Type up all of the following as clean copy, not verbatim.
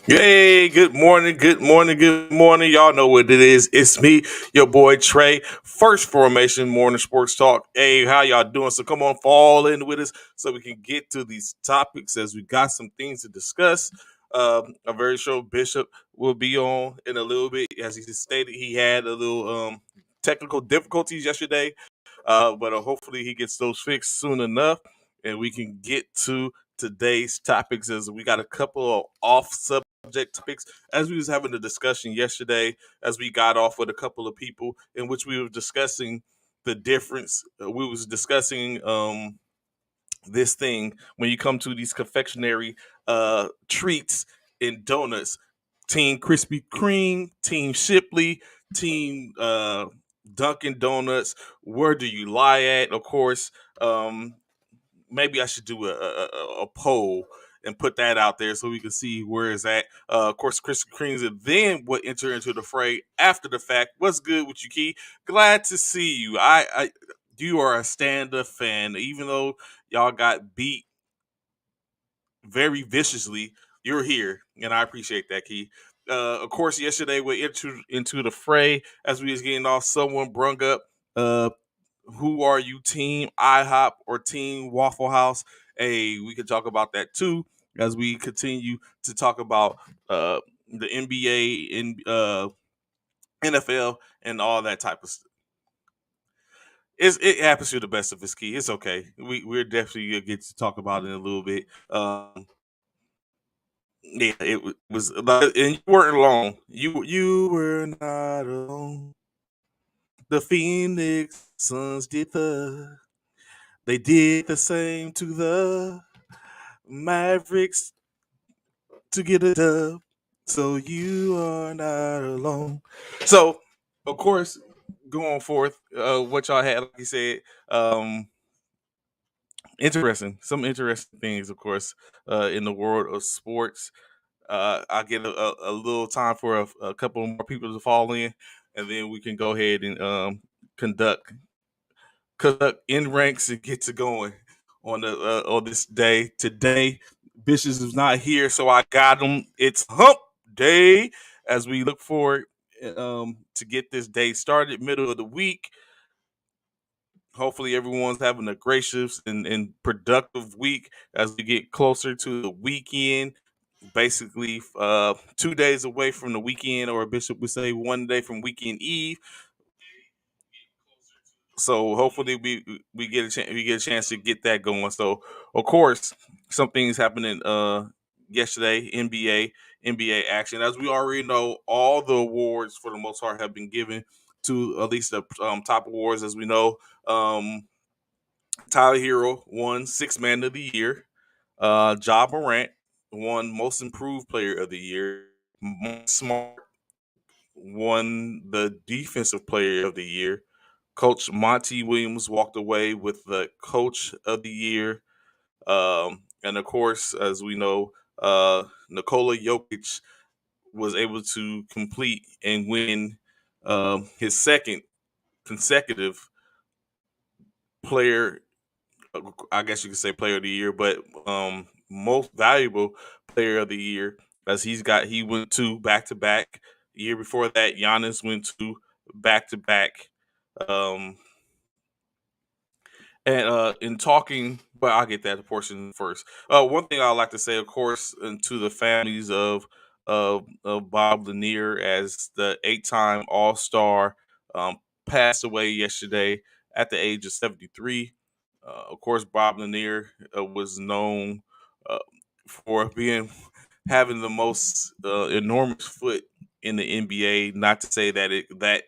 Hey, good morning, good morning, good morning. Y'all know what it is. It's me, your boy Trey. First Formation Morning Sports Talk. Hey, how y'all doing? So come on, fall in with us so we can get to these topics as we got some things to discuss. I'm very sure Bishop will be on in a little bit. As he just stated, he had a little technical difficulties yesterday, but hopefully he gets those fixed soon enough and we can get to today's topics as we got a couple of off subject topics as we was having a discussion yesterday as we got off with a couple of people in which we were discussing the difference we was discussing this thing when you come to these confectionery treats and donuts, team Krispy Kreme, team Shipley, team Dunkin' Donuts, where do you lie at? Of course, um maybe I should do a poll and put that out there so we can see where it's at. Of course, Krispy Kreme's and then what enter into the fray after the fact. What's good with you, Key? Glad to see you. You are a stand-up fan, even though y'all got beat very viciously. You're here, and I appreciate that, Key. Of course, yesterday we into the fray as we was getting off. Someone brung up uh, who are you, Team IHOP or Team Waffle House? Hey, we could talk about that too as we continue to talk about the NBA and NFL and all that type of stuff. It happens to the best of us, Key. It's okay. We're definitely gonna get to talk about it in a little bit. Yeah, was, and you weren't alone. You were not alone. The Phoenix Suns they did the same to the Mavericks to get a dub. So you are not alone. So, of course, going forth, what y'all had, like you said, um, some interesting things, of course, in the world of sports. I'll get a little time for a couple more people to fall in, and then we can go ahead and conduct in ranks and get to going on the on this day. Today, Bishops is not here, so I got him. It's Hump Day as we look forward to get this day started. Middle of the week. Hopefully, everyone's having a gracious and productive week as we get closer to the weekend. Basically, 2 days away from the weekend, or Bishop would say one day from weekend eve. So hopefully we get a chance to get that going. So of course some things happening yesterday, NBA action. As we already know, all the awards for the most part have been given to at least the top awards. As we know, Tyler Hero won Six Man of the Year. Ja Morant won Most Improved Player of the Year. Smart won the Defensive Player of the Year. Coach Monty Williams walked away with the Coach of the Year. And of course, as we know, Nikola Jokic was able to complete and win his second consecutive player, I guess you could say player of the year, but most valuable player of the year as he went to back to back. Year before that, Giannis went to back to back. Um, And in talking, but I'll get that portion first. One thing I'd like to say, of course, to the families of Bob Lanier, as the 8-time All Star passed away yesterday at the age of 73. Of course, Bob Lanier was known uh, for being having the most enormous foot in the NBA. Not to say that that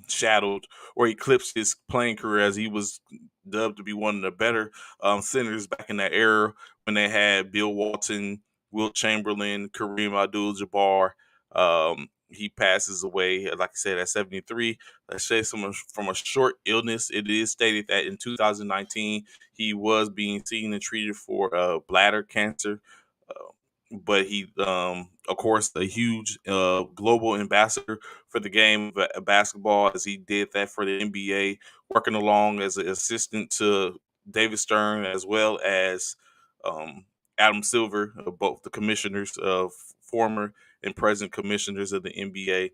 shadowed or eclipsed his playing career, as he was dubbed to be one of the better centers back in that era when they had Bill Walton, Wilt Chamberlain, Kareem Abdul-Jabbar. He passes away, like I said, at 73. Let's say from a short illness. It is stated that in 2019 he was being seen and treated for bladder cancer. Uh, but he, of course, a huge global ambassador for the game of basketball, as he did that for the NBA, working along as an assistant to David Stern, as well as um, Adam Silver, both the commissioners of former and present commissioners of the NBA,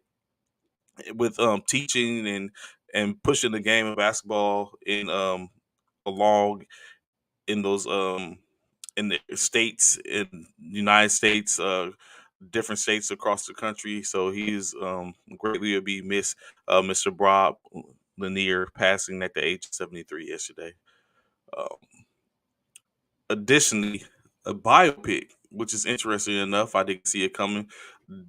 with teaching and pushing the game of basketball in along in those in the states in the United States, different states across the country. So he's greatly to be missed. Mr. Bob Lanier passing at the age of 73 yesterday. Uh, Additionally, a biopic, which is interesting enough, I didn't see it coming.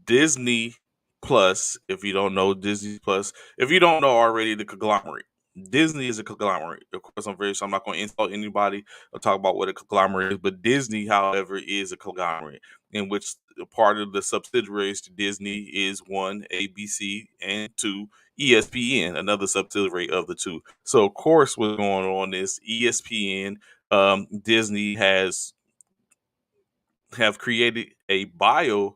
Disney Plus, if you don't know Disney Plus, if you don't know already, the conglomerate. Disney is a conglomerate. Of course, I'm very sure I'm not going to insult anybody or talk about what a conglomerate is, but Disney, however, is a conglomerate in which a part of the subsidiaries to Disney is one, ABC, and two, ESPN, another subsidiary of the two. So, of course, what's going on is ESPN, Disney have created a bio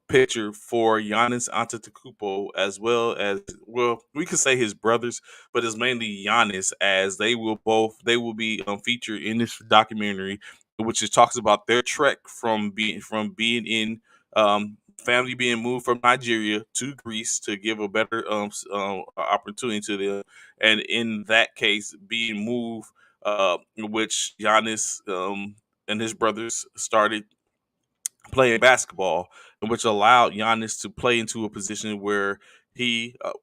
picture for Giannis Antetokounmpo, as well as, well, we could say his brothers, but it's mainly Giannis, as they will be featured in this documentary, which is talks about their trek from being in family being moved from Nigeria to Greece to give a better opportunity to them, and in that case being moved, in which Giannis and his brothers started playing basketball, which allowed Giannis to play into a position where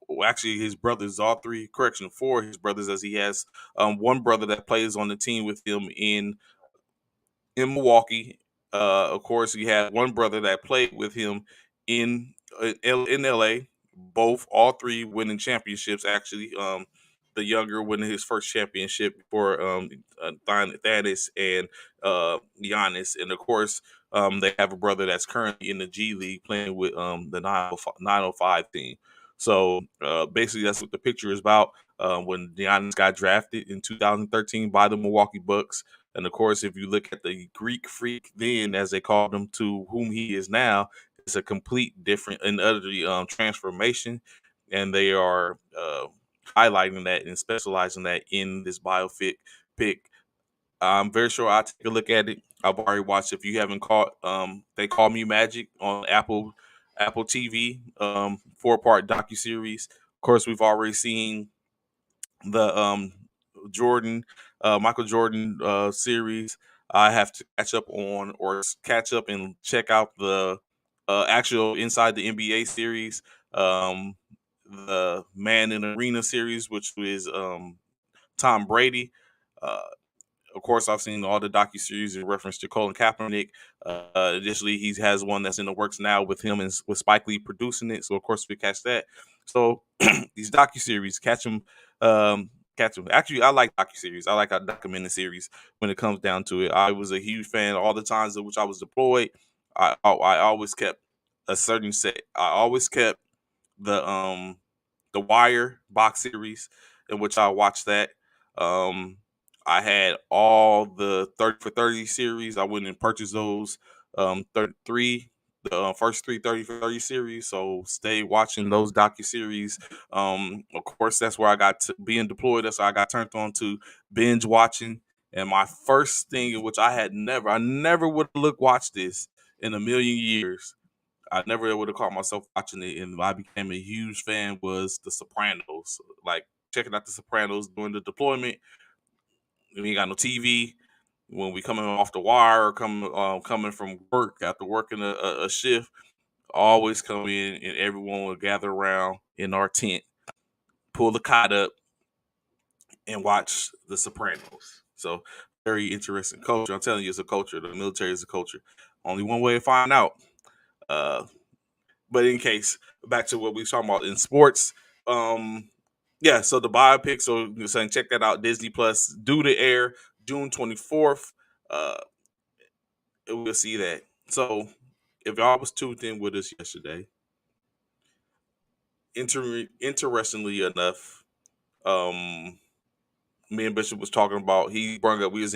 well, actually his brothers, all three, correction, four his brothers, as he has one brother that plays on the team with him in Milwaukee. Of course, he had one brother that played with him in LA. All three winning championships. Actually, the younger winning his first championship before Thaddeus and Giannis, and of course, they have a brother that's currently in the G League playing with the 905 team. So basically, that's what the picture is about. When Giannis got drafted in 2013 by the Milwaukee Bucks, and of course, if you look at the Greek freak then, as they called him, to whom he is now, it's a complete different and utterly transformation. And they are highlighting that and specializing that in this biopic pick. I'm very sure I'll take a look at it. I've already watched. If you haven't caught, They Call Me Magic on Apple TV, 4-part docu series. Of course, we've already seen the Jordan, Michael Jordan series. I have to catch up and check out the actual Inside the NBA series, the Man in the Arena series, which was Tom Brady. Uh, of course, I've seen all the docu series in reference to Colin Kaepernick. Additionally, he has one that's in the works now with him and with Spike Lee producing it. So, of course, we catch that. So, these docu series, catch them. Catch them. Actually, I like docu series. I like a documentary series. When it comes down to it, I was a huge fan. All the times in which I was deployed, I always kept a certain set. I always kept the Wire box series, in which I watched that. Um, I had all the 30 for 30 series. I went and purchased those 33, the first three 30 for 30 series. So stay watching those docu series. Of course, that's where I got to being deployed. That's why I got turned on to binge watching. And my first thing, in which I never would have watched this in a million years. I never would have caught myself watching it, and I became a huge fan. Was The Sopranos, like checking out The Sopranos during the deployment? We ain't got no TV. When we coming off the wire, or coming from work after working a shift, always come in and everyone would gather around in our tent, pull the cot up, and watch The Sopranos. So very interesting culture. I'm telling you, it's a culture. The military is a culture. Only one way to find out. Uh, But in case, back to what we were talking about in sports. Um, yeah, so the biopic, so you're saying check that out, Disney Plus, due to air June 24th. Uh, we'll see that. So if y'all was tuned in with us yesterday, interestingly enough, um, me and Bishop was talking about, he brought up, we was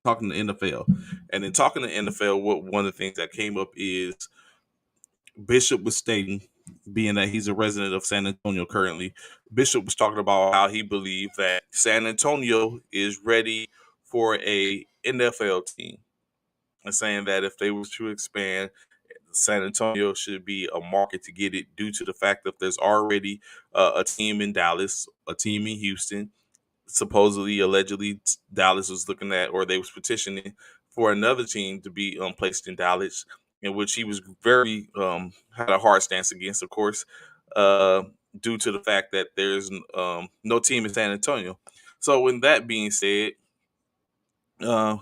talking to NFL. And in talking to NFL, one of the things that came up is Bishop was stating, being that he's a resident of San Antonio currently, Bishop was talking about how he believed that San Antonio is ready for a NFL team. and saying that if they was to expand, San Antonio should be a market to get it due to the fact that there's already a team in Dallas, a team in Houston. Supposedly, allegedly, Dallas was looking at, or they was petitioning for another team to be placed in Dallas, in which he was very had a hard stance against, of course, uh, due to the fact that there's no team in San Antonio. So, with that being said, uh,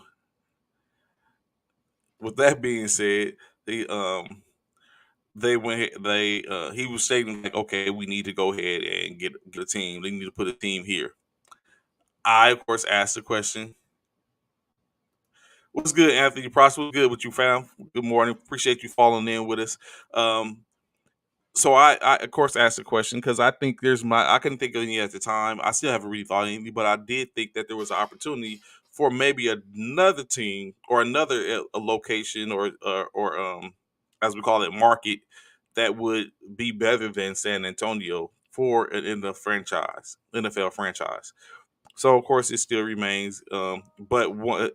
with that being said, they went they he was stating like, okay, we need to go ahead and get a team. They need to put a team here. I of course asked the question, what's good, Anthony Prosper? What's good with you, fam? Good morning. Appreciate you falling in with us. So I of course asked the question because I couldn't think of any at the time. I still haven't really thought of any, but I did think that there was an opportunity for maybe another team or another a location or as we call it, market that would be better than San Antonio for in the franchise NFL franchise. So of course it still remains. But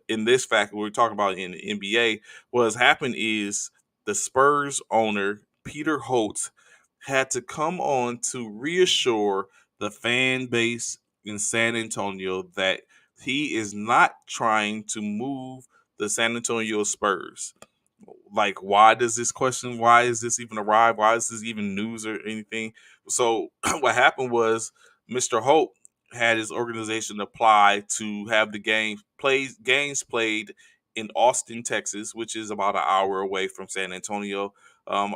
in this fact, we're talking about in the NBA, what has happened is the Spurs owner Peter Holt had to come on to reassure the fan base in San Antonio that he is not trying to move the San Antonio Spurs. Like, why does this question? Why is this even arrive? Why is this even news or anything? So what happened was Mr. Hope had his organization apply to have the games played in Austin, Texas, which is about an hour away from San Antonio. About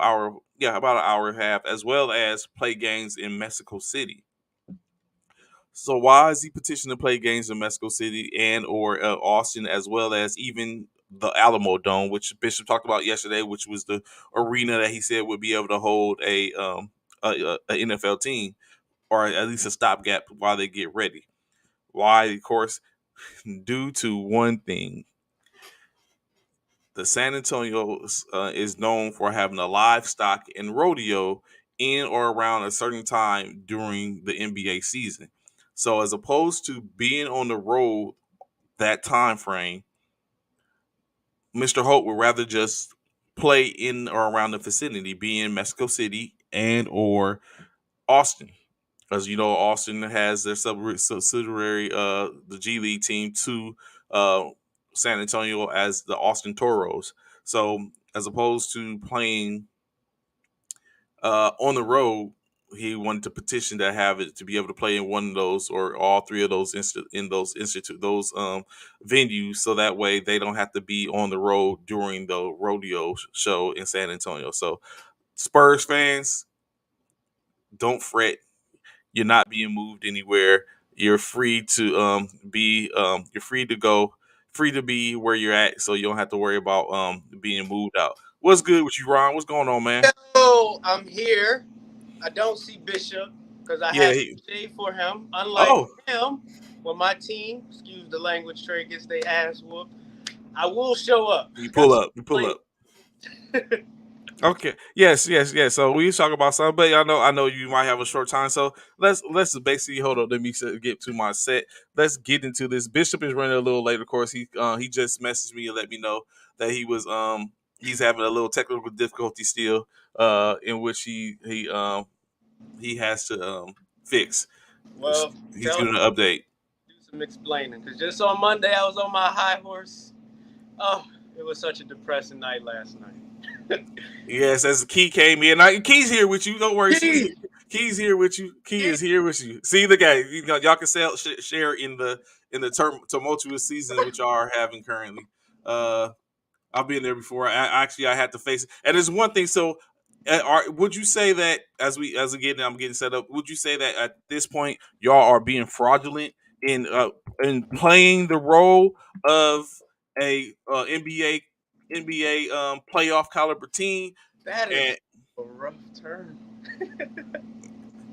an hour and a half, as well as play games in Mexico City. So why is he petitioning to play games in Mexico City and or Austin, as well as even the Alamo Dome, which Bishop talked about yesterday, which was the arena that he said would be able to hold a NFL team or at least a stopgap while they get ready. Why, of course, due to one thing. The San Antonio is known for having a livestock and rodeo in or around a certain time during the NBA season. So as opposed to being on the road that time frame, Mr. Holt would rather just play in or around the vicinity, be in Mexico City and or Austin. As you know, Austin has their subsidiary, the G League team, to uh, San Antonio as the Austin Toros. So, as opposed to playing on the road, he wanted to petition to have it to be able to play in one of those or all three of those venues, so that way they don't have to be on the road during the rodeo show in San Antonio. So, Spurs fans, don't fret, you're not being moved anywhere. You're free to be you're free to go, free to be where you're at, so you don't have to worry about being moved out. What's good with you, Ron? What's going on, man? Yo, I'm here. I don't see Bishop because I Yeah. have shade for him. Unlike Oh, him, when my team, excuse the language, Trey gets their ass whooped, I will show up. you Got pull up. You pull up. Okay. Yes. Yes. Yes. So we talk about something, but I know you might have a short time. So let's basically hold on. Let me get to my set. Let's get into this. Bishop is running a little late. Of course, he just messaged me and let me know that he's having a little technical difficulty still, in which he has to fix. Well, He's tell him doing an update. to do some explaining because just on Monday I was on my high horse. Oh, it was such a depressing night last night. Yes, as Key came in. Key's here with you. Don't worry. Key's here with you. Key is here with you. See the guy. Y'all can share in the tumultuous season which y'all are having currently. I've been there before. I had to face it, and there's one thing. So, would you say that I'm getting set up? Would you say that at this point y'all are being fraudulent in playing the role of a NBA playoff caliber team? That And is a rough turn.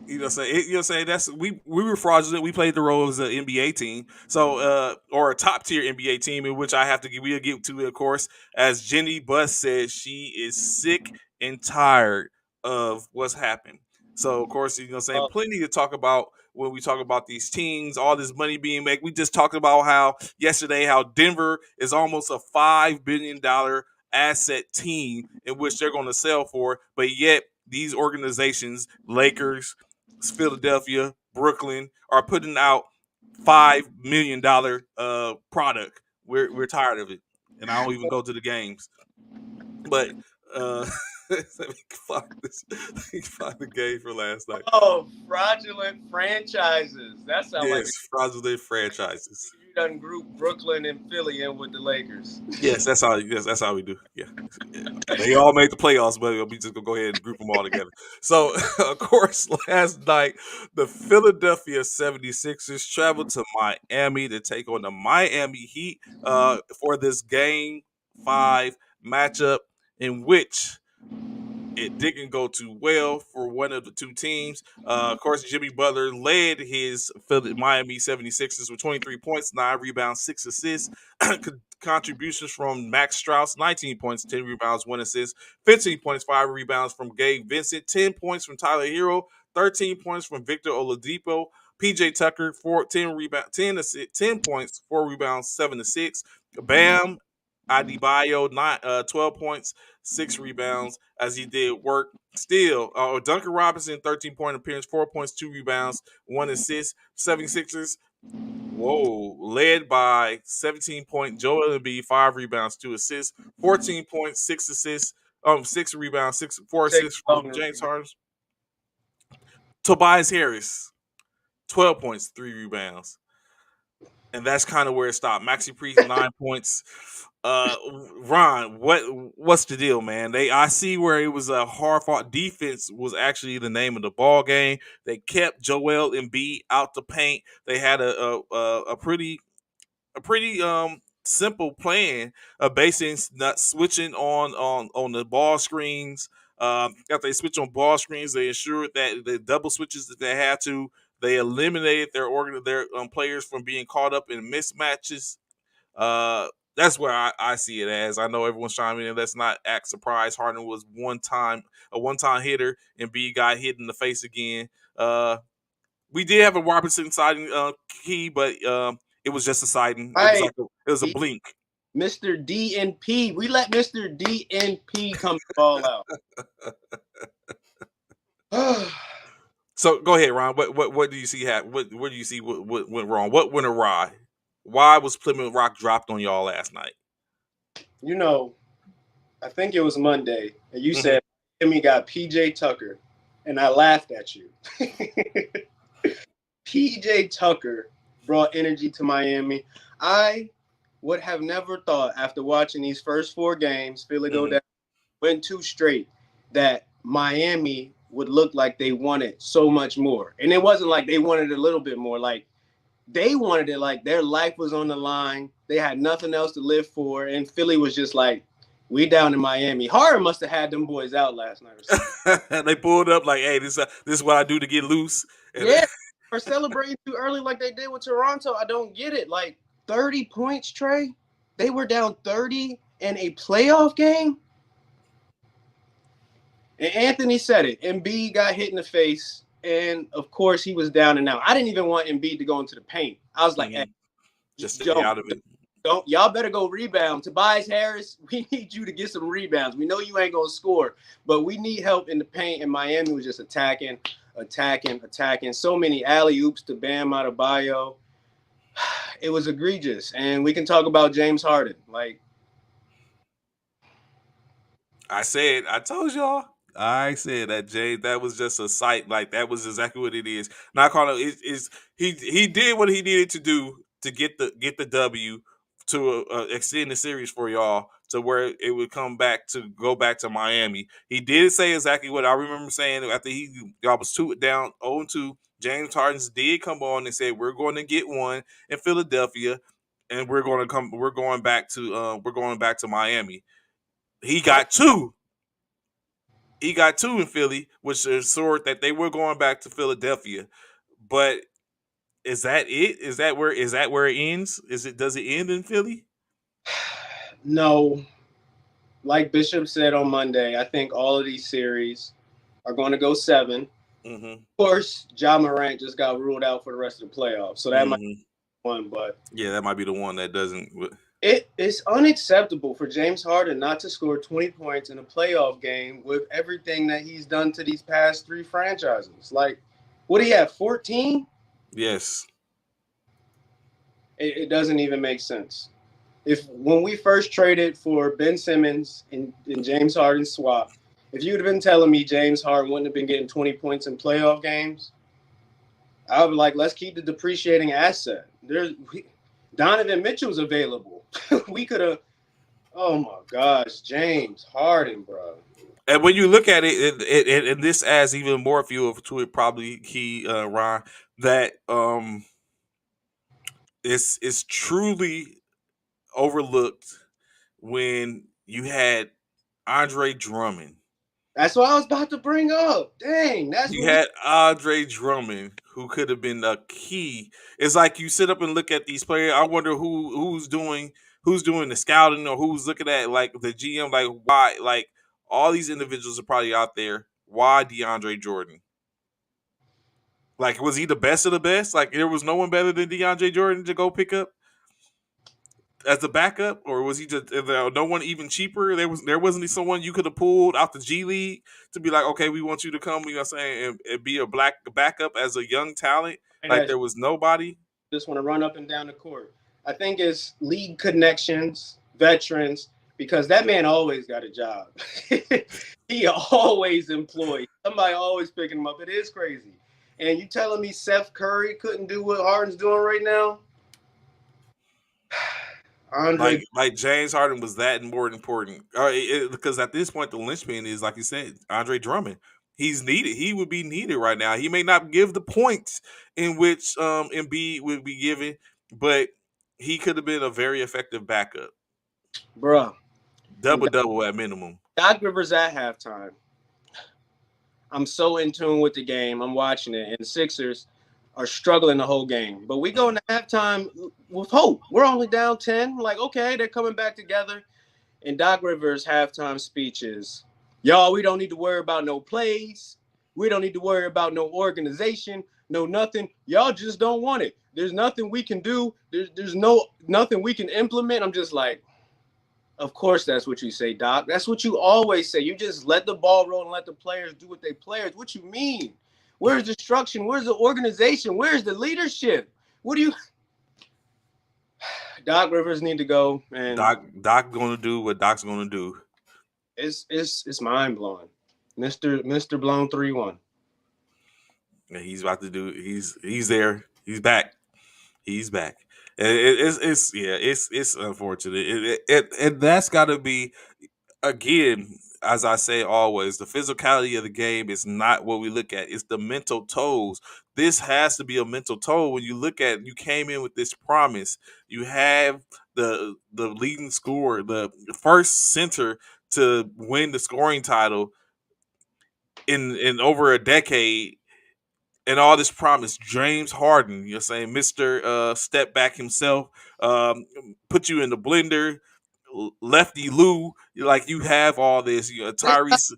saying that's we were fraudulent. We played the role as an NBA team, so or a top tier NBA team, in which we'll get to, of course, as Jenny Buss said, she is sick and tired of what's happened. So of course, saying Well, plenty to talk about when we talk about these teams, all this money being made. We just talked about how yesterday how Denver is almost a $5 billion asset team in which they're going to sell for, but yet these organizations, Lakers, Philadelphia, Brooklyn, are putting out $5 million product. We're tired of it, and I don't even go to the games. But let me find the game for last night. Oh, fraudulent franchises. That sounds like Yes, fraudulent franchises. you done group Brooklyn and Philly in with the Lakers. Yes, that's how. Yes, that's how we do. Yeah, they all made the playoffs, but we just gonna go ahead and group them all together. So, of course, last night the Philadelphia 76ers traveled to Miami to take on the Miami Heat for this Game 5 matchup, in which it didn't go too well for one of the two teams. Of course, Jimmy Butler led his Miami 76ers with 23 points, 9 rebounds, 6 assists. Contributions from Max Strauss, 19 points, 10 rebounds, 1 assist, 15 points, 5 rebounds from Gabe Vincent, 10 points from Tyler Hero, 13 points from Victor Oladipo, PJ Tucker, 10 points, 4 rebounds, 7 assists. Bam Adebayo, 12 points, 6 rebounds as he did work. Still, Duncan Robinson, 13-point appearance, 4 points, 2 rebounds, 1 assist. 76ers, led by 17-point Joel Embiid, 5 rebounds, 2 assists, 14 points, 6 assists, 6 rebounds, 4 assists from James Harden. Tobias Harris, 12 points, 3 rebounds. And that's kind of where it stopped. Maxi Priest, 9 points. Ron, what's the deal, man? I see where it was a hard fought defense was actually the name of the ball game. They kept Joel Embiid out the paint. They had a pretty simple plan, basing not switching on the ball screens. After they switch on ball screens, they ensured that the double switches that they had to. They eliminated their players from being caught up in mismatches. That's where I see it as. I know everyone's chiming in. Let's not act surprised. Harden was a one-time hitter, and B got hit in the face again. We did have a Robinson sighting key, but it was just a sighting. Right. It was a blink. Mr. DNP. We let Mr. DNP come all out. So go ahead, Ron. What do you see? What do you see? What went wrong? What went awry? Why was Plymouth Rock dropped on y'all last night? You know, I think it was Monday, and you said Jimmy got PJ Tucker, and I laughed at you. PJ Tucker brought energy to Miami. I would have never thought, after watching these first 4 games, Philly go down, went 2 straight, that Miami would look like they wanted so much more. And it wasn't like they wanted a little bit more. Like, they wanted it like their life was on the line. They had nothing else to live for. And Philly was just like, we down in Miami. Harden must have had them boys out last night or something. They pulled up like, hey, this is what I do to get loose. And yeah, for celebrating too early like they did with Toronto. I don't get it. Like, 30 points, Trey? They were down 30 in a playoff game? And Anthony said it. Embiid got hit in the face. And, of course, he was down and out. I didn't even want Embiid to go into the paint. I was like, hey, just stay out of it. Y'all better go rebound. Tobias Harris, we need you to get some rebounds. We know you ain't going to score, but we need help in the paint. And Miami was just attacking. So many alley-oops to Bam Adebayo. It was egregious. And we can talk about James Harden. Like, I told y'all. I said that, Jay. That was just a sight. Like, that was exactly what it is. Not calling it. He did what he needed to do to get the W to extend the series for y'all to where it would go back to Miami. He did say exactly what I remember saying after y'all was down 0-2. James Harden did come on and said, we're going to get one in Philadelphia, and we're going back to Miami. He got 2. He got 2 in Philly, which assured that they were going back to Philadelphia. But is that it? Is that where it ends? Does it end in Philly? No. Like Bishop said on Monday, I think all of these series are going to go 7. Mm-hmm. Of course, Ja Morant just got ruled out for the rest of the playoffs, so that might Mm-hmm. be one. But Yeah, that might be the one that doesn't. it is unacceptable for James Harden not to score 20 points in a playoff game with everything that he's done to these past three franchises. Like, what do you have, 14? Yes. It doesn't even make sense. If when we first traded for Ben Simmons and James Harden swap, if you'd have been telling me James Harden wouldn't have been getting 20 points in playoff games, I would be like, let's keep the depreciating asset. Donovan Mitchell's available. We could have. Oh my gosh, James Harden, bro. And when you look at and this adds even more fuel to it, probably Ron, that it's truly overlooked when you had Andre Drummond. That's what I was about to bring up. Dang, that's You what we. had Andre Drummond, who could have been a key. It's like you sit up and look at these players. I wonder who's doing the scouting or who's looking at like the GM. Like why? Like all these individuals are probably out there. Why DeAndre Jordan? Like was he the best of the best? Like there was no one better than DeAndre Jordan to go pick up as a backup, or was he just no one even cheaper? There wasn't someone you could have pulled out the G League to be like, okay, we want you to come. You know, what I'm saying, and be a black backup as a young talent. Like That there was nobody. just want to run up and down the court. I think it's league connections, veterans, because that man always got a job. He always employed. Somebody always picking him up. It is crazy. And you telling me Seth Curry couldn't do what Harden's doing right now? Andre, Like James Harden was that more important because at this point the linchpin is like you said, Andre Drummond. He's needed. He would be needed right now. He may not give the points in which Embiid would be given, but he could have been a very effective backup. bruh. And Double double at minimum. Doc Rivers at halftime. I'm so in tune with the game. I'm watching it, and the Sixers are struggling the whole game. But we go into halftime with hope. We're only down 10. Like, okay, they're coming back together. And Doc Rivers' halftime speech is, y'all, we don't need to worry about no plays. We don't need to worry about no organization, no nothing. Y'all just don't want it. There's nothing we can do. There's nothing we can implement. I'm just like, of course, that's what you say, Doc. That's what you always say. You just let the ball roll and let the players do what they players. What you mean? Where's the structure? Where's the organization? Where's the leadership? What do you? Doc Rivers need to go, and Doc gonna do what Doc's gonna do. it's mind blowing. Mister Blown 3-1. And he's about to do. He's there. He's back. He's back. It's yeah. It's unfortunate. And that's got to be again, as I say always, the physicality of the game is not what we look at. It's the mental tolls. This has to be a mental toll when you look at. You came in with this promise. You have the leading scorer, the first center to win the scoring title in over a decade, and all this promise. James Harden, you're saying Mister Step Back himself, put you in the blender. Lefty Lou, like you have all this. You know, Tyrese,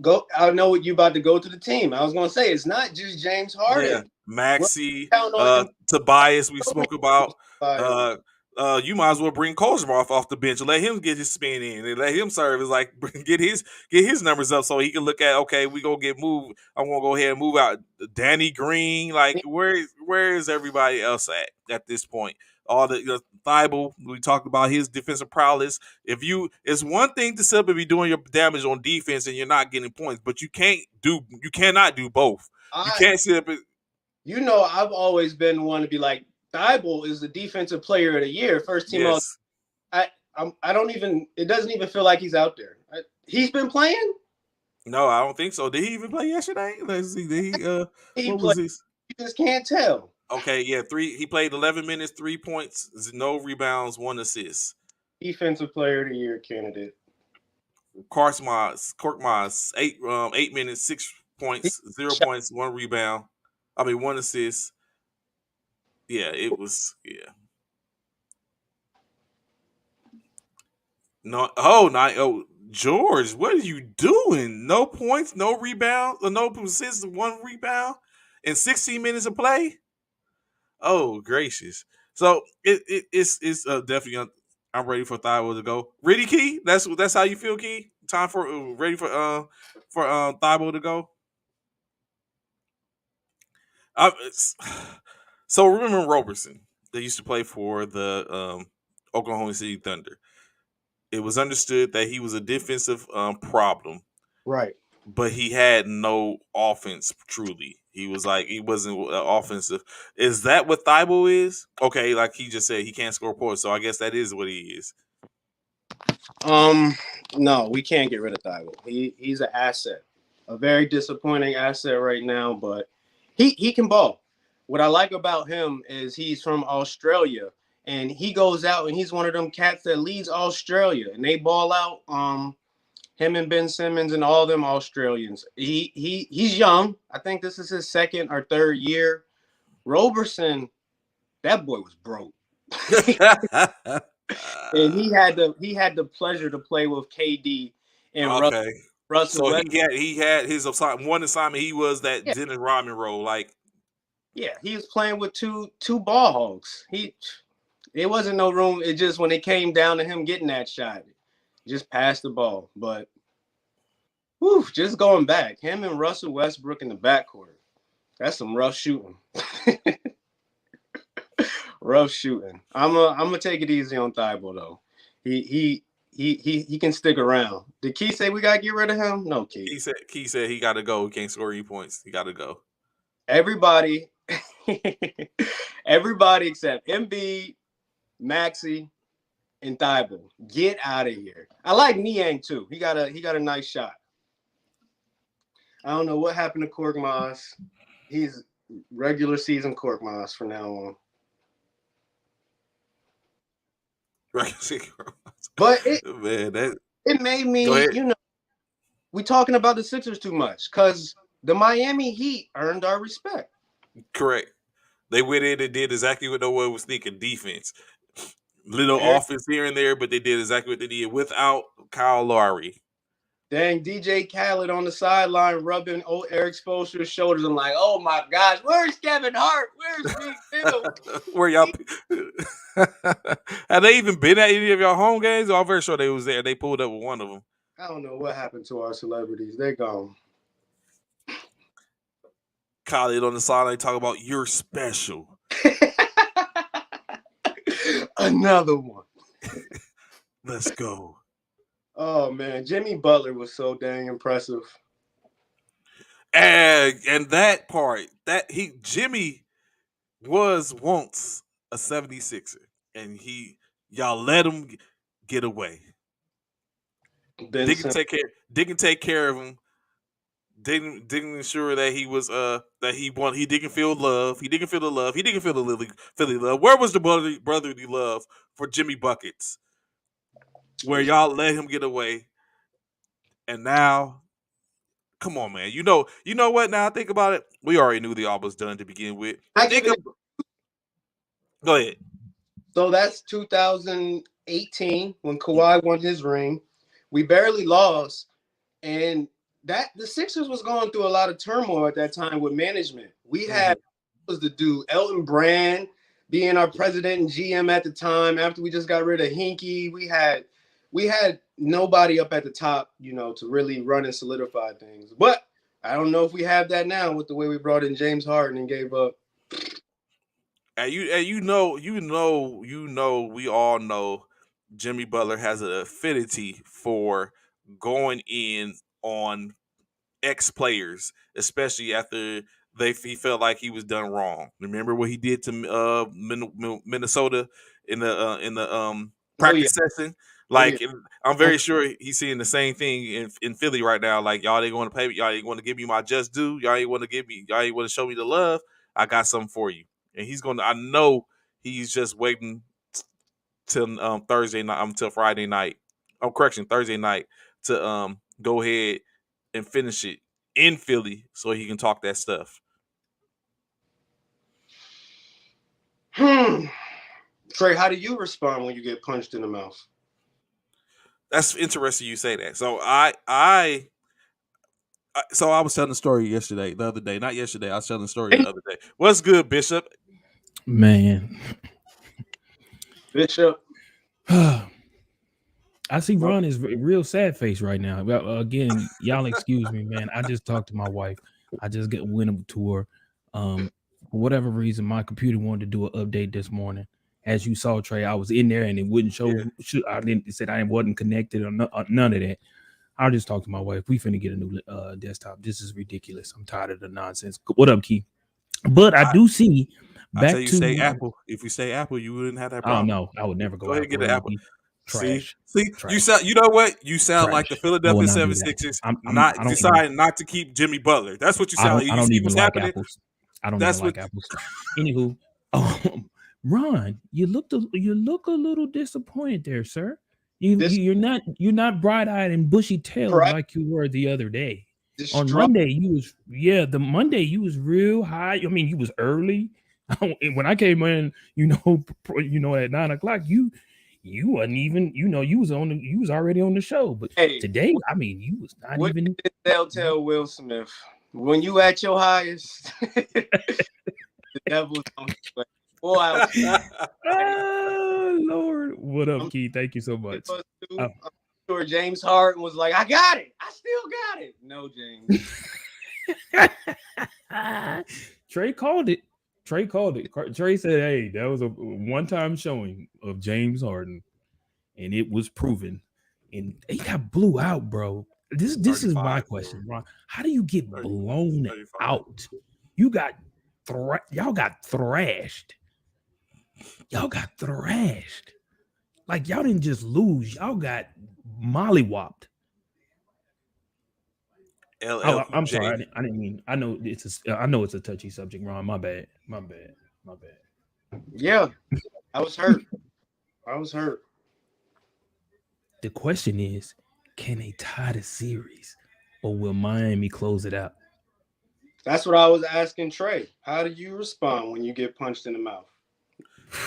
Go. I know what you about to go to the team. I was gonna say it's not just James yeah, Harden. We're Maxi, counting on Tobias. We spoke about. him. Uh, you might as well bring Kozmarov off the bench and let him get his spin in and let him serve as like get his numbers up so he can look at okay, we gonna get moved. I'm gonna go ahead and move out Danny Green. Like where is everybody else at this point? All the Thibault, we talked about his defensive prowess. It's one thing to sit up and be doing your damage on defense and you're not getting points, but you cannot do both. You I, can't sit up and I've always been one to be like, Thibault is the defensive player of the year, first team all. yes. I don't even. It doesn't even feel like he's out there. He's been playing. No, I don't think so. Did he even play yesterday? Let's see. Did he He what was played. this? You just can't tell. Okay, yeah, he played 11 minutes, 3 points, no rebounds, 1 assist. Defensive player of the year candidate. Korkmaz, 8 minutes, 6 points, 0 points, 1 rebound. I mean 1 assist. Yeah, it was no. Oh, George, what are you doing? No points, no rebound, no assists, one rebound in 16 minutes of play. Oh gracious! So it's definitely. I'm ready for Thibault to go. Ready, Key? That's how you feel, Key. Time for ready for Thibault to go. So remember Roberson? They used to play for the Oklahoma City Thunder. It was understood that he was a defensive problem, Right. but he had no offense. Truly, he wasn't offensive. Is that what Thibault is? Okay, like he just said, he can't score points, so I guess that is what he is. Um, no, we can't get rid of Thibault. He's an asset, a very disappointing asset right now, but he can ball. What I like about him is he's from Australia, and he goes out and he's one of them cats that leads Australia, and they ball out. Him and Ben Simmons and all them Australians. He's young. I think this is his second or third year. Roberson, that boy was broke. And he had the pleasure to play with KD and Okay, Russell so West. he had his one assignment. He was that Yeah, Dennis Rodman role, like yeah, he was playing with two ball hogs. It wasn't no room. It just when it came down to him getting that shot, just passed the ball. But whew, just going back, him and Russell Westbrook in the backcourt. That's some rough shooting. Rough shooting. I'm gonna take it easy on Thibault though. He can stick around. Did Key say we gotta get rid of him? No, Key. Key said he got to go. He can't score any points. He got to go. Everybody, everybody except Embiid, Maxey, and Thibault, get out of here. I like Niang too. He got a nice shot. I don't know what happened to Korkmaz. He's regular season Korkmaz from now on. Right. But it Man, that it made go me, ahead. we talking about the Sixers too much because the Miami Heat earned our respect. Correct. They went in and did exactly what no one was thinking. Defense, little Eric, offense here and there, but they did exactly what they did without Kyle Lowry. dang, DJ Khaled on the sideline rubbing old Eric Spoelstra's shoulders. I'm like, oh my gosh, where's Kevin Hart? Where's Big Bill? Where y'all? Have they even been at any of y'all home games? I'm very sure they was there. They pulled up with one of them. I don't know what happened to our celebrities. They're gone. Khaled on the sideline talk about you're special. Another one. Let's go. Oh man, Jimmy Butler was so dang impressive. And that part, that Jimmy was once a 76er. And y'all let him get away. Ben Simmons. They can take care of him. Didn't ensure that he was that he didn't feel love. He didn't feel the love. He didn't feel the Philly love. Where was the brotherly love for Jimmy Buckets? Where y'all let him get away, and now, come on, man. You know what? Now think about it. We already knew the all was done to begin with. I give it. Go ahead. So that's 2018 when Kawhi won his ring. We barely lost, and that the Sixers was going through a lot of turmoil at that time with management. We had was the dude Elton Brand being our president and GM at the time. After we just got rid of Hinkie, we had nobody up at the top, to really run and solidify things. But I don't know if we have that now with the way we brought in James Harden and gave up. And we all know Jimmy Butler has an affinity for going in on ex players, especially after he felt like he was done wrong. Remember what he did to Minnesota in the Oh yeah, practice session? oh yeah. Like, I'm very sure he's seeing the same thing in Philly right now. Like, y'all ain't going to pay me. Y'all ain't going to give me my just due. Y'all ain't want to show me the love. I got something for you. And he's going to. I know he's just waiting till Thursday night. Until Friday night. Oh, correction, Thursday night to go ahead and finish it in Philly so he can talk that stuff. Trey, how do you respond when you get punched in the mouth? That's interesting you say that. So so I was telling the story the other day, not yesterday. I was telling the story the other day. What's good, Bishop? Man, Bishop. I see Ron is real sad face right now. Well, again, y'all excuse me, man. I just talked to my wife. I just went up to her. For whatever reason, my computer wanted to do an update this morning. As you saw, Trey, I was in there and it wouldn't show. Yeah. I didn't. It said I wasn't connected or none of that. I just talked to my wife. We finna get a new desktop. This is ridiculous. I'm tired of the nonsense. What up, Key? But I do see I tell back you, to say Apple. If you say Apple, you wouldn't have that oh problem. no, I would never go Go ahead and Apple. get an Apple. Trash. See, Trash. you sound. You know what? You sound like the Trash. I will Philadelphia not do that. 76ers I don't deciding not to keep Jimmy Butler. That's what you sound like. I You don't see even what's like happening? apples. I don't That's even like apples. Anywho, Ron, you look a little disappointed there, sir. You're not bright-eyed and bushy-tailed like you were the other day. On Monday, the Monday you was real high. I mean, you was early. When I came in, at 9 o'clock, you wasn't even, you was already on the show. But today, I mean, you was not what even. Did they'll tell Will Smith when you at your highest, the devil's on his way. Oh Lord, what up, Key? Thank you so much. I'm sure James Harden was like, I got it. I still got it. No, James. Trey called it. Trey said, hey, that was a one-time showing of James Harden, and it was proven. And they got blew out, bro. This is my question, Ron. How do you get blown out? Y'all got thrashed. Y'all got thrashed. Like y'all didn't just lose. Y'all got mollywopped. I'm sorry. I didn't mean. I know it's a touchy subject, Ron. My bad. Yeah, I was hurt. The question is, can they tie the series, or will Miami close it out? That's what I was asking Trey. How do you respond when you get punched in the mouth?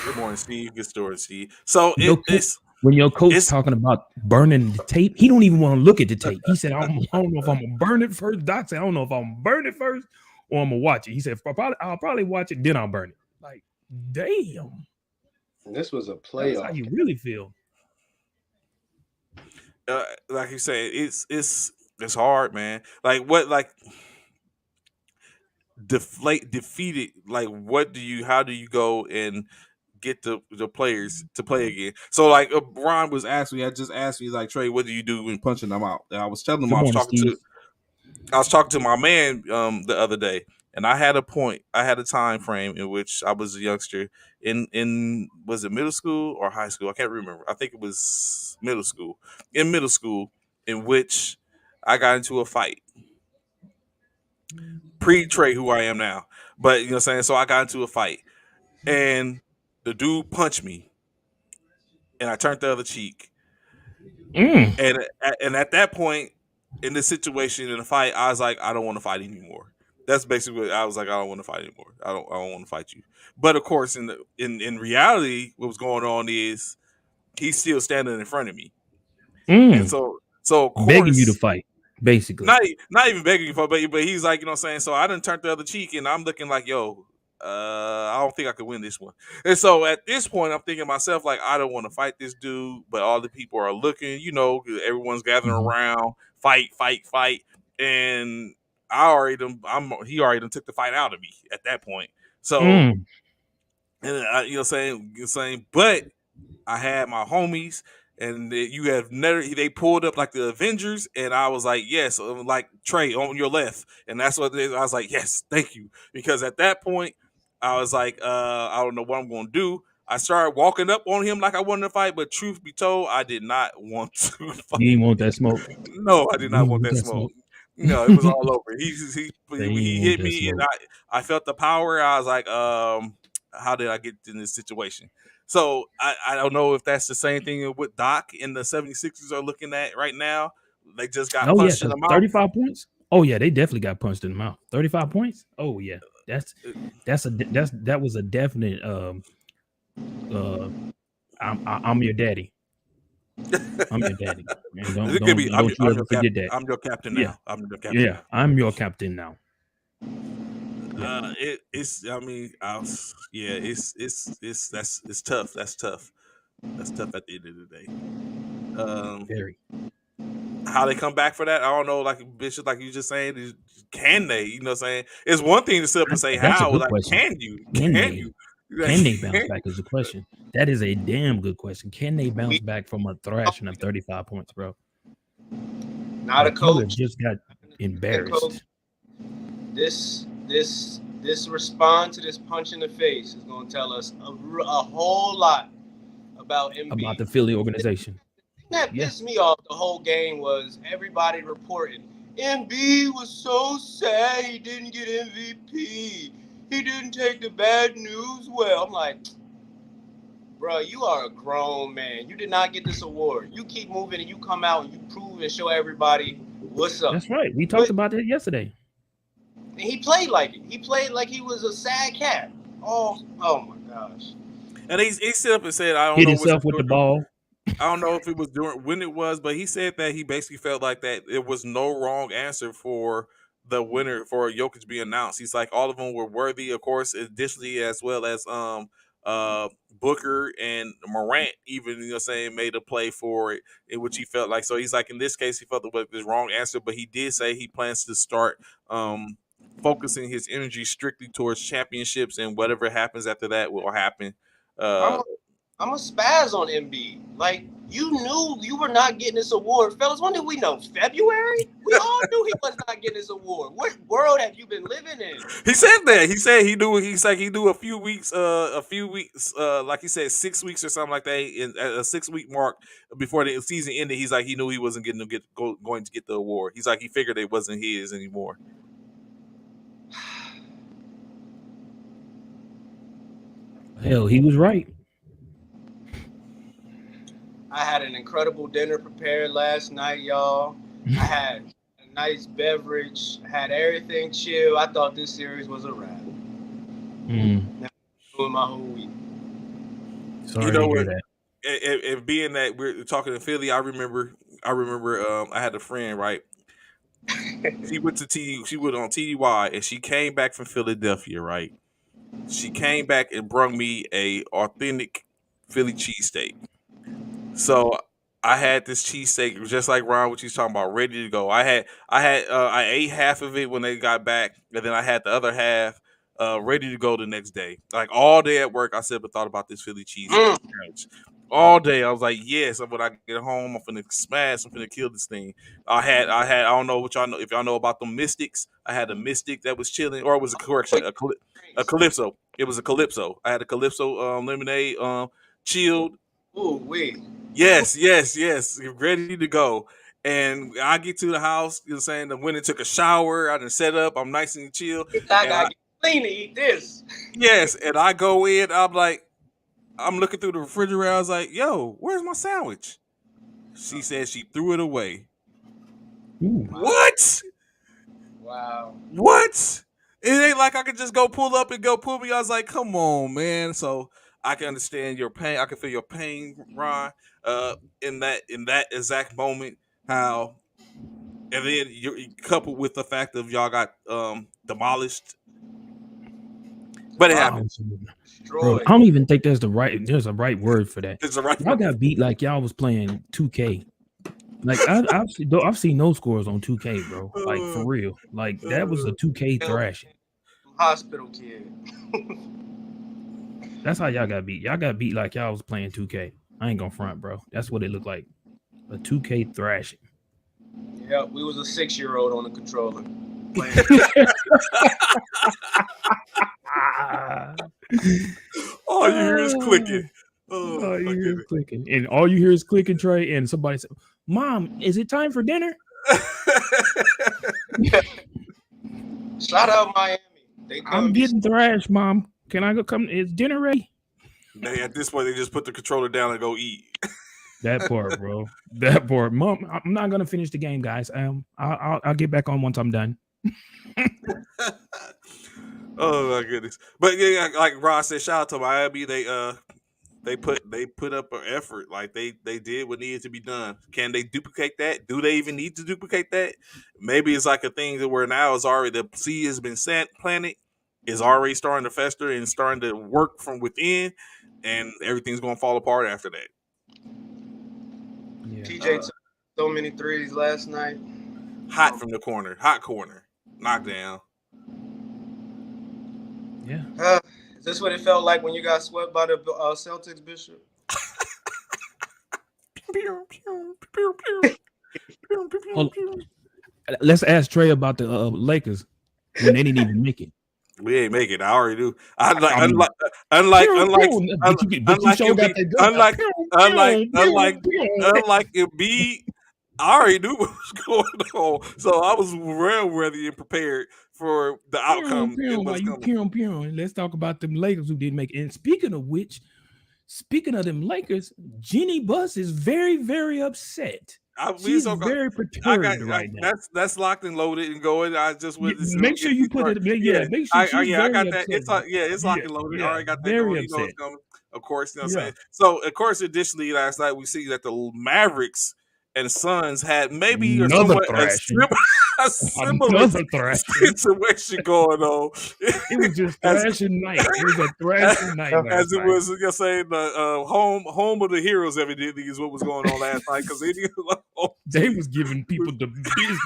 Good morning, Steve. Good story, Steve. So when your coach talking about burning the tape, he don't even want to look at the tape. He said, I don't know if I'm gonna burn it first. Doc said, I don't know if I'm gonna burn it first or I'm gonna watch it. He said, I'll probably watch it, then I'll burn it. Like, damn. This was a playoff. That's how you really feel. Like you said, it's hard, man. Like what, like defeated. Like how do you go and get the players to play again? So like Ron was asking me, I just asked me like, Trey, what do you do when punching them out? And I was telling him I was talking to my man the other day, and I had a time frame in which I was a youngster in was it middle school or high school? I can't remember. I think it was middle school. In middle school, in which I got into a fight. Pre-Trey, who I am now. But you know what I'm saying? So I got into a fight. And the dude punched me. And I turned the other cheek. And at that point, in this situation, in the fight, I was like, I don't want to fight anymore. That's basically what I was like. I don't want to fight anymore. I don't want to fight you. But of course, in reality, what was going on is he's still standing in front of me, and so of course, begging you to fight, basically. Not even begging you for, but he's like, you know what I'm saying. So I didn't turn the other cheek, and I'm looking like, yo, I don't think I could win this one. And so at this point, I'm thinking to myself, like, I don't want to fight this dude, but all the people are looking, everyone's gathering around, fight. And he already done took the fight out of me at that point. So, and saying, but I had my homies, and they pulled up like the Avengers, and I was like, yes, like Trey on your left, and that's what I was like, yes, thank you, because at that point I was like, I don't know what I'm gonna do. I started walking up on him like I wanted to fight, but truth be told, I did not want to fight. You didn't want that smoke. No, I did not want that smoke. No, it was all over. He hit me, and I felt the power. I was like, how did I get in this situation? So I don't know if that's the same thing what Doc and the 76ers are looking at right now. They just got punched in the mouth. 35 points. Oh yeah, they definitely got punched in the mouth. 35 points. Oh yeah, that was a definite. I'm your daddy. I'm your daddy, and It could be. don't you I'm ever your cap. forget that. I'm your captain Yeah, now. I'm your captain yeah, now. I'm your captain now. Yeah, It's. I mean, yeah. It's that's it's tough. That's tough. That's tough at the end of the day. Um, very. how they come back for that, I don't know. Like Bishop, like you just saying, can they? You know, what I'm saying it's one thing to sit up and say That's a how. good Like, question. can you? Can Can they? you? Like, Can they bounce can back? you? Is the question. That is a damn good question. Can they bounce We back from a thrashing of 35 points, bro? not a Like you have coach, just got head coach. embarrassed This response to this punch in the face is going to tell us a whole lot about about Embiid. the Philly organization. That Yeah, pissed me off the whole game was everybody reporting Embiid was so sad he didn't get MVP. He didn't take the bad news well. I'm like, bro, you are a grown man. You did not get this award. You keep moving and you come out and you prove and show everybody what's up. that's right. We talked But about that yesterday. he played like it. He played like he was a sad cat. Oh my gosh. And he stood up and said, I don't Hit know which. himself with the ball. I don't know if it was during when it was, but he said that he basically felt like that it was no wrong answer for the winner for Jokic being announced. He's like all of them were worthy, of course, additionally as well as Booker and Morant even saying made a play for it in which he felt like so he's like in this case he felt it was the wrong answer, but he did say he plans to start focusing his energy strictly towards championships and whatever happens after that will happen. I'm Uh a, I'm a spaz on Embiid. Like you knew you were not getting this award, fellas. When did we know? February? We all knew he was not getting this award. What world have you been living in? He said that. He said he knew. He's like he knew a few weeks, like he said, 6 weeks or something like that. In at a 6 week mark before the season ended, he's like he knew he wasn't going to get the award. He's like he figured it wasn't his anymore. Hell, he was right. I had an incredible dinner prepared last night, y'all. I had a nice beverage, had everything chill. I thought this series was a wrap. Now, doing my whole week. Sorry to hear that. And being that we're talking in Philly, I remember I had a friend, right? She went on TDY and she came back from Philadelphia, right? She came back and brought me a authentic Philly cheesesteak. So I had this cheesesteak just like Ron, what he's talking about, ready to go. I ate half of it when they got back, and then I had the other half ready to go the next day. Like all day at work, I said but thought about this Philly cheesesteak sandwich. All day, I was like, yes. When I get home, I'm finna smash. I'm finna kill this thing. I don't know what y'all know if y'all know about the Mystics. I had a Mystic that was chilling, or it was a correction, a Calypso. It was a Calypso. I had a Calypso lemonade, chilled. Ooh, wait. Yes, ready to go. And I get to the house, you know what I'm saying? I went and took a shower. I done set up. I'm nice and chill. I And gotta get clean to eat this. yes, and I go in. I'm like, I'm looking through the refrigerator. I was like, yo, where's my sandwich? She said she threw it away. Ooh. What? Wow. What? It ain't like I could just go pull up and go pull me. I was like, come on, man. So I can understand your pain. I can feel your pain, Ron. In that exact moment, how, and then you coupled with the fact of y'all got demolished, but it happened. Bro, I don't even think there's a right word for that. It's the right. Y'all got beat like y'all was playing 2K. Like I've seen no scores on 2K, bro. Like for real. Like that was a 2K thrashing. Hospital kid. That's how y'all got beat. Y'all got beat like y'all was playing 2K. I ain't gonna front, bro. That's what it looked like. A 2K thrashing. Yeah, we was a 6-year-old on the controller. All you hear is clicking. All you hear is clicking. And all you hear is clicking, Trey, and somebody said, Mom, is it time for dinner? Shout out Miami. I'm getting thrashed, Mom. Can I go come? Is dinner ready? At this point, they just put the controller down and go eat. That part, bro. That part. Mom, I'm not gonna finish the game, guys. I'll get back on once I'm done. Oh my goodness! But yeah, like Ross said, shout out to Miami. They They put up an effort. Like they did what needed to be done. Can they duplicate that? Do they even need to duplicate that? Maybe it's like a thing that where now it's already the seed has been planted, is already starting to fester and starting to work from within, and everything's gonna fall apart after that. Yeah. TJ took so many threes last night. Hot from the corner, hot corner, knockdown. Yeah. Is this what it felt like when you got swept by the Celtics, Bishop? Let's ask Trey about the Lakers when they didn't even make it. We ain't make it. I already do. Unlike Embiid, I already knew what was going on. So I was well ready and prepared for the outcome. Let's talk about them Lakers who didn't make it. And speaking of which, speaking of them Lakers, Jeannie Buss is very, very upset. She's very perturbed right now. That's locked and loaded and going. I just make sure you put it. Yeah, make sure. I got that. It's locked and loaded. I already got that going. You know it's coming. Of course, you know what I'm saying. So, of course, additionally, last night we see that the Mavericks and Suns had maybe a similar situation going on. It was just thrashing night. It was a thrashing night. As it was, you're saying the home of the heroes evidently is what was going on last night because they was giving people the business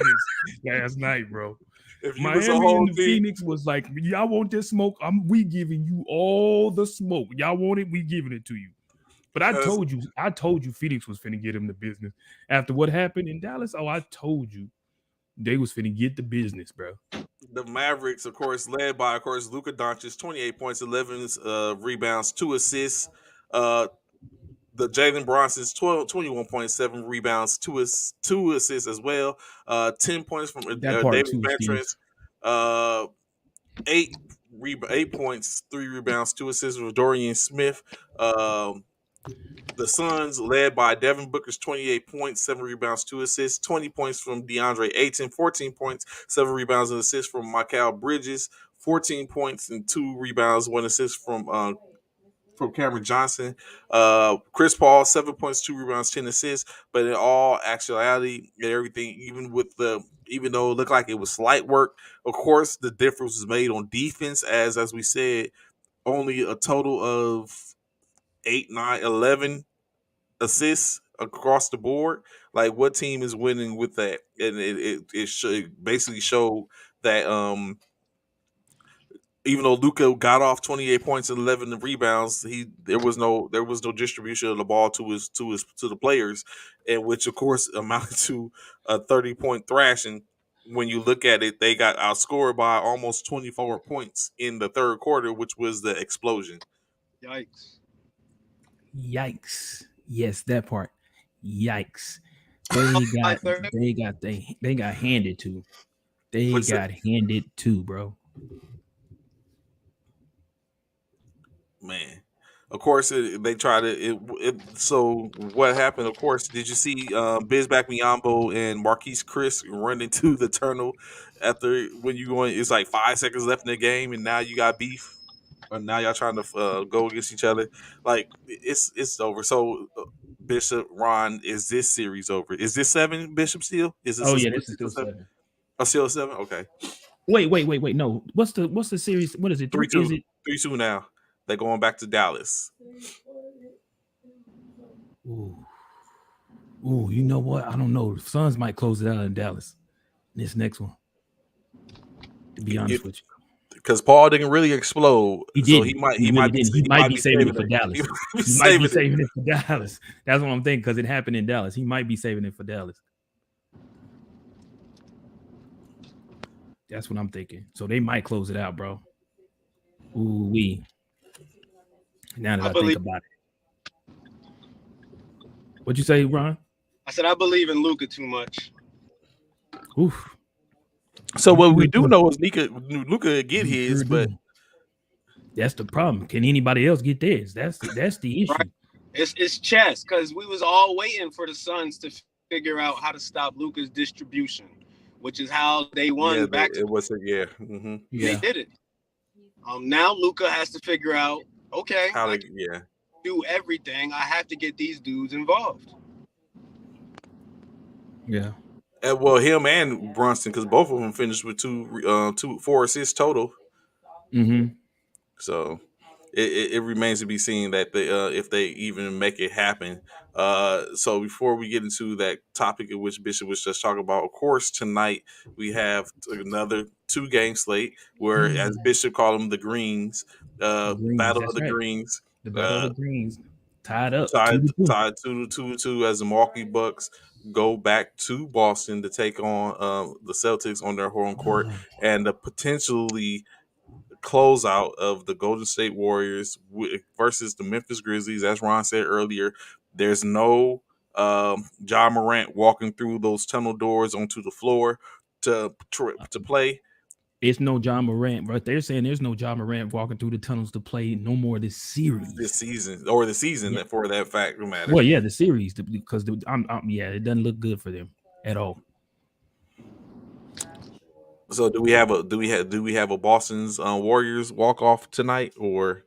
last night, bro. If Miami and Phoenix was like, y'all want this smoke? We giving you all the smoke. Y'all want it? We giving it to you. But I told you Phoenix was finna get him the business. After what happened in Dallas, I told you they was finna get the business, bro. The Mavericks, of course, led by, of course, Luka Doncic, 28 points, 11 rebounds, 2 assists. The Jalen Bronson's 21.7 rebounds, 2 assists as well. 10 points from David Ventress. 8 points, 3 rebounds, 2 assists with Dorian Smith. The Suns, led by Devin Booker's 28 points, 7 rebounds, 2 assists, 20 points from DeAndre Ayton, 14 points, 7 rebounds, and assists from Mikal Bridges, 14 points and 2 rebounds, 1 assist from Cameron Johnson. Chris Paul, 7 points, 2 rebounds, 10 assists. But in all actuality and everything, even though it looked like it was slight work, of course, the difference was made on defense, as we said, only a total of 8, 9, 11 assists across the board. Like, what team is winning with that? And it should basically show that even though Luka got off 28 points and 11 rebounds, there was no distribution of the ball to the players, and which of course amounted to a 30-point thrashing. When you look at it, they got outscored by almost 24 points in the third quarter, which was the explosion. Yikes. Yes, that part. Yikes. They got handed to. They got handed to, bro. Man. Of course, they tried to. So what happened? Of course, did you see Bizback Miyambo and Marquise Chris run into the tunnel after when you going? It's like 5 seconds left in the game, and now you got beef, or now y'all trying to go against each other. Like it's over. So Bishop, Ron, is this series over? Is this 7, Bishop? Still? This is still 7. Oh, still 7. Okay. Wait. No, what's the series? What is it? 3-2. 3-2 now. They're going back to Dallas. Ooh, you know what? I don't know. The Suns might close it out in Dallas. This next one. To be honest with you. Because Paul didn't really explode. He might be saving it for Dallas. He might be saving it for Dallas. That's what I'm thinking, because it happened in Dallas. He might be saving it for Dallas. That's what I'm thinking. So they might close it out, bro. Ooh-wee. Now that I think about it. What'd you say, Ron? I said I believe in Luka too much. Oof. So what we do know is Luka get his, but that's the problem. Can anybody else get theirs? That's the issue. Right. It's chess, because we was all waiting for the Suns to figure out how to stop Luka's distribution, which is how they won back. It was They did it. Now Luka has to figure out. Okay. do everything. I have to get these dudes involved. Yeah. Well, him and Brunson, because both of them finished with four assists total. Mm-hmm. So it remains to be seen that they if they even make it happen. So before we get into that topic in which Bishop was just talking about, of course, tonight we have another 2 game slate where, as Bishop called them, the Greens, The Greens. Battle of That's the right. Greens, The Battle of uh, the Greens. Tied up tied 2-2. tied 2-2 as the Milwaukee Bucks go back to Boston to take on the Celtics on their home court, Oh, and the potentially closeout of the Golden State Warriors versus the Memphis Grizzlies. As Ron said earlier, there's no John Morant walking through those tunnel doors onto the floor to play it's no John Morant, but they're saying there's no John Morant walking through the tunnels to play no more this this series. season, or the season Yeah. for that fact matter. Well, yeah, the series because yeah, it doesn't look good for them at all. So do we have a Boston's Warriors walk off tonight, Oh,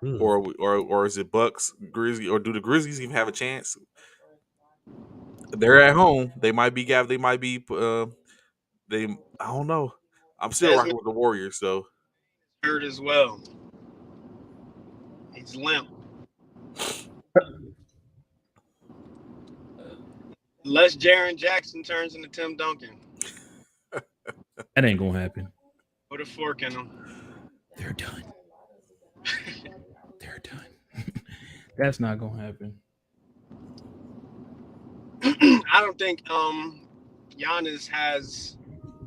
Ugh. or is it Bucks Grizzlies, or do the Grizzlies even have a chance? They're at home. They might be Gav. They might be. They. I don't know. I'm still Desmond rocking with the Warriors though. hurt as well. He's limp. Unless Jaren Jackson turns into Tim Duncan. That ain't gonna happen. Put a fork in him. They're done. They're done. That's not gonna happen. I don't think Giannis has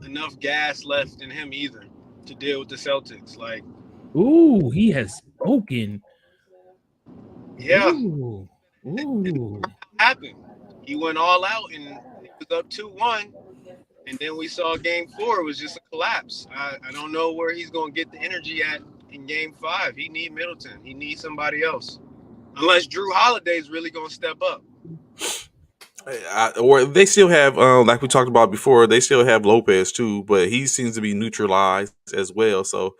enough gas left in him either to deal with the Celtics. Like, Ooh, he has spoken. yeah, Ooh, ooh. happened. He went all out and it was up 2-1. And then we saw game 4. It was just a collapse. I don't know where he's going to get the energy at in game 5. He need Middleton. He needs somebody else. Unless Drew Holiday's really going to step up. Or they still have, like we talked about before, they still have Lopez too, but he seems to be neutralized as well. So,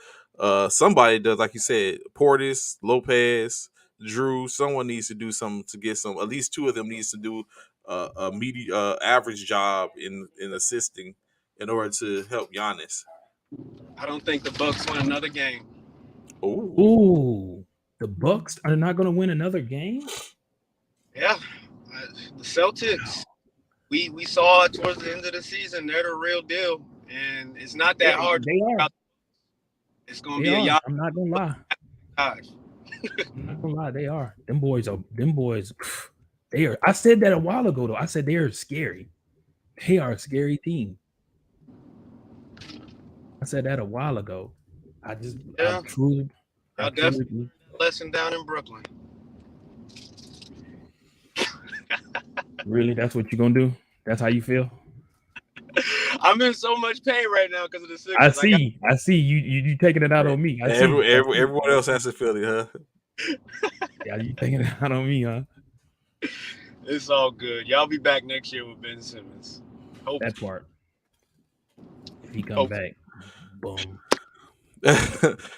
somebody does, like you said, Portis, Lopez, Drew. Someone needs to do something to get some. At least 2 of them needs to do a average job in assisting in order to help Giannis. I don't think the Bucks win another game. Oh, Ooh. The Bucks are not gonna win another game. Yeah, the Celtics. We saw it towards the end of the season. They're the real deal, and it's not that hard. They are. It's going to They be a are. yacht I'm not gonna lie. dive. I'm not gonna lie. They are. Them boys are. Them boys. They are. I said that a while ago though. I said they are scary. They are a scary team. I said that a while ago. I Yeah, truly, I y'all definitely truly. lesson down in Brooklyn. Really, that's what you're gonna do? That's how you feel? I'm in so much pain right now because of the I Sixers. see you taking it out on me. I see. everyone else has to feel it, huh? Yeah, you taking it out on me, huh? It's all good. Y'all be back next year with Ben Simmons. Hope. That part. If he come Hope. back, boom.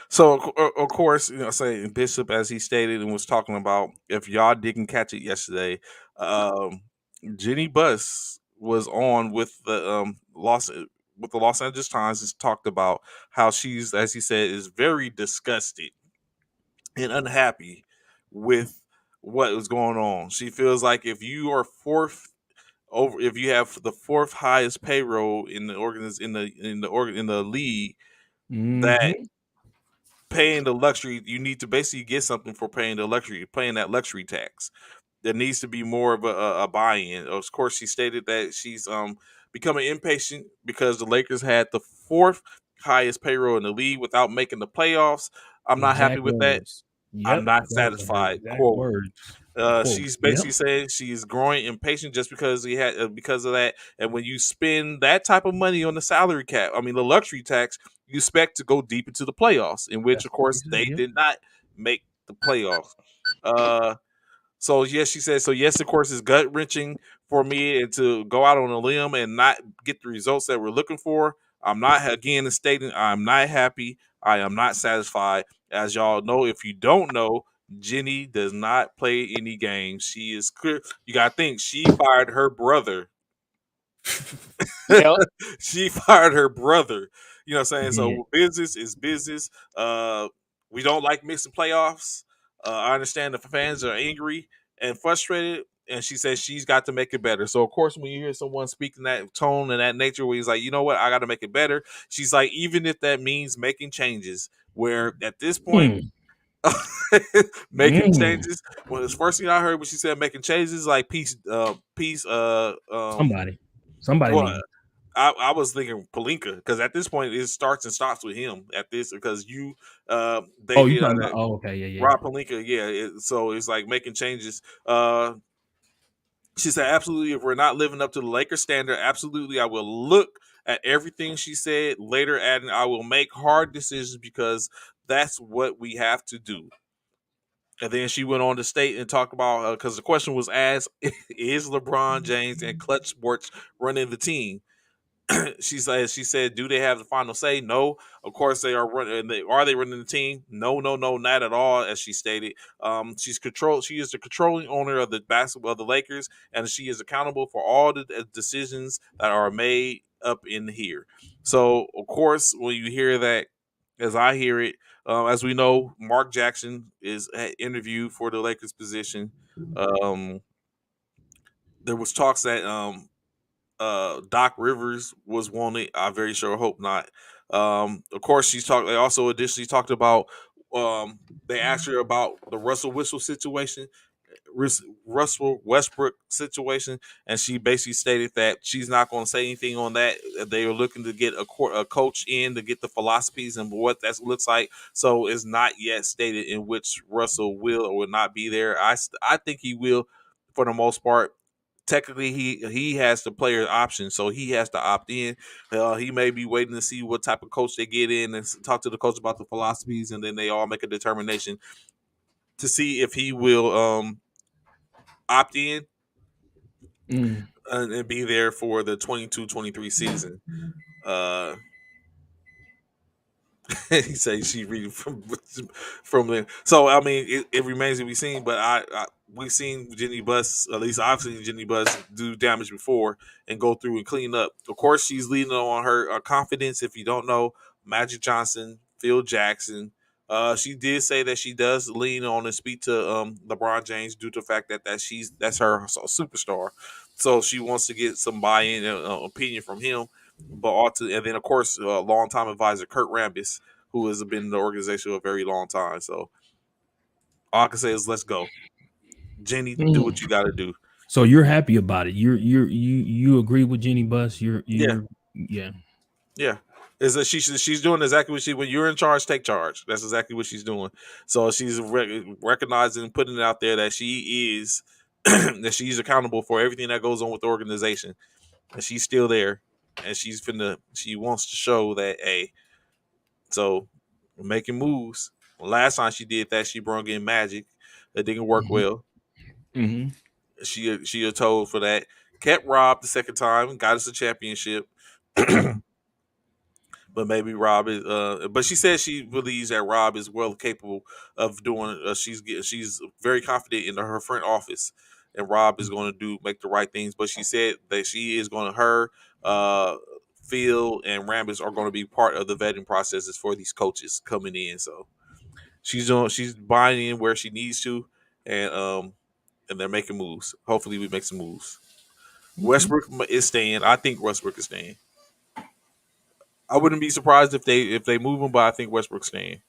So of course, saying Bishop, as he stated and was talking about, if y'all didn't catch it yesterday, um, Jenny Buss was on with the Los Angeles Times, and talked about how she's, as he said, is very disgusted and unhappy with what is going on. She feels like if you are if you have the 4th highest payroll in the in the league, that Mm-hmm. paying the luxury, you need to basically get something for paying that luxury tax. There needs to be more of a buy-in. Of course, she stated that she's becoming impatient because the Lakers had the 4th highest payroll in the league without making the playoffs. I'm not happy Exact with that. words. I'm Yep, not those are her satisfied. exact Quote. words. Quote. She's Yep. basically saying she's growing impatient just because because of that. And when you spend that type of money on the salary cap, I mean the luxury tax, you expect to go deep into the playoffs, in which That's of what course she said. they Yep. did not make the playoffs. So yes, she said. So yes, of course, it's gut wrenching for me and to go out on a limb and not get the results that we're looking for. I'm not again stating I'm not happy. I am not satisfied. As y'all know, if you don't know, Jenny does not play any games. She is clear. You gotta think she fired her brother. Yep. She fired her brother. You know what I'm saying? Yeah. So business is business. We don't like mixing playoffs. I understand the fans are angry and frustrated, and she says she's got to make it better. So of course, when you hear someone speaking that tone and that nature, where he's like, you know what, I got to make it better. She's like, even if that means making changes. Where at this point, Mm. making Mm. changes. Well, the first thing I heard when she said making changes, like peace, peace. Somebody Well, need. I was thinking Palinka because at this point it starts and stops with him at this because they Oh, you did talking about? that. Oh, okay, yeah, yeah. Rob Palinka, yeah. So it's like making changes. She said, absolutely, if we're not living up to the Lakers standard, absolutely, I will look at everything she said later, adding, I will make hard decisions because that's what we have to do. And then she went on to state and talk about because the question was asked, is LeBron James and Clutch Sports running the team? She said, do they have the final say? No. Of course they are running. Are they running the team? No, no, no, not at all. As she stated, She is the controlling owner of the basketball of the Lakers, and she is accountable for all the decisions that are made up in here. So, of course, when you hear that, as I hear it, as we know, Mark Jackson is interviewed for the Lakers position. Um, there was talks that Doc Rivers was wanted. I very sure hope not. Of course, she's talked. They also additionally talked about. They asked her about the Russell Whistle situation, Russell Westbrook situation, and she basically stated that she's not going to say anything on that. They are looking to get a coach in to get the philosophies and what that looks like. So it's not yet stated in which Russell will or will not be there. I think he will, for the most part. Technically, he has the player option, so he has to opt in. He may be waiting to see what type of coach they get in and talk to the coach about the philosophies, and then they all make a determination to see if he will opt in Mm. and be there for the 22-23 season. Uh, he says she reading from there. So I mean, it remains to be seen. But we've seen Jenny Buss. At least I've seen Jenny Buss do damage before and go through and clean up. Of course, she's leaning on her confidence. If you don't know, Magic Johnson, Phil Jackson. She did say that she does lean on and speak to LeBron James due to the fact that's her superstar. So she wants to get some buy-in and opinion from him. But also, and then of course, longtime advisor Kurt Rambis, who has been in the organization for a very long time. So all I can say is let's go. Jenny, do Mm. what you gotta do. So you're happy about it. You agree with Jenny Buss. Yeah, Yeah. yeah. Is that she's doing exactly what when you're in charge, take charge. That's exactly what she's doing. So she's recognizing and putting it out there that she is that she's accountable for everything that goes on with the organization. And she's still there. And she wants to show that so we're making moves. Last time she did that, she brought in Magic. That didn't work Mm-hmm. well. Mm-hmm. She had told for that. Kept Rob the second time, got us a championship. But maybe Rob is. But she said she believes that Rob is well capable of doing. She's very confident in her front office, and Rob is going to make the right things. But she said that she is going to uh, Phil and Rambis are going to be part of the vetting processes for these coaches coming in. So she's buying in where she needs to, and they're making moves. Hopefully, we make some moves. Okay. Westbrook is staying. I think Westbrook is staying. I wouldn't be surprised if they move him, but I think Westbrook's staying.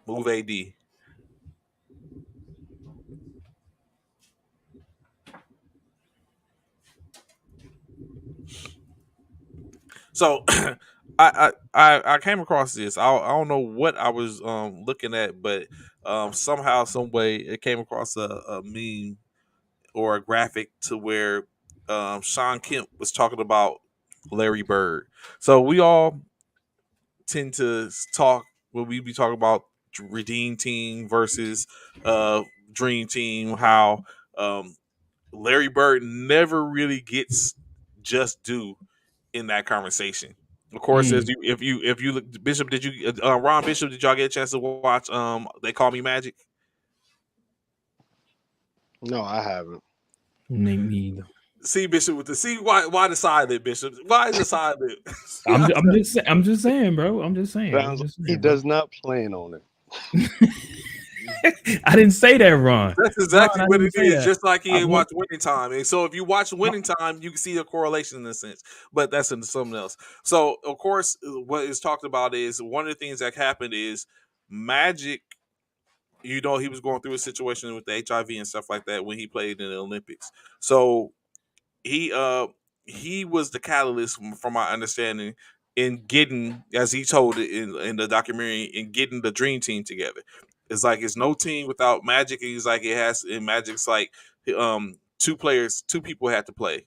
Move AD. So I came across this. I don't know what I was looking at, but somehow, some way, it came across a meme or a graphic to where Sean Kemp was talking about Larry Bird. So we all tend to talk when we be talking about Redeem Team versus uh, Dream Team, how um, Larry Bird never really gets just due in that conversation. Of course, as you, if you look, Bishop, did you Ron Bishop, did y'all get a chance to watch They Call Me Magic? No, I haven't. Me either. See, Bishop, with the see why the silent, Bishop? Why the silent? I'm just saying, bro. I'm just saying. He does not plan on it. I didn't say that, Ron. That's exactly Ron, what it is. Just like he ain't want- watched Winning Time, and so if you watch Winning Time, you can see a correlation in a sense. But that's in something else. So of course, what is talked about is one of the things that happened is Magic. You know, he was going through a situation with the HIV and stuff like that when he played in the Olympics. So he was the catalyst, from my understanding, in getting, as he told it in the documentary, in getting the dream team together. It's like it's no team without Magic. And he's like, it has, in Magic's like two people had to play.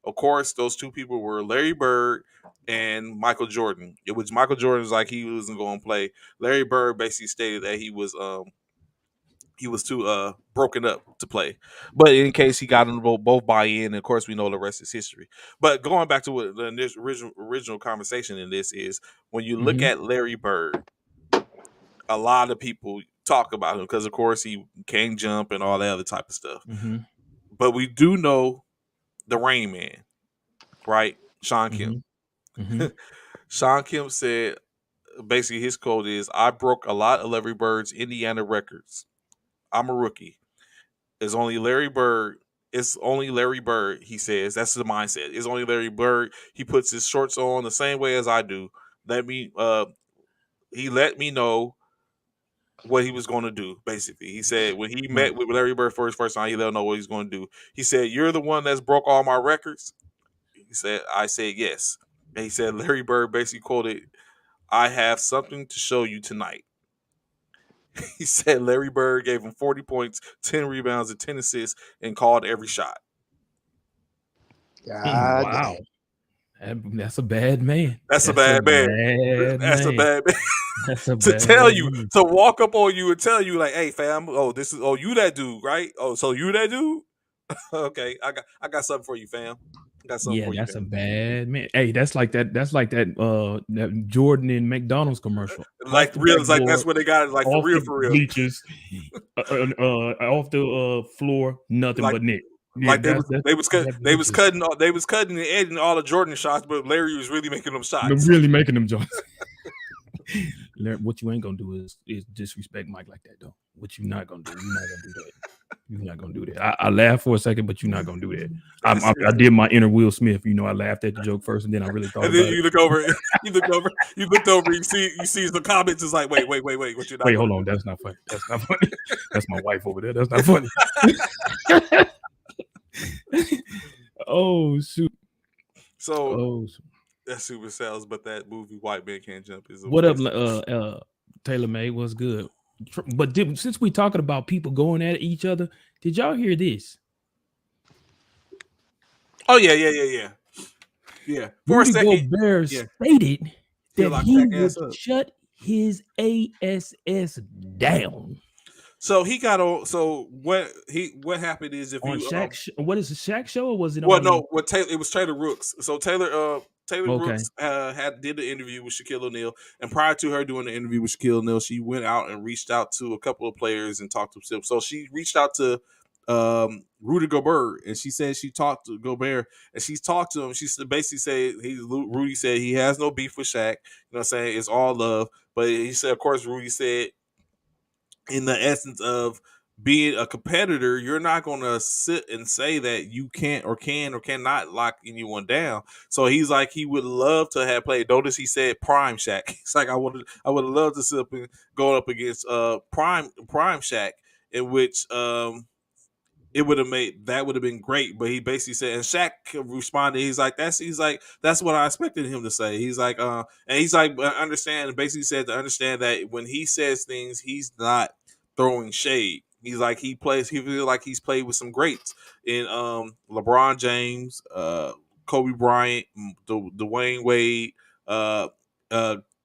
Of course, those two people were Larry Bird and Michael Jordan. Which Michael Jordan was like he wasn't going to play. Larry Bird basically stated that he was too broken up to play. But in case he got them both buy in, and of course we know the rest is history. But going back to what the original conversation in this is, when you look at Larry Bird, a lot of people talk about him because of course he can't jump and all that other type of stuff. But we do know the Rain Man, right? Sean Kemp. Sean Kemp said basically his quote is, "I broke a lot of Larry Bird's Indiana records. I'm a rookie. It's only Larry Bird. It's only Larry Bird," he says. That's the mindset. It's only Larry Bird. He puts his shorts on the same way as I do. He let me know what he was going to do, basically. He said when he met with Larry Bird for his first time, he let him know what he's going to do. He said, "You're the one that's broke all my records?" He said, "I said yes." And he said Larry Bird basically quoted, "I have something to show you tonight." He said Larry Bird gave him 40 points, 10 rebounds, and 10 assists, and called every shot. Wow. That's a bad man. That's a bad man. That's a bad man. That's a to bad tell man. you, to walk up on you and tell you, like, "Hey, fam, you that dude, right? Oh, so you that dude? Okay, I got something for you, fam. That's a bad man. Hey, that's like that that Jordan and McDonald's commercial. Like real, it's like that's what they got. Like for real. Bleachers, off the floor, nothing but net. Yeah, like they was cutting and editing all the Jordan shots, but Larry was really making them shots. Really making them shots. What you ain't gonna do is disrespect Mike like that, though. What you not gonna do? You're not gonna do that. You're not gonna do that. I laughed for a second, but you're not gonna do that. I did my inner Will Smith. You know, I laughed at the joke first, and then I really thought. And then you look over. You looked over. You see the comments. It's like, wait. What you? Wait, hold on. That's not funny. That's not funny. That's my wife over there. That's not funny. Oh shoot. So that's super sales, but that movie White Man Can't Jump is what up, Taylor May? What's good? But since we talking about people going at each other, did y'all hear this? Oh yeah. For Rudy Gobert stated that he would shut his ASS down. So he got on. So what happened is if on you Shaq, what is the Shaq show or was it? Well, no, it was Taylor Rooks. So Taylor Rooks did the interview with Shaquille O'Neal, and prior to her doing the interview with Shaquille O'Neal, she went out and reached out to a couple of players and talked to them. So she reached out to Rudy Gobert, and she said she talked to Gobert, and she's talked to him. She basically said Rudy said he has no beef with Shaq. You know what I'm saying? It's all love. But he said, of course, Rudy said, in the essence of being a competitor, you're not going to sit and say that you can't or can or cannot lock anyone down. So he's like, he would love to have played. Notice he said prime Shaq. He's like, I would have loved to sit up and go up against prime Shaq, in which it would have been great. But he basically said, and Shaq responded, he's like, that's what I expected him to say. He's like, and he's like, understand, basically said to understand that when he says things, he's not throwing shade. He's like, he feels like he's played with some greats in LeBron James, Kobe Bryant, Dwayne Wade,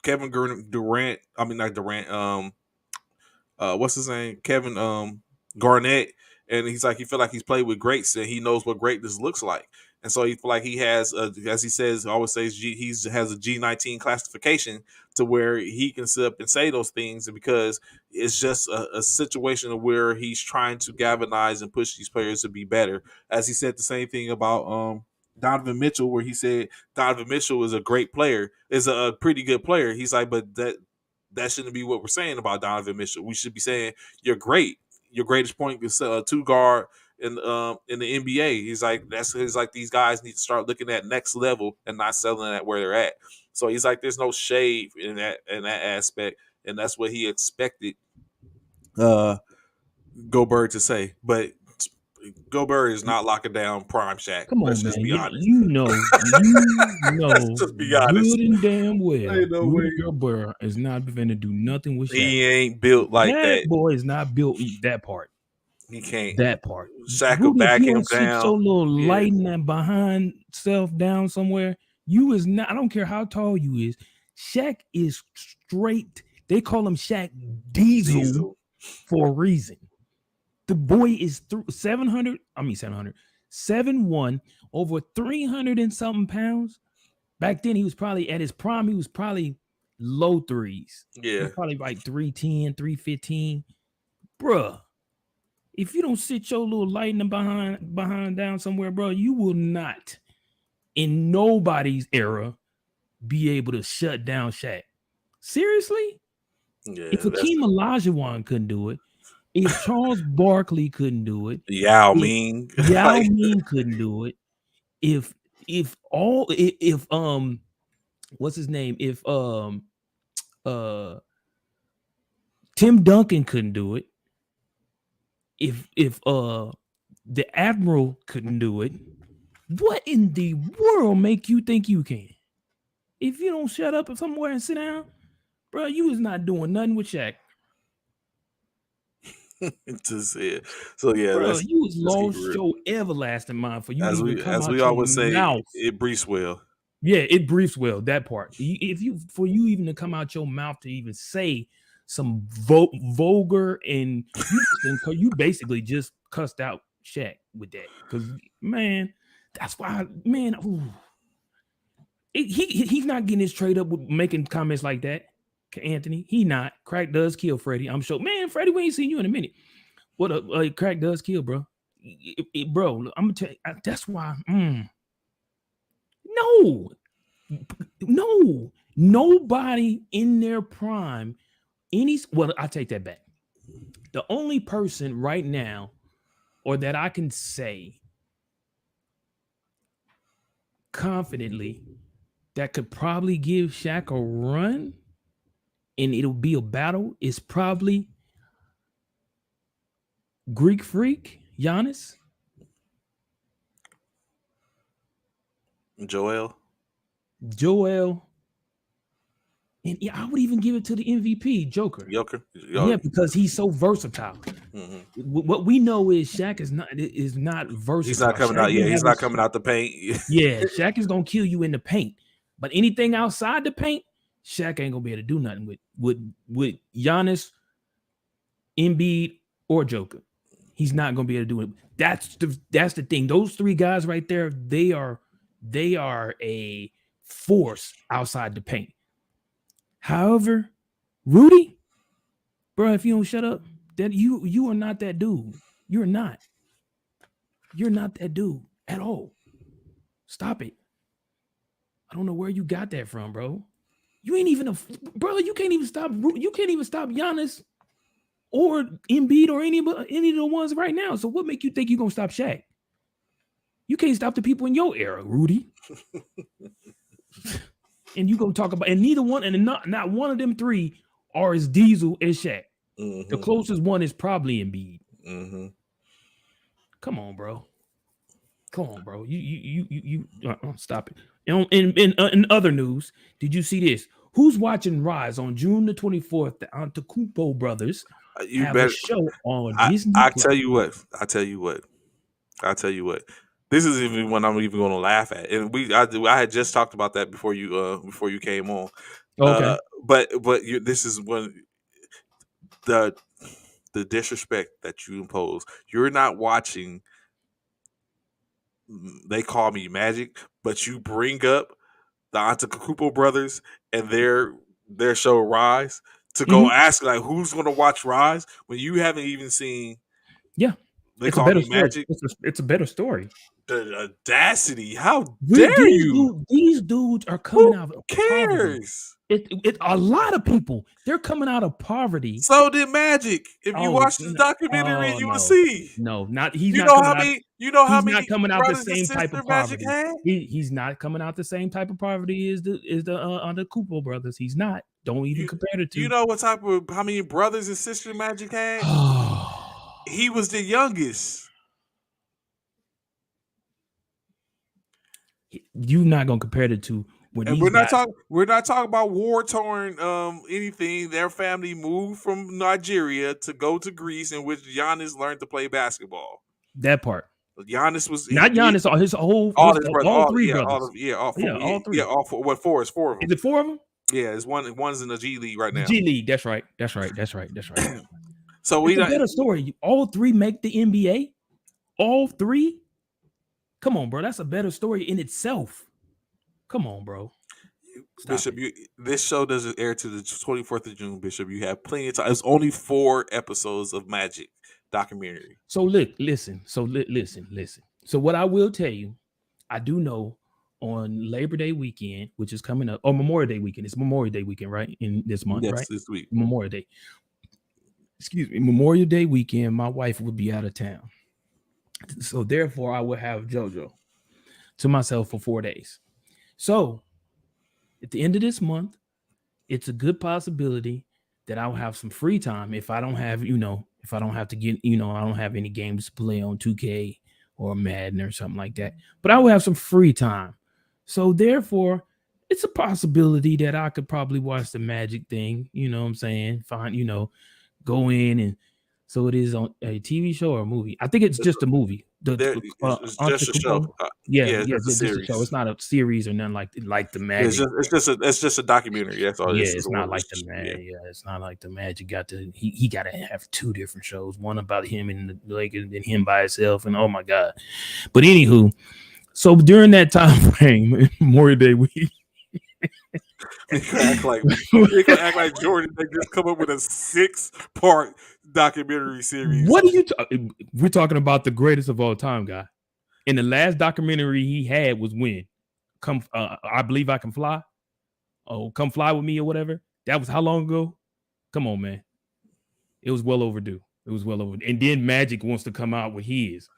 Kevin Durant. I mean, not Durant. What's his name? Kevin Garnett. And he's like, he feel like he's played with greats and he knows what greatness looks like. And so he feel like he has, as he says, always says, he has a G19 classification to where he can sit up and say those things, and because it's just a situation where he's trying to galvanize and push these players to be better. As he said the same thing about Donovan Mitchell, where he said Donovan Mitchell is a great player, is a pretty good player. He's like, but that shouldn't be what we're saying about Donovan Mitchell. We should be saying you're great. Your greatest point is two guard in the NBA. He's like these guys need to start looking at next level and not selling at where they're at. So he's like, there's no shade in that aspect, and that's what he expected Gobert to say. But Gobert is not locking down prime Shaq. Come Let's on, just man. be honest. You know Let's just be honest. good and damn well Ain't no Rudy way. Gobert is not going to do nothing with Shaq. He ain't built like that. Boy is not built that part. He can't. That part. Shaq Rudy, will back if you him don't sit down. so little lighting that behind self down somewhere, you is not. I don't care how tall you is. Shaq is straight. They call him Shaq Diesel. For a reason. The boy is 700. I mean 700. 7'1", over 300 and something pounds. Back then, he was probably at his prime. He was probably low threes. Yeah, probably like 310, 315. Bruh, if you don't sit your little lightning behind down somewhere, bro, you will not, in nobody's era, be able to shut down Shaq. Seriously? Yeah. If Hakeem Olajuwon couldn't do it, if Charles Barkley couldn't do it, Yao Ming couldn't do it, if what's his name? If Tim Duncan couldn't do it, if the Admiral couldn't do it, what in the world make you think you can? If you don't shut up somewhere and sit down, bro, you is not doing nothing with Shaq. So yeah, bro, you was lost your everlasting mind for you as to we even come as out we your always say, mouth. it briefs well. Yeah, it briefs well, that part. If you for you even to come out your mouth to even say some vulgar, and you basically just cussed out Shaq with that. Because man, that's why, man, he's not getting his trade up with making comments like that. Anthony, he not. Crack does kill Freddie. I'm sure. Man, Freddie, we ain't seen you in a minute. What a crack does kill, bro. Bro, I'm gonna tell you, that's why. No, nobody in their prime. I take that back. The only person right now, or that I can say confidently, that could probably give Shaq a run, and it'll be a battle, is probably Greek Freak Giannis. Joel, and I would even give it to the MVP, Joker. Yeah, because he's so versatile. Mm-hmm. What we know is Shaq is not versatile. He's not coming out. Yeah, he's not coming out the paint. Yeah, Shaq is gonna kill you in the paint, but anything outside the paint, Shaq ain't gonna be able to do nothing with Giannis, Embiid, or Joker. He's not gonna be able to do it. That's the thing. Those three guys right there, they are a force outside the paint. However, Rudy, bro, if you don't shut up, then you are not that dude. You're not that dude at all. Stop it. I don't know where you got that from, bro. You ain't even bro. You can't even stop Giannis or Embiid or any of the ones right now. So what make you think you're gonna stop Shaq? You can't stop the people in your era, Rudy. And you gonna talk about, and neither one, and not one of them three are as Diesel as Shaq. Mm-hmm. The closest one is probably Embiid. Mm-hmm. Come on, bro. You stop it. In other news, did you see this? Who's watching Rise on June the 24th? The Antetokounmpo brothers have a show on Disney. I tell you what. This is even one I'm even going to laugh at, and I had just talked about that before you came on. Okay, but this is when the disrespect that you impose. You're not watching they call me Magic, but you bring up the Antetokounmpo brothers and their show Rise to go ask like who's going to watch Rise when you haven't even seen. Yeah, They it's a call better me story. Magic. It's a better story. The audacity! How dare you? These dudes are coming Who out of poverty. cares? It a lot of people. They're coming out of poverty. So did Magic. If you Oh, watch this documentary, you will no, see. no, not he's You not know coming how out. many? You know how He's not many coming out the brothers and same type of sister Magic poverty. had? He's not coming out the same type of poverty as the Kupo brothers. He's not. Don't even You, compare the two. you know what type of how many brothers and sister Magic had? He was the youngest. You're not gonna compare the two. When And these guys, we're not talking about war torn anything. Their family moved from Nigeria to go to Greece, in which Giannis learned to play basketball. that part. Giannis was Not Giannis, his whole all his brothers, all three brothers. all four, all three. all four. What four? It's four of them. Is it four of them? Yeah, it's one's in the G League right now. G League. That's right. So it's a better story. All three make the NBA. All three. Come on, bro. That's a better story in itself. Come on, bro. Bishop, this show doesn't air to the 24th of June, Bishop. You have plenty of time. It's only 4 episodes of Magic documentary. So listen. So what I will tell you, I do know on Labor Day weekend, which is coming up, or Memorial Day weekend. It's Memorial Day weekend, right? In this month, yes, right? This week. Memorial Day. Excuse me, Memorial Day weekend, my wife would be out of town. So therefore, I would have JoJo to myself for 4 days. So at the end of this month, it's a good possibility that I'll have some free time if I don't have, if I don't have to get, I don't have any games to play on 2K or Madden or something like that. But I will have some free time. So therefore, it's a possibility that I could probably watch the Magic thing. You know what I'm saying? Go in and so it is on a TV show or a movie. I think it's just a movie. It's just a show. It's just a show. It's not a series or nothing like the Magic. It's just a documentary. That's all. It's not like the Magic. Yeah, it's not like the Magic got to. He got to have 2 different shows. One about him and the Lakers, and him by himself. And oh my god! But anywho, so during that time frame, Memorial Day week. They can act like Jordan. They just come up with a 6-part documentary series. What are you? We're talking about the greatest of all time, guy. And the last documentary he had was when, I Believe I Can Fly. Oh, Come Fly With Me or whatever. That was how long ago? Come on, man. It was well overdue. And then Magic wants to come out with his.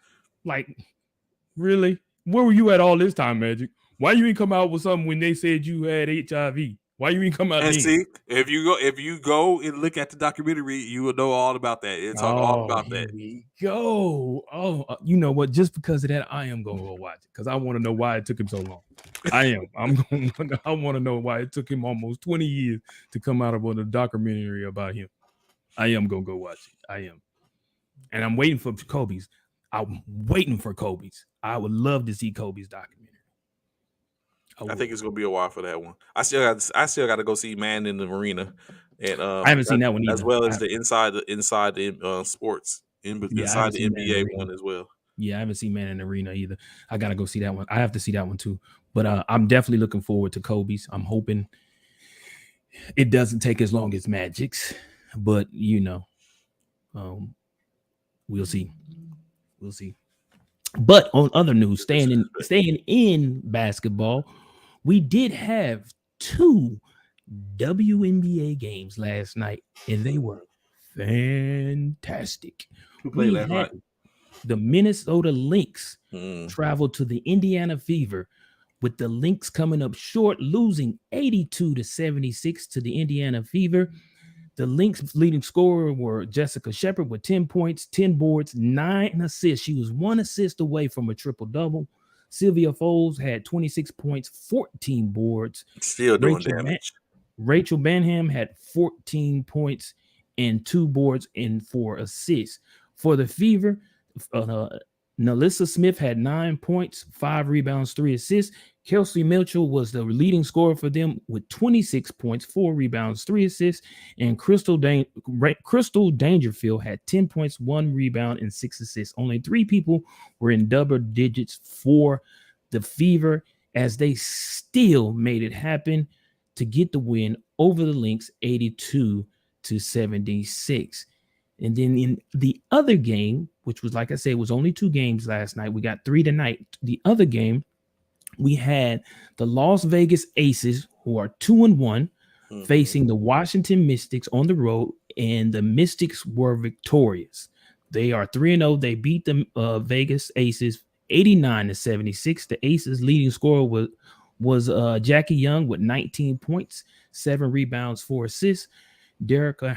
Like, really? Where were you at all this time, Magic? Why you ain't come out with something when they said you had HIV? Why you ain't come out? And see, if you go and look at the documentary, you will know all about that. It's all about that. We go. Oh, you know what? Just because of that, I am gonna go watch it because I want to know why it took him so long. I want to know why it took him almost 20 years to come out with a documentary about him. I am gonna go watch it. I am, and I'm waiting for Kobe's. I'm waiting for Kobe's. I would love to see Kobe's documentary. I think it's gonna be a while for that one. I still got to go see Man in the Arena, and I haven't seen that one either. As well as the inside the sports inside the NBA one as well. Yeah, I haven't seen Man in the Arena either. I gotta go see that one. I have to see that one too. But I'm definitely looking forward to Kobe's. I'm hoping it doesn't take as long as Magic's, but we'll see. We'll see. But on other news, staying in basketball, we did have 2 WNBA games last night, and they were fantastic. Who played last night? The Minnesota Lynx traveled to the Indiana Fever, with the Lynx coming up short, losing 82-76 to the Indiana Fever. The Lynx leading scorer were Jessica Shepard with 10 points, 10 boards, 9 assists. She was 1 assist away from a triple-double. Sylvia Foles had 26 points, 14 boards. Still doing damage. Rachel Banham had 14 points and 2 boards and 4 assists. For the Fever, Nalissa Smith had 9 points, 5 rebounds, 3 assists. Kelsey Mitchell was the leading scorer for them with 26 points, 4 rebounds, 3 assists. And Crystal Dangerfield had 10 points, 1 rebound, and 6 assists. Only 3 people were in double digits for the Fever as they still made it happen to get the win over the Lynx 82-76. And then in the other game, which was, like I said, was only 2 games last night, we got 3 tonight. The other game, we had the Las Vegas Aces, who are 2-1, facing the Washington Mystics on the road, and the Mystics were victorious. They are 3-0. They beat the Vegas Aces 89-76. The Aces' leading scorer was Jackie Young with 19 points, 7 rebounds, 4 assists. Derica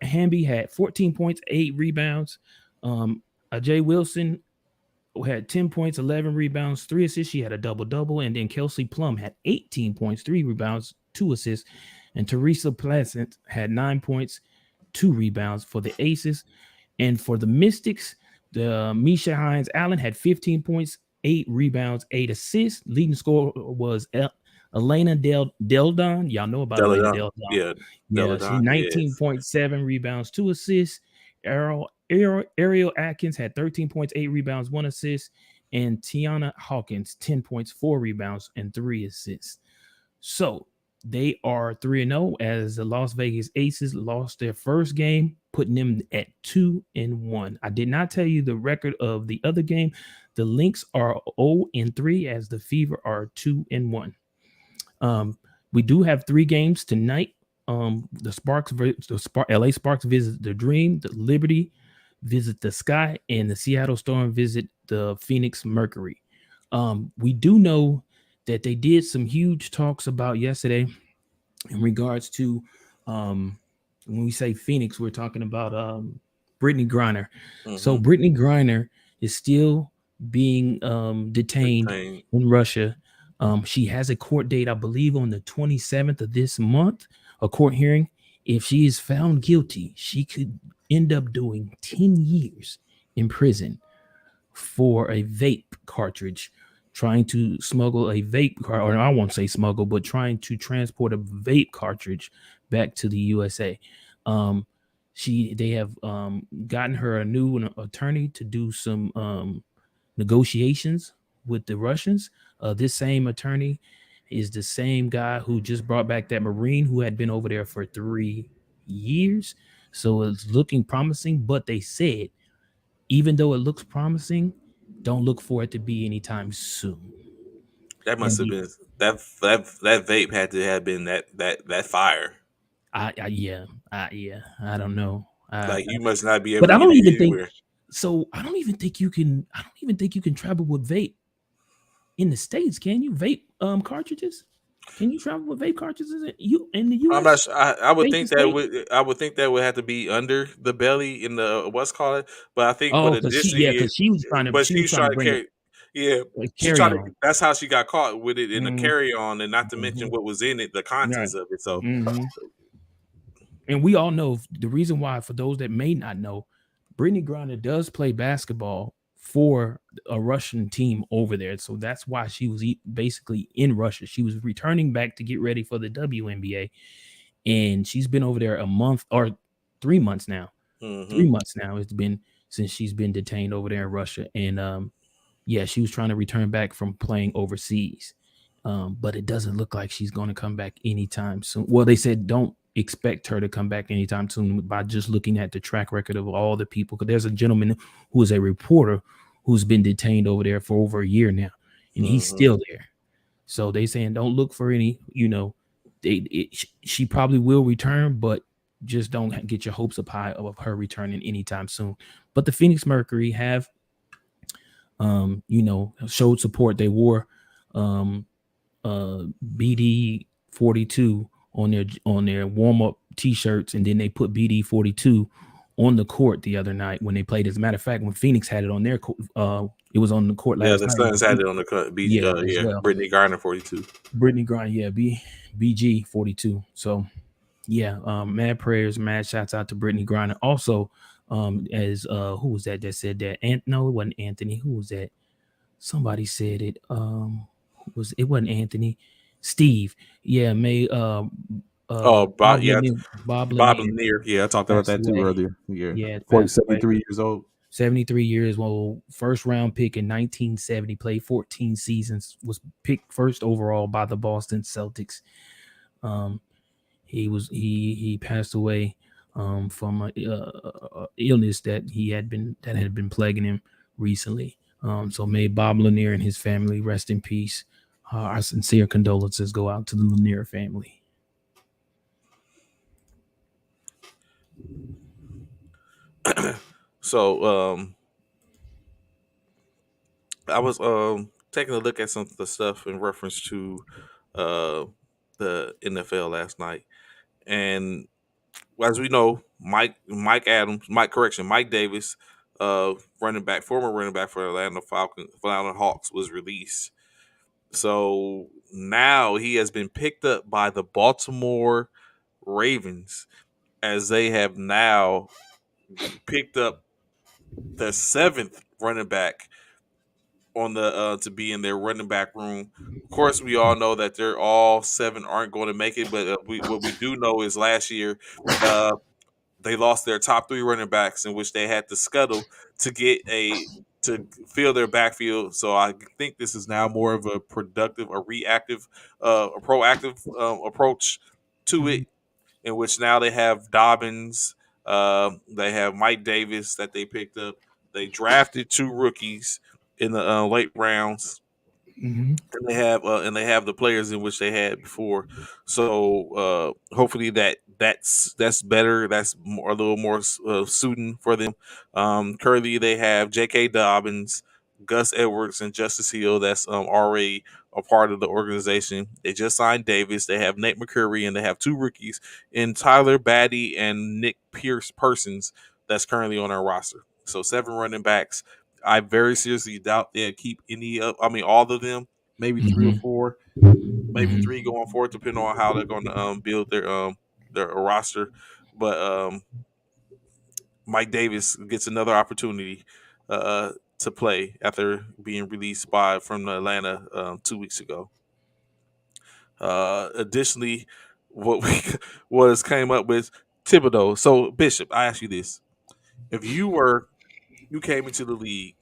Hamby had 14 points, 8 rebounds. Ajay Wilson had 10 points, 11 rebounds, 3 assists. She had a double-double. And then Kelsey Plum had 18 points, 3 rebounds, 2 assists. And Teresa Pleasant had 9 points, 2 rebounds for the Aces. And for the Mystics, the Misha Hines Allen had 15 points, 8 rebounds, 8 assists. Leading scorer was Elena Deldon. Y'all know about Elena Deldon. Yeah. She 19.7 rebounds, 2 assists. Ariel Atkins had 13 points, 8 rebounds, 1 assist. And Tiana Hawkins, 10 points, 4 rebounds, and 3 assists. So they are 3-0 as the Las Vegas Aces lost their first game, putting them at 2-1. I did not tell you the record of the other game. The Lynx are 0-3 as the Fever are 2-1. We do have 3 games tonight. LA Sparks visit the Dream, the Liberty visit the Sky, and the Seattle Storm visit the Phoenix Mercury. We do know that they did some huge talks about yesterday in regards to when we say Phoenix, we're talking about Brittany Griner. So Brittany Griner is still being detained in Russia. She has a court date, I believe, on the 27th of this month, a court hearing. If she is found guilty, she could end up doing 10 years in prison for a vape cartridge, trying to smuggle a vape card, or I won't say smuggle, but trying to transport a vape cartridge back to the USA. They have gotten her a new attorney to do some negotiations with the Russians. This same attorney is the same guy who just brought back that Marine who had been over there for 3 years. So it's looking promising, but they said, even though it looks promising, don't look for it to be anytime soon. That must have been that vape had to have been that fire. I don't know. Like you must not be able. But I don't even think. So I don't even think you can. I don't even think you can travel with vape in the States. Can you vape cartridges? Can you travel with vape cartridges in the US? I'm not sure. I would think that would have to be under the belly in the what's called it. But I think what additionally, because she was trying to. She was trying to bring carry. Yeah, she tried to, that's how she got caught with it in the carry-on, and not to mention what was in it, the contents of it. So, and we all know the reason why. For those that may not know, Brittany Griner does play basketball for a Russian team over there, so that's why she was basically in Russia. She was returning back to get ready for the WNBA, and she's been over there a month or 3 months now. 3 months now it's been since she's been detained over there in Russia, and she was trying to return back from playing overseas, but it doesn't look like she's going to come back anytime soon. Well, they said don't expect her to come back anytime soon by just looking at the track record of all the people. Because there's a gentleman who is a reporter who's been detained over there for over a year now, and he's still there. So they saying don't look for any. She probably will return, but just don't get your hopes up high of her returning anytime soon. But the Phoenix Mercury have showed support. They wore BD 42 on their warm-up t-shirts, and then they put BD 42 on the court the other night when they played. As a matter of fact, when Phoenix had it on their court, it was on the court last night. Yeah, the Suns had it on the court. Brittany Griner 42. Brittany Griner, BG 42. So mad prayers, mad shouts out to Brittany Griner. Also, As who was that said that? No, it wasn't Anthony. Who was that? Somebody said it. It wasn't Anthony. Steve. Yeah, may Oh, Bob yeah, Lanier, Bob Bob Lanier Lanier. Yeah, I talked about passed that too away. earlier. Yeah, Yeah, passed away. 73 years old. 73 years old, first round pick in 1970, played 14 seasons, was picked first overall by the Boston Celtics. Um, he passed away from a illness that had been plaguing him recently. So may Bob Lanier and his family rest in peace. Our sincere condolences go out to the Lanier family. So I was taking a look at some of the stuff in reference to uh the NFL last night, and as we know, Mike Davis, running back, former running back for Atlanta Hawks, was released. So now he has been picked up by the Baltimore Ravens, as they have now picked up the seventh running back on the to be in their running back room. Of course, we all know that they're all seven aren't going to make it, but what we do know is last year uh, they lost their top three running backs, in which they had to scuttle to get to fill their backfield. So I think this is now more of a productive, a reactive, a proactive approach to it, in which now they have Dobbins, they have Mike Davis that they picked up. They drafted two rookies in the late rounds, Mm-hmm. and they have the players in which they had before. So hopefully that's better. That's more, a little more suiting for them. Currently they have J.K. Dobbins, Gus Edwards, and Justice Hill. That's already a part of the organization. They just signed Davis. They have Nate McCurry, and they have two rookies in Tyler Batty and Nick Persons. That's currently on our roster. So seven running backs. I very seriously doubt they'll keep any of. I mean, all of them. Maybe three or Mm-hmm. four, maybe Mm-hmm. three going forward, depending on how they're going to build their roster. But Mike Davis gets another opportunity to play after being released from Atlanta 2 weeks ago. Additionally, what we what has came up with Thibodeau. So Bishop, I ask you this: if you came into the league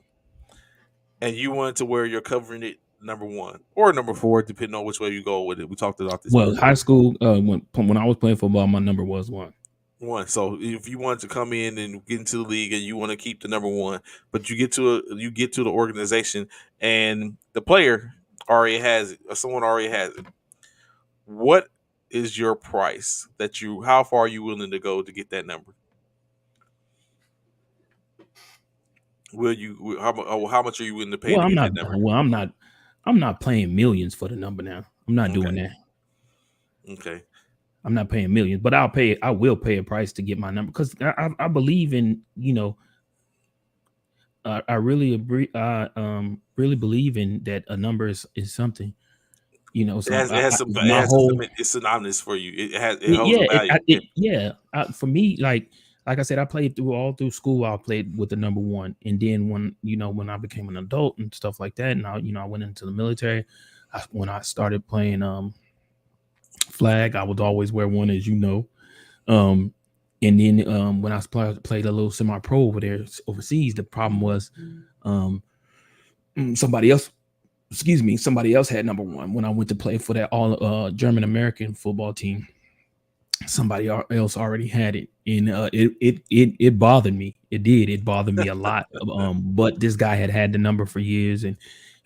and you wanted to wear your covering it number one or number four, depending on which way you go with it. We talked about this Well, before. high school, when I was playing football, my number was one. One. So if you wanted to come in and get into the league and you want to keep the number one, but you get to the organization and the player already has it, or someone already has it. What is your price that you? How far are you willing to go to get that number? Will you? How much are you willing to pay Well, to I'm get not. that number? Well, I'm not paying millions for the number now. I'm not doing Okay. that. Okay. I'm not paying millions, but I will pay a price to get my number because I believe in, I really agree. I really believe in that a number is something, So It my has whole it's synonymous for you. It holds a value. Yeah. for me, like I said, I played through school. I played with the number one, and then when I became an adult and stuff like that, and I went into the military. When I started playing flag, I would always wear one, as you know. Um, and then when I played a little semi-pro over there overseas, the problem was somebody else. Excuse me, somebody else had number one when I went to play for that all German American football team. Somebody else already had it, and it bothered me. It bothered me a lot. But this guy had the number for years, and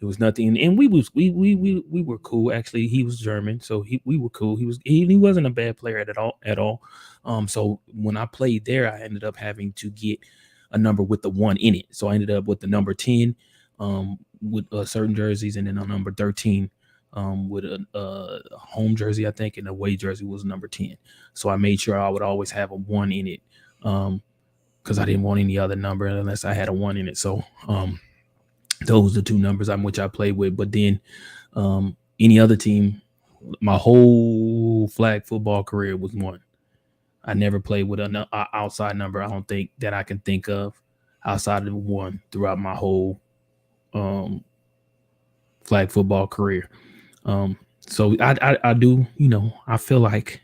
it was nothing. And we were cool. Actually, he was German, so we were cool. He wasn't a bad player at all. So when I played there, I ended up having to get a number with the one in it. So I ended up with the number 10, with certain jerseys, and then a number 13. With a home jersey, I think, and the away jersey was number 10. So I made sure I would always have a one in it, because I didn't want any other number unless I had a one in it. So those are the two numbers which I played with. But then any other team, my whole flag football career was one. I never played with an outside number. I don't think that I can think of outside of one throughout my whole um, flag football career. Um, so I do, I feel like,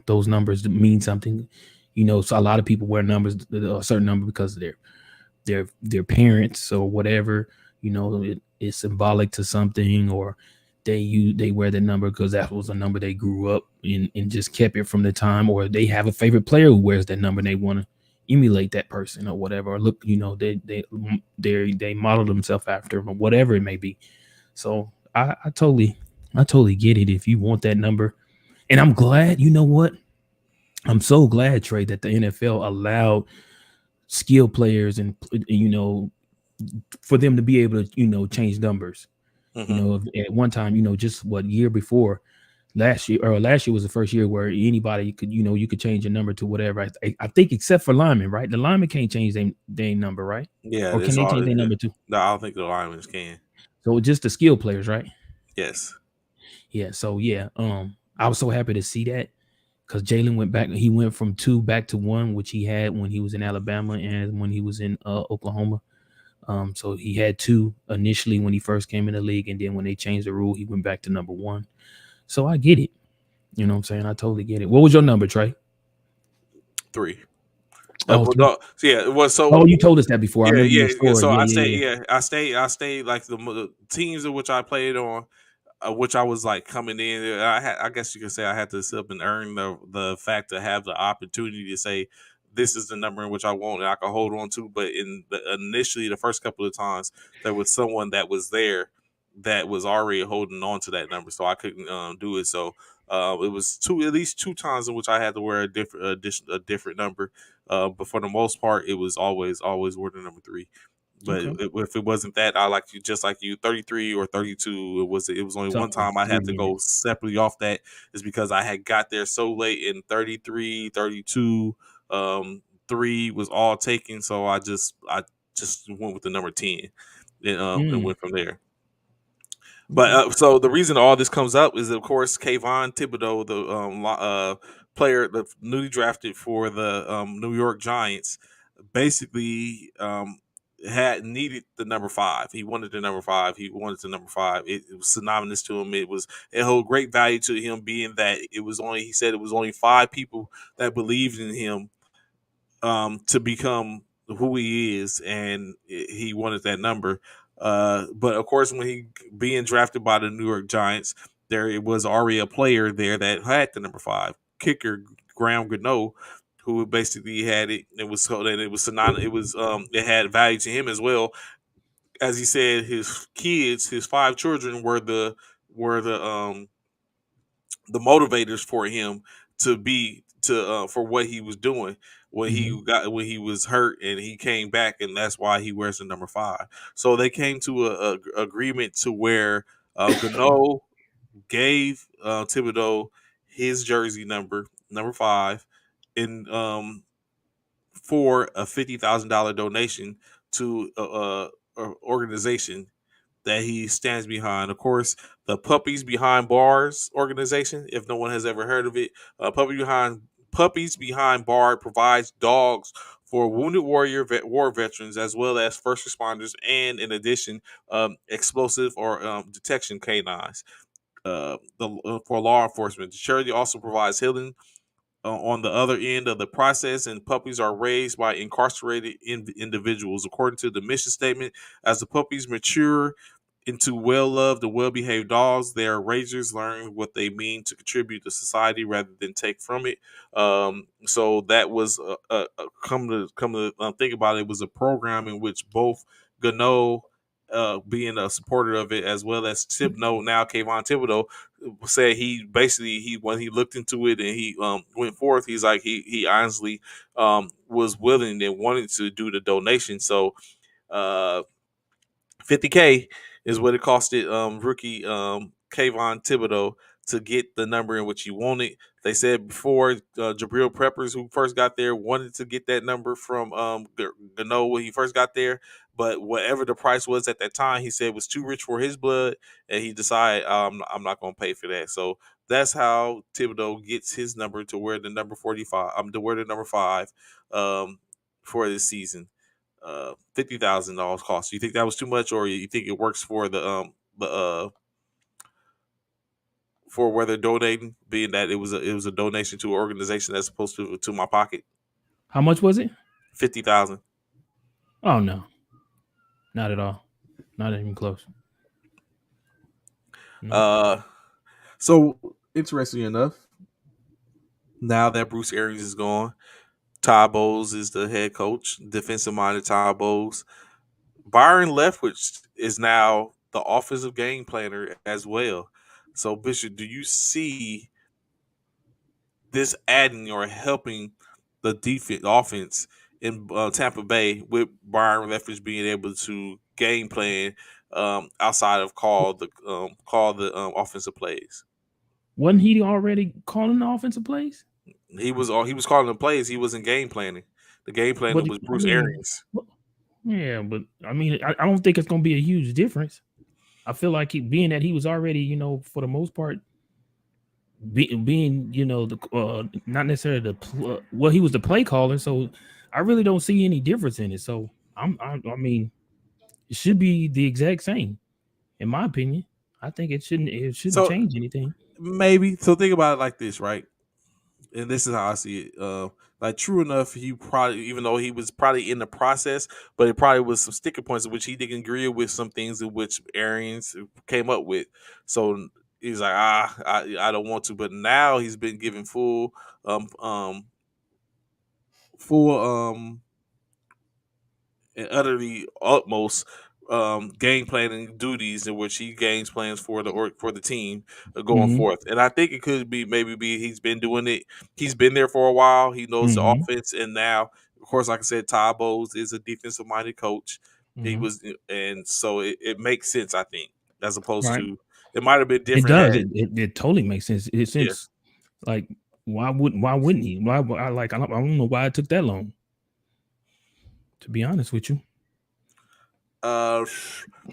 those numbers mean something. So a lot of people wear numbers, a certain number, because of their parents or whatever. It's symbolic to something, or they wear the number because that was a number they grew up in and just kept it from the time, or they have a favorite player who wears that number and they want to emulate that person or whatever, or look, they model themselves after him or whatever it may be. So I totally get it if you want that number. And I'm glad, you know what? I'm so glad, Trey, that the NFL allowed skill players and, for them to be able to, change numbers. Mm-hmm. At one time, just what year before, last year was the first year where anybody could, you could change your number to whatever. I think except for linemen, right? The linemen can't change their number, right? Yeah, Or can it's they all. change their number too? No, I don't think the linemen can. So just the skill players, right? Yes. Yeah. So yeah, I was so happy to see that because Jalen went back. He went from 2 back to 1, which he had when he was in Alabama and when he was in Oklahoma. So he had 2 initially when he first came in the league, and then when they changed the rule, he went back to number 1. So I get it. You know what I'm saying? I totally get it. What was your number, Trey? 3. Oh, Well, 3. no, so yeah, it was Oh, so. you told us that before. I Yeah, remember yeah, your yeah. story. So Yeah, I yeah, stayed. yeah. Yeah, I stayed like the teams in which I played on, which I was like coming in. I guess you could say I had to sit up and earn the fact to have the opportunity to say this is the number in which I want and I can hold on to. But initially, the first couple of times, there was someone that was there that was already holding on to that number, so I couldn't do it. So it was at least 2 times in which I had to wear a different number. But for the most part, it was always wear the number 3. But Okay. if it wasn't that, I like you just like you, 33 or 32. It was only one Something like time I had 3 to minutes. go separately off that, is because I had got there so late in 33, 32. 3 was all taken, so I just went with the number 10 and Mm, went from there. But okay. so the reason all this comes up is, of course, Kayvon Thibodeau, the player, the newly drafted for the New York Giants, basically had needed the number 5. He wanted the number 5. He wanted the number 5. It was synonymous to him. It held great value to him, being that he said it was only 5 people that believed in him to become who he is, and he wanted that number. But of course, when he being drafted by the New York Giants, there it was already a player there that had the number 5 kicker, Graham Gano, who basically had it. It was so that it was synonymous. It had value to him as well. As he said, his kids, his 5 children, were the motivators for him for what he was doing Hmm. when he was hurt, and he came back, and that's why he wears the number 5. So they came to a agreement to where Gano gave Thibodeau his jersey number 5, and for a $50,000 donation to a organization that he stands behind. Of course, the Puppies Behind Bars organization, if no one has ever heard of it, Puppies Behind Bar provides dogs for wounded war veterans, as well as first responders, and in addition, explosive or detection canines. For law enforcement, the charity also provides healing on the other end of the process, and puppies are raised by incarcerated individuals. According to the mission statement, as the puppies mature into well-loved and well-behaved dogs, their raisers learn what they mean to contribute to society rather than take from it. So that was come to think about it, was a program in which both Gano, being a supporter of it, as well as Thibodeau, now Kayvon Thibodeau, said he when he looked into it and he went forth, he's like he honestly was willing and wanted to do the donation. So uh, 50K is what it costed rookie Kayvon Thibodeau to get the number in which you wanted. They said before Jabril Peppers, who first got there, wanted to get that number from Gano when he first got there, but whatever the price was at that time, he said was too rich for his blood, and he decided I'm not going to pay for that. So that's how Thibodeau gets his number to wear the number 45. To wear the number 5 for this season. $50,000 cost. You think that was too much, or you think it works for the for where they're donating, being that it was a donation to an organization as opposed to my pocket? How much was it? 50,000. Oh no, not at all. Not even close. No. So interesting enough, now that Bruce Arians is gone, Todd Bowles is the head coach, defensive minded Todd Bowles. Byron Leftwich is now the offensive game planner as well. So, Bishop, do you see this adding or helping the offense in Tampa Bay with Byron Leftwich being able to game plan outside of call the offensive plays? Wasn't he already calling the offensive plays? He was calling the plays. He wasn't game planning. The game planning But was I Bruce mean, Arians. yeah, but I mean, I don't think it's going to be a huge difference. I feel like being that he was already, for the most part, being the not necessarily he was the play caller, so I really don't see any difference in it. So I mean, it should be the exact same, in my opinion. I think it shouldn't change anything. Maybe. So think about it like this, right? And this is how I see it. Like, true enough, he probably, even though he was probably in the process, but it probably was some sticking points in which he didn't agree with some things in which Arians came up with. So he's like, I don't want to. But now he's been given full and utterly utmost game planning duties in which he games plans for the team going forth. And I think it could be he's been doing it. He's been there for a while. He knows the offense, and now, of course, like I said, Todd Bowles is a defensive minded coach. He was, and so it makes sense, I think, as opposed to it might have been different. It does. It totally makes sense. It's sense. Like, why wouldn't he? Why I don't know why it took that long. To be honest with you.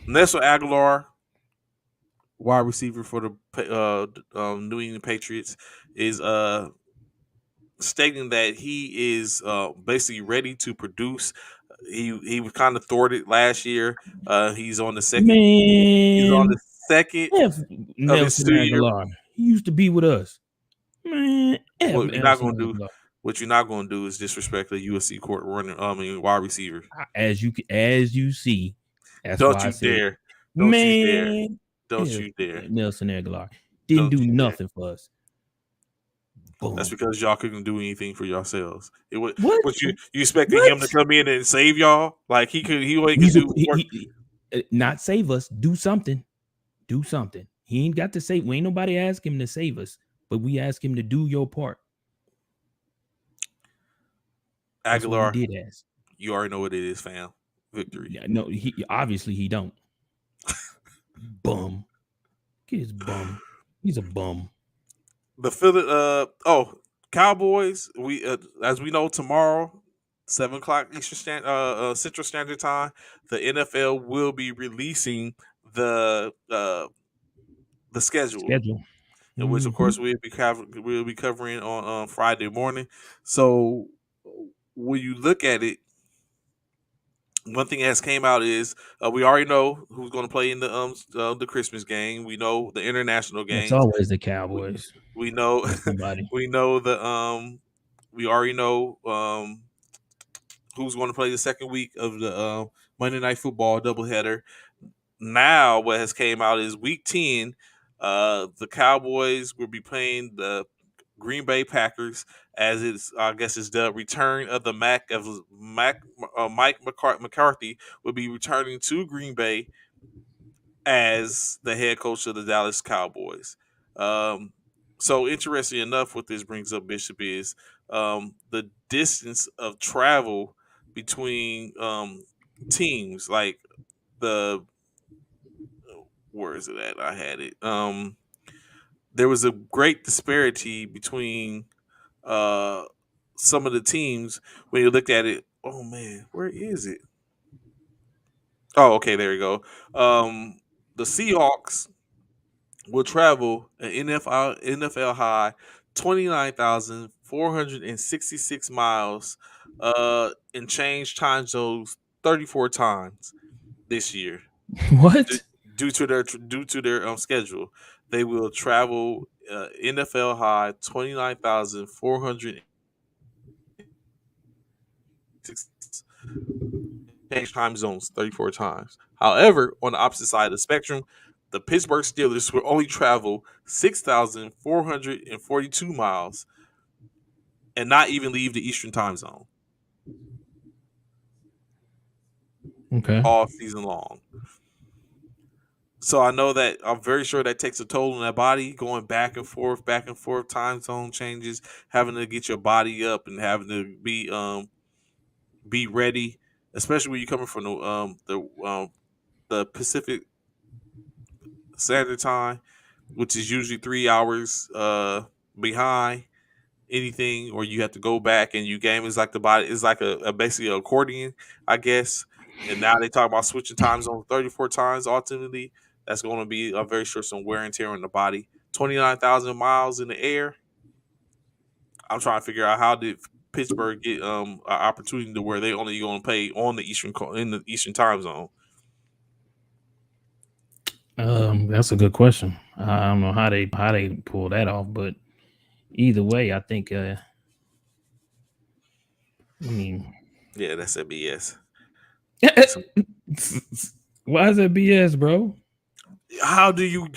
Nelson Aguilar, wide receiver for the New England Patriots, is stating that he is basically ready to produce. He was kind of thwarted last year. He's on the second. Man, he's on the second of his 2 year. Aguilar. He used to be with us. Man, what you're not going to do? What you're not going to do is disrespect the USC court running. Wide receiver. As you see, that's don't why you I said, dare! Don't you dare! Don't you dare! Nelson Aguilar didn't do nothing for us. Boom. That's because y'all couldn't do anything for yourselves. What you expecting him to come in and save y'all? Like he could do not save us. Do something. Do something. He ain't got to save. We ain't nobody ask him to save us, but we ask him to do your part. Aguilar, did ask. You already know what it is, fam. Victory. Yeah, no, obviously he don't. Bum. Get his bum. He's a bum. The Cowboys. We as we know, tomorrow, 7:00 Central Standard Time, the NFL will be releasing the schedule. In which, of course, we'll be covering on Friday morning. So when you look at it, one thing that came out is we already know who's going to play in the Christmas game. We know the international games. It's always the Cowboys. We know we know we already know who's going to play the second week of the Monday Night Football doubleheader. Now what has came out is week 10, the Cowboys will be playing the Green Bay Packers, as it's the return of the Mike McCarthy will be returning to Green Bay as the head coach of the Dallas Cowboys. So interesting enough, what this brings up, Bishop, is the distance of travel between teams. Like where is it at? I had it. there was a great disparity between uh, some of the teams when you looked at it. Oh man, where is it? Oh, okay, there you go. The Seahawks will travel an NFL high 29,466 miles and change time zones 34 times this year due, What? due to their schedule. They will travel NFL high 29,466 change time zones 34 times. However, on the opposite side of the spectrum, the Pittsburgh Steelers will only travel 6,442 miles and not even leave the Eastern time zone Okay. all season long. So I know that I'm very sure that takes a toll on that body, going back and forth, time zone changes, having to get your body up and having to be ready, especially when you're coming from the Pacific Standard Time, which is usually 3 hours behind anything, or you have to go back and you game is like the body is like a basically an accordion, I guess. And now they talk about switching time zones 34 times. Ultimately, that's going to be I'm very sure some wear and tear on the body. 29,000 miles in the air. I'm trying to figure out how did Pittsburgh get an opportunity to where they only going to pay on the in the Eastern time zone. That's a good question. I don't know how they pull that off, but either way, I think. I mean, Yeah, that's a BS. why is that BS, bro? How do you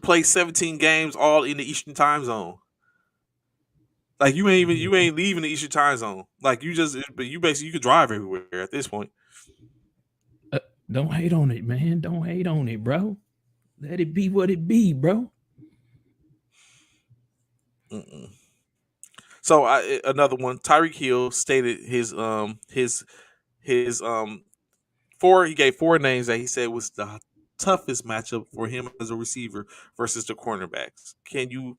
play 17 games all in the Eastern time zone? Like you ain't leaving the Eastern time zone. Like but you basically you could drive everywhere at this point. Don't hate on it, man. Don't hate on it, bro. Let it be what it be, bro. Mm-mm. So another one. Tyreek Hill stated his four. He gave four names that he said was the toughest matchup for him as a receiver versus the cornerbacks. Can you?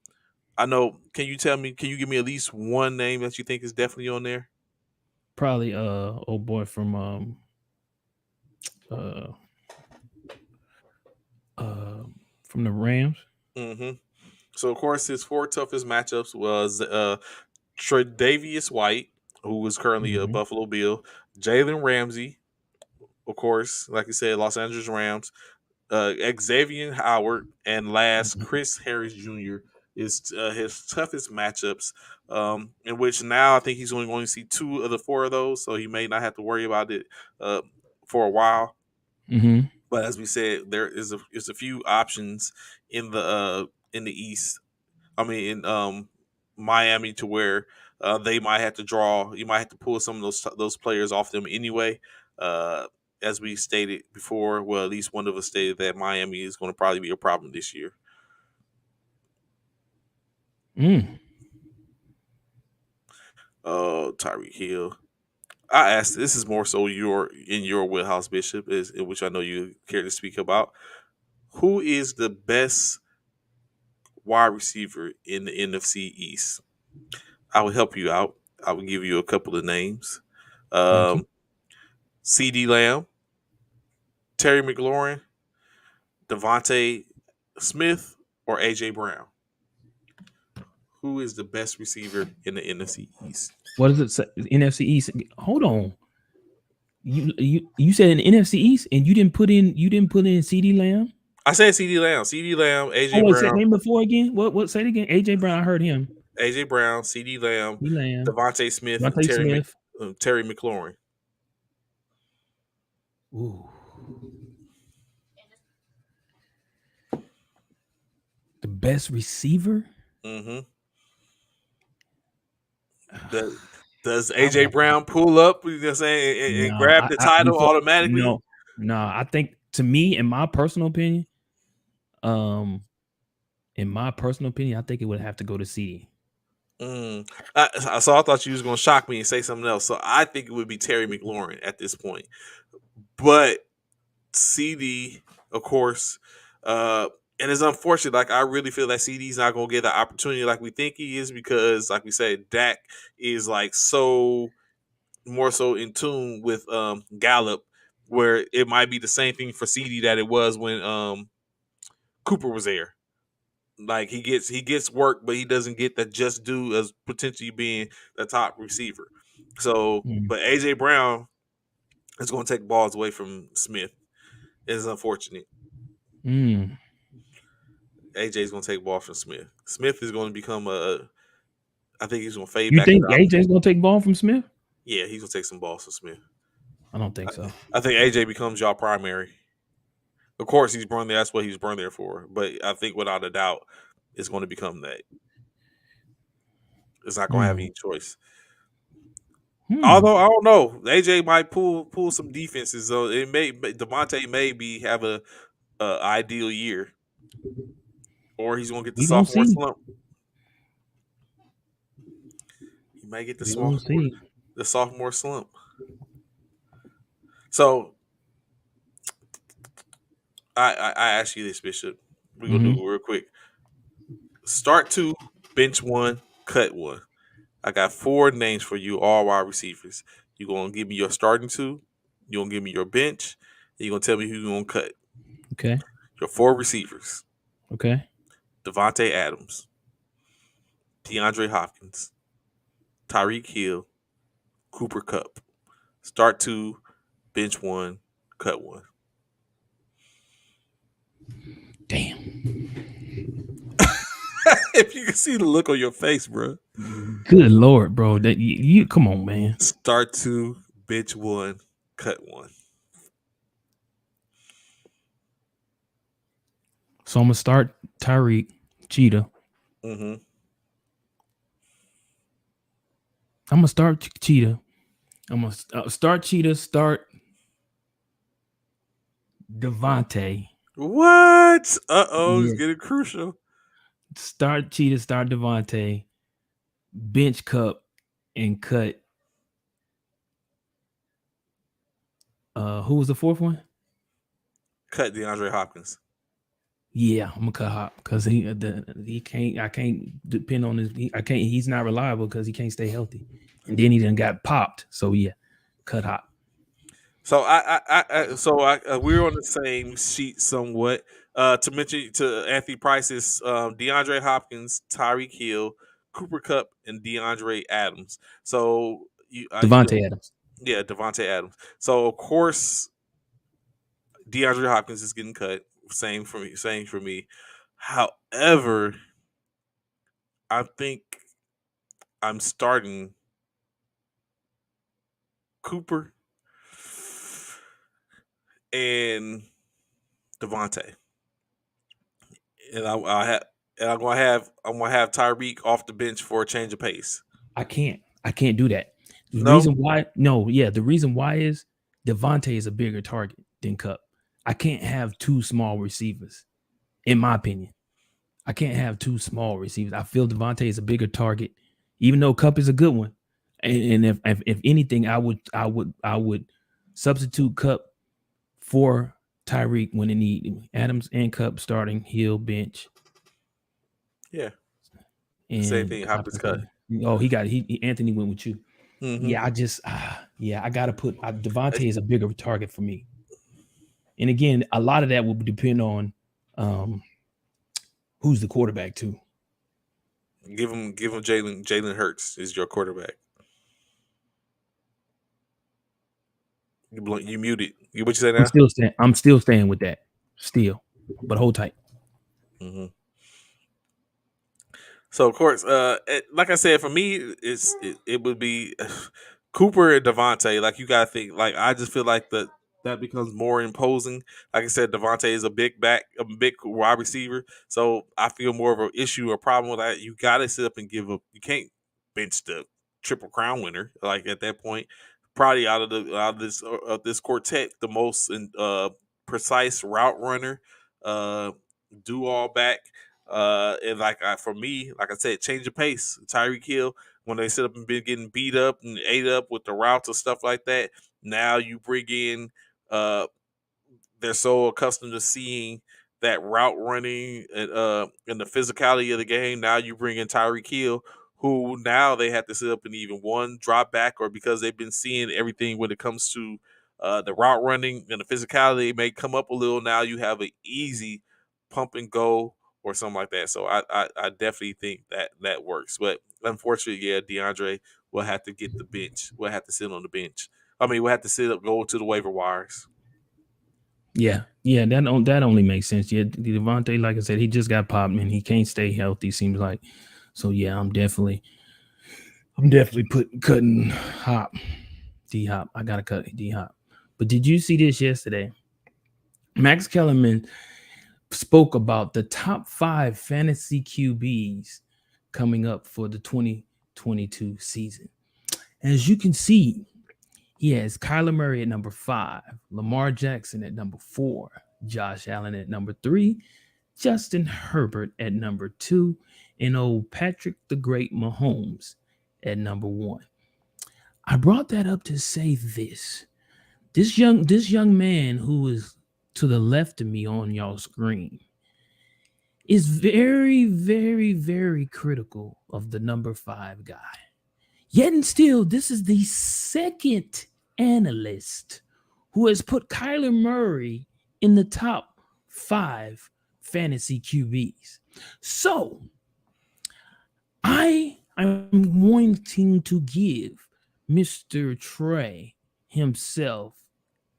I know. Can you tell me? Can you give me at least one name that you think is definitely on there? Probably old boy from uh uh from the Rams. Mm-hmm. So of course his four toughest matchups was Tre'Davious White, who is currently a Mm-hmm. Buffalo Bill, Jalen Ramsey, of course, like you said, Los Angeles Rams, Xavier Howard, and last Chris Harris Jr. is his toughest matchups. In which now I think he's only going to see two of the four of those, so he may not have to worry about it uh, for a while. Mm-hmm. But as we said, there's a few options in the East. I mean, in Miami, to where they might have to draw. You might have to pull some of those players off them anyway. Uh, as we stated before, well, at least one of us stated that Miami is going to probably be a problem this year. Mm. Tyreek Hill. I asked. This is more so your in your wheelhouse, Bishop, is in which I know you care to speak about. Who is the best wide receiver in the NFC East? I will help you out. I will give you a couple of names. Thank you. Um, C.D. Lamb, Terry McLaurin, Devontae Smith, or A.J. Brown. Who is the best receiver in the NFC East? What does it say? NFC East. Hold on. You said in the NFC East, and you didn't put in CD Lamb. I said C.D. Lamb. C.D. Lamb, A.J. Oh wait, say Brown, name before again. What say it again? AJ Brown. I heard him. A.J. Brown, C.D. Lamb, CD Lamb. Devontae Smith, and Devontae Smith. Terry McLaurin. Ooh. The best receiver? Mm-hmm. Does I A.J. won't. Brown pull up, you know what I'm saying, and No, grab the title before automatically? no. I think to me, in my personal opinion, um, I think it would have to go to CD. So I thought you was gonna shock me and say something else. So I think it would be Terry McLaurin at this point. But CD, of course, uh, And it's unfortunate. Like, I really feel that CD's not gonna get the opportunity like we think he is, because, like we said, Dak is like so more so in tune with Gallup, where it might be the same thing for CD that it was when Cooper was there. Like, he gets work, but he doesn't get the just due as potentially being the top receiver. So, but AJ Brown is going to take balls away from Smith. It's unfortunate. Mm. AJ is going to take ball from Smith. Smith is going to become I think he's going to fade You back. think AJ's gonna take ball from Smith? Yeah, he's going to take some balls from Smith. I don't think so. I think AJ becomes y'all primary. Of course, he's born there. That's what he's born there for. But I think without a doubt, it's going to become that. It's not going to have any choice. Although I don't know, AJ might pull some defenses. So it may Devontae maybe have a ideal year, or he's gonna get the sophomore slump. He might get the sophomore slump. So I ask you this, Bishop. We're gonna do it real quick. Start 2, bench 1, cut 1. I got 4 names for you, all wide receivers. You're gonna give me your starting 2. You're gonna give me your bench. And you're gonna tell me who you're gonna cut. Okay. Your 4 receivers. Okay. Devontae Adams, DeAndre Hopkins, Tyreek Hill, Cooper Kupp. Start 2, bench 1, cut 1. Damn. If you can see the look on your face, bro. Good Lord, bro. That you come on, man. Start 2, bench 1, cut 1. So I'm gonna start Tyreek, Cheetah. Mm-hmm. I'm gonna start Cheetah. I'm gonna start Cheetah. Start Devontae. What? It's getting crucial. Start Cheetah. Start Devontae. Bench Kupp and cut. Who was the 4th one? Cut DeAndre Hopkins. Yeah, I'm gonna cut Hop because he can't. I can't depend on his. I can't. He's not reliable because he can't stay healthy. And then he done got popped. So yeah, cut Hop. So we're on the same sheet somewhat. To mention to Anthony Price's DeAndre Hopkins, Tyreek Hill, Cooper Kupp, and DeAndre Adams. So Devontae Adams. Yeah, Devontae Adams. So of course, DeAndre Hopkins is getting cut. Same for me. However, I think I'm starting Cooper and Devontae, and I'm gonna have Tyreek off the bench for a change of pace. I can't do that. The reason why is Devontae is a bigger target than Kupp. I can't have 2 small receivers, in my opinion. I can't have 2 small receivers. I feel Devontae is a bigger target, even though Kupp is a good one. And if anything, I would substitute Kupp for Tyreek when it need Adams and Kupp starting, Hill bench. Yeah. And same thing. Hopkins cut. Oh, he Anthony went with you. Mm-hmm. Yeah, I gotta put Devontae is a bigger target for me. And again, a lot of that will depend on who's the quarterback too. Give him Jalen Hurts is your quarterback. You muted. What you say now? I'm still staying with that. Still, but hold tight. Mm-hmm. So of course, like I said, for me, it would be Cooper and Devontae. Like, you gotta think. Like, I just feel like that becomes more imposing. Like I said, Devontae is a big wide receiver, so I feel more of an issue or problem with that. You gotta sit up and give up. You can't bench the Triple Crown winner. Like, at that point, probably out of this quartet, the most precise route runner, do all back. And for me, like I said, change of pace. Tyreek Hill, when they sit up and been getting beat up and ate up with the routes and stuff like that, now you bring in they're so accustomed to seeing that route running and the physicality of the game. Now you bring in Tyreek Hill, who now they have to sit up and even one drop back, or because they've been seeing everything when it comes to the route running and the physicality, it may come up a little. Now you have an easy pump and go or something like that. So I definitely think that works. But unfortunately, yeah, DeAndre will have to get the bench. We'll have to sit on the bench. I mean, we'll have to sit up, go to the waiver wires. Yeah, that only makes sense. Yeah, Devontae, like I said, he just got popped, and he can't stay healthy. Seems like. So yeah, I'm definitely cutting Hop, D Hop. I gotta cut D Hop. But did you see this yesterday? Max Kellerman spoke about the top 5 fantasy QBs coming up for the 2022 season. As you can see, he has Kyler Murray at number 5, Lamar Jackson at number 4, Josh Allen at number 3, Justin Herbert at number 2, and old Patrick the Great Mahomes at number 1. I brought that up to say this. This young man who is to the left of me on y'all screen is very, very, very critical of the number 5 guy. Yet and still, this is the second analyst who has put Kyler Murray in the top 5 fantasy QBs. So I am wanting to give Mr. Trey himself,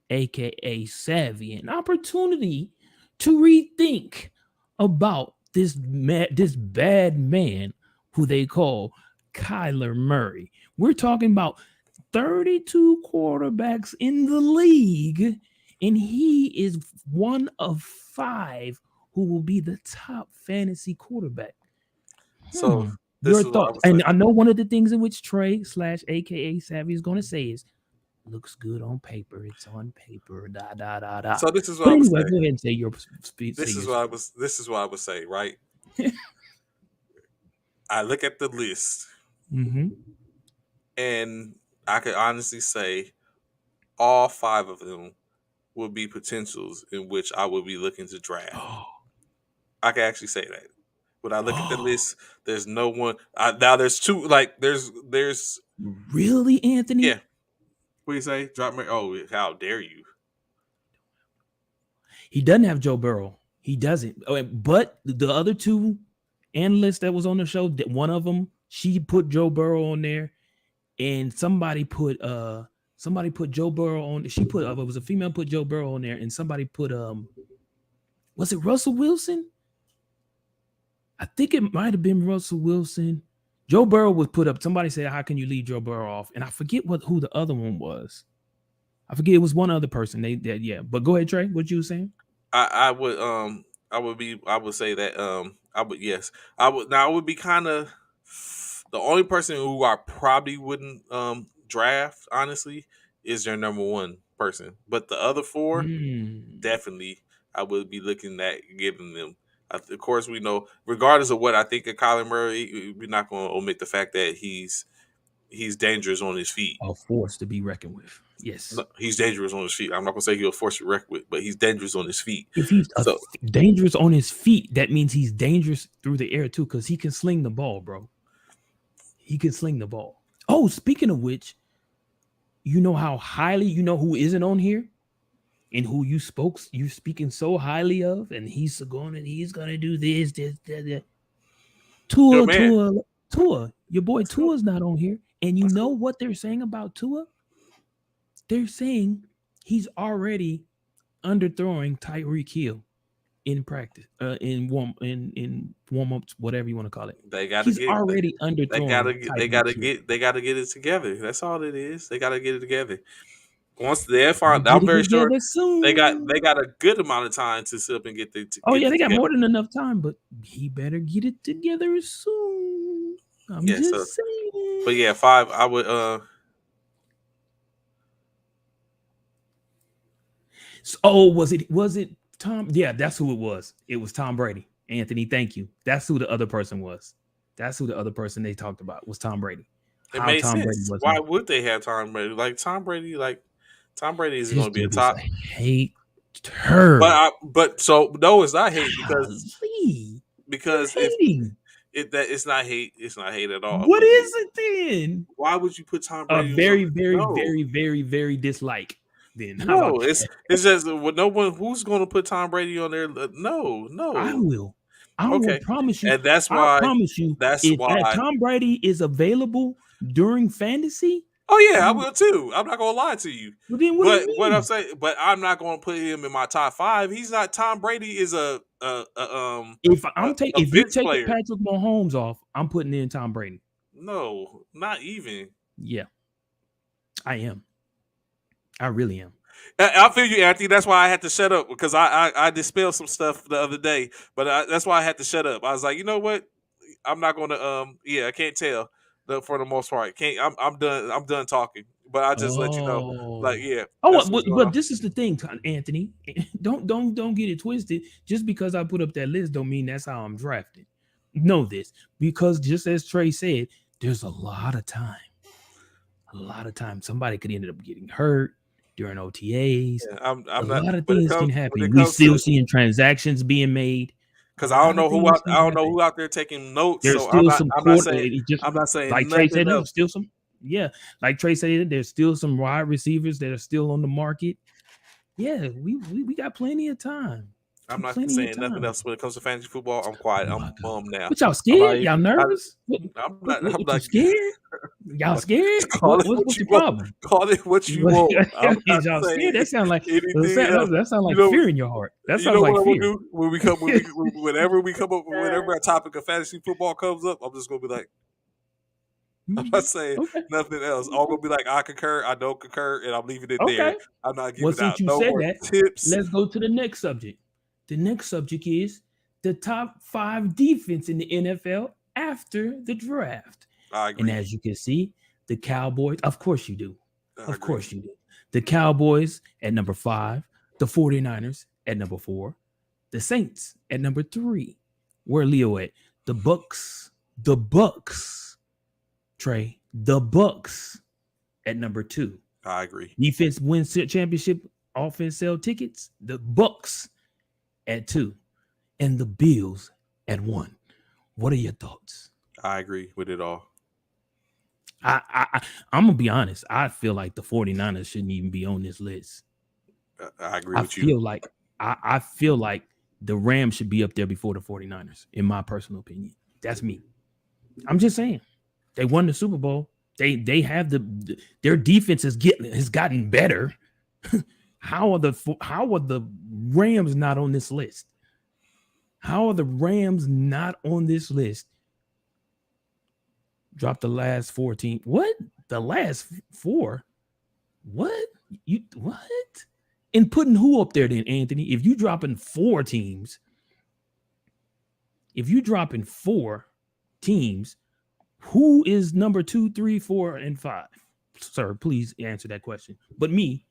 aka Savvy, an opportunity to rethink about this bad man who they call Kyler Murray. We're talking about 32 quarterbacks in the league, and he is one of 5 who will be the top fantasy quarterback. So Your thoughts? And I know one of the things in which Trey / AKA Savvy is going to say is, looks good on paper. It's on paper. Da da da da. So this is what but I anyway, would say. Go ahead and say your speech. This is what I would say, right? I look at the list, and I could honestly say all 5 of them would be potentials in which I would be looking to draft. I can actually say that. When I look at the list, there's no one. Now there's 2. Like there's really, Anthony. Yeah. What do you say? Drop me. Oh, how dare you? He doesn't have Joe Burrow. He doesn't. But the other 2 analysts that was on the show, one of them, she put Joe Burrow on there, and somebody put Joe Burrow on. She put it was a female put Joe Burrow on there, and somebody put was it Russell Wilson? I think it might have been Russell Wilson. Joe Burrow was put up. Somebody said, "How can you leave Joe Burrow off?" And I forget who the other one was. I forget, it was one other person. Yeah. But go ahead, Trey. What you were saying? I would say that I would, yes. I would be kind of the only person who I probably wouldn't draft, honestly, is your number 1 person. But the other 4, definitely I would be looking at giving them. Of course, we know, regardless of what I think of Kyler Murray, we're not going to omit the fact that he's dangerous on his feet. A force to be reckoned with. Yes. No, he's dangerous on his feet. I'm not going to say he'll force to be reckoned with, but he's dangerous on his feet. If he's dangerous on his feet, that means he's dangerous through the air too, because he can sling the ball, bro. He can sling the ball. Oh, speaking of which, you know who isn't on here? And who you're speaking so highly of, and he's gonna do this, that. Tua. Your boy Tua's not on here. And you know what they're saying about Tua? They're saying he's already underthrowing Tyreek Hill in practice, in warm ups, whatever you want to call it. He's already underthrowing. They gotta get it together. That's all it is. They gotta get it together. Once they're fine, I'm very sure they got a good amount of time to sit up and get the. They got more than enough time, but he better get it together soon. I'm just saying. But yeah, 5. I would. Was it Tom? Yeah, that's who it was. It was Tom Brady. Anthony, thank you. That's who the other person was. That's who the other person they talked about was Tom Brady. It made sense. Why would they have Tom Brady? Tom Brady is going to be a top. I hate Her. But so no, it's not hate Golly. because You're if hating. it's not hate, it's not hate at all. What But is it then? why would you put Tom A Brady on very, something? very, No, very, very, very dislike. Then how no, about that? it's just no one who's going to put Tom Brady on there. No, I no. will. I will Okay, promise you. and that's I why. promise you, That's if that why. Tom Brady is available during fantasy, Oh yeah, I you will too. I'm not gonna lie to you. well, then what do But you what I'm mean? saying, but I'm not gonna put him in my top 5. He's not. Tom Brady is a If you bench take player. Patrick Mahomes off, I'm putting in Tom Brady. No, not even. Yeah, I am. I really am. I feel you, Anthony. That's why I had to shut up because I dispelled some stuff the other day, but that's why I had to shut up. I was like, you know what? I'm not gonna I can't tell for the most part. Can't I'm done. I'm done talking. But I just let you know, like, Oh. yeah, Oh, that's what's going but on. this is the thing, Anthony. Don't get it twisted. Just because I put up that list, don't mean that's how I'm drafted. Know this, because just as Trey said, there's a lot of time. A lot of time. Somebody could end up getting hurt during OTAs. Yeah, A I'm not lot of when it things can comes when happen. it We comes still to seeing transactions being made. A because lot of things I can don't know happen. who out there taking notes. There's So still some just I'm not saying like Trey nothing said, there's else. still some, yeah, like Trey said, there's still some wide receivers that are still on the market. Yeah, we got plenty of time. I'm not Plenty of saying nothing time. else when it comes to fantasy football. I'm quiet. Oh I'm my god. bummed now. What y'all I'm not scared? even. Y'all nervous? I'm not. I'm What you not. scared? Y'all scared? Call it what What's you your want. problem? Call it what you want. I'm not Y'all scared? saying That sound like anything else. that sound You like know. fear in your heart. That You sounds know like what I'm gonna fear. do whenever we come up whenever a topic of fantasy football comes up, I'm just gonna be like, I'm not saying Okay. nothing else. I'm gonna be like, I concur, I don't concur, and I'm leaving it there. Okay. I'm not Well, giving since out you no said more that, tips. let's go to the next subject. The next subject is the top 5 defense in the NFL after the draft. I And agree. as you can see, the Cowboys, of course you do. I Of agree. course you do. The Cowboys at number 5, the 49ers at number 4, the Saints at number 3. Where Leo at? The Bucks. Trey, the Bucks at number 2. I agree. Defense wins championship, offense sell tickets. The Bucks at 2, and the Bills at 1. What are your thoughts? I agree with it all. I'm gonna be honest. I feel like the 49ers shouldn't even be on this list. I agree I with feel you. like I feel like the Rams should be up there before the 49ers, in my personal opinion. That's me. I'm just saying. They won the Super Bowl. They have their defense has gotten better. How are the Rams not on this list? How are the Rams not on this list? Drop the last 14. What? The last 4? What? You what? And putting who up there then, Anthony? If you dropping 4 teams, who is number 2, 3, 4, and 5? Sir, please answer that question. But me,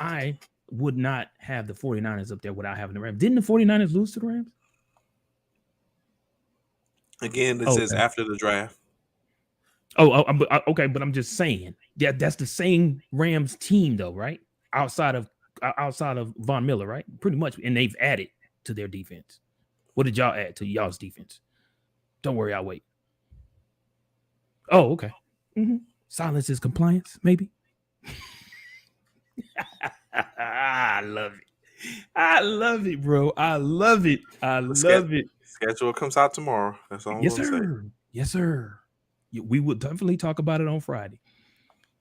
I would not have the 49ers up there without having the Rams. Didn't the 49ers lose to the Rams? Again, it says after the draft. Okay, but I'm just saying that's the same Rams team though, right? Outside of Von Miller, right? Pretty much, and they've added to their defense. What did y'all add to y'all's defense? Don't worry, I'll wait. Oh, okay. Mm-hmm. Silence is compliance, maybe. I love it, bro. I love it. Schedule comes out tomorrow. That's all I'm Yes, gonna sir. say. Yes, sir. We will definitely talk about it on Friday.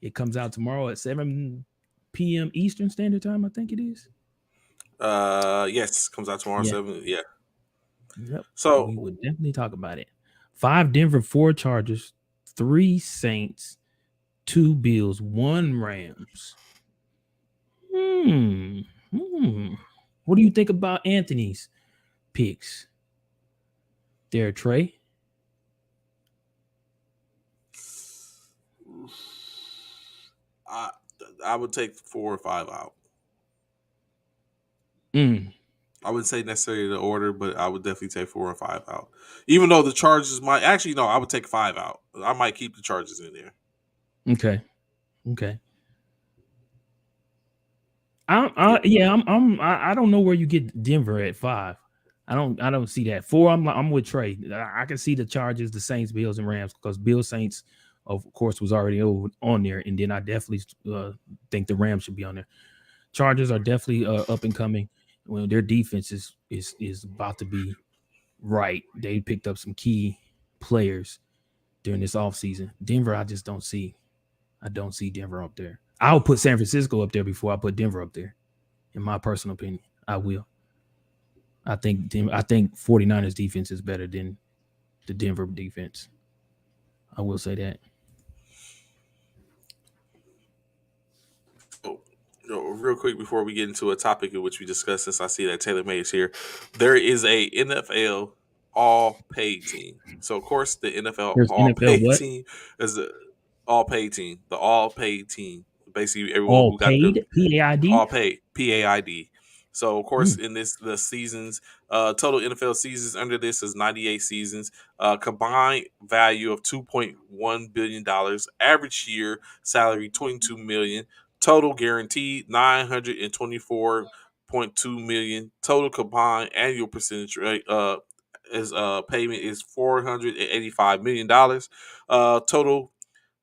It comes out tomorrow at 7 p.m. Eastern Standard Time, I think it is. Yes, comes out tomorrow. 7. Yeah. Yep. So we would definitely talk about it. 5 Denver, 4 Chargers, 3 Saints, 2 Bills, 1 Rams. What do you think about Anthony's picks there, Trey? I would take 4 or 5 out. I wouldn't say necessarily the order, but I would definitely take 4 or 5 out. Even though the Chargers might actually no, I would take 5 out. I might keep the Chargers in there. Okay. I yeah, I don't know where you get Denver at 5. I don't see that. 4, I'm with Trey. I can see the Chargers, the Saints, Bills, and Rams because Bills Saints, of course, was already on there, and then I definitely think the Rams should be on there. Chargers are definitely up and coming. When their defense is about to be right. They picked up some key players during this offseason. Denver, I just don't see. I don't see Denver up there. I'll put San Francisco up there before I put Denver up there. In my personal opinion, I will. I think 49ers defense is better than the Denver defense. I will say that. So, real quick before we get into a topic in which we discuss, since I see that Taylor May is here, there is a NFL all paid team. So of course the NFL There's all NFL paid what? team is the all paid team. The all paid team. Basically everyone All who got the paid? PAID? all paid PAID. So of course Mm. in this the seasons, total NFL seasons under this is 98 seasons, combined value of $2.1 billion, average year salary 22 million, total guaranteed 924.2 million, total combined annual percentage rate is payment is $485 million, total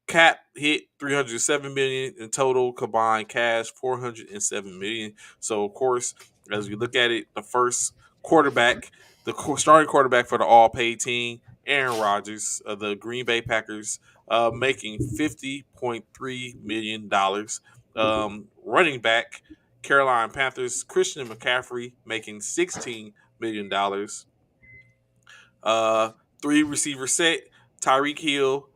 cap hit 307 million in total combined cash 407 million. So of course, as we look at it, the first quarterback, the starting quarterback for the all paid team, Aaron Rodgers of the Green Bay Packers, making $50.3 million. Running back, Carolina Panthers, Christian McCaffrey, making $16 million. uh Three receiver set, Tyreek Hill,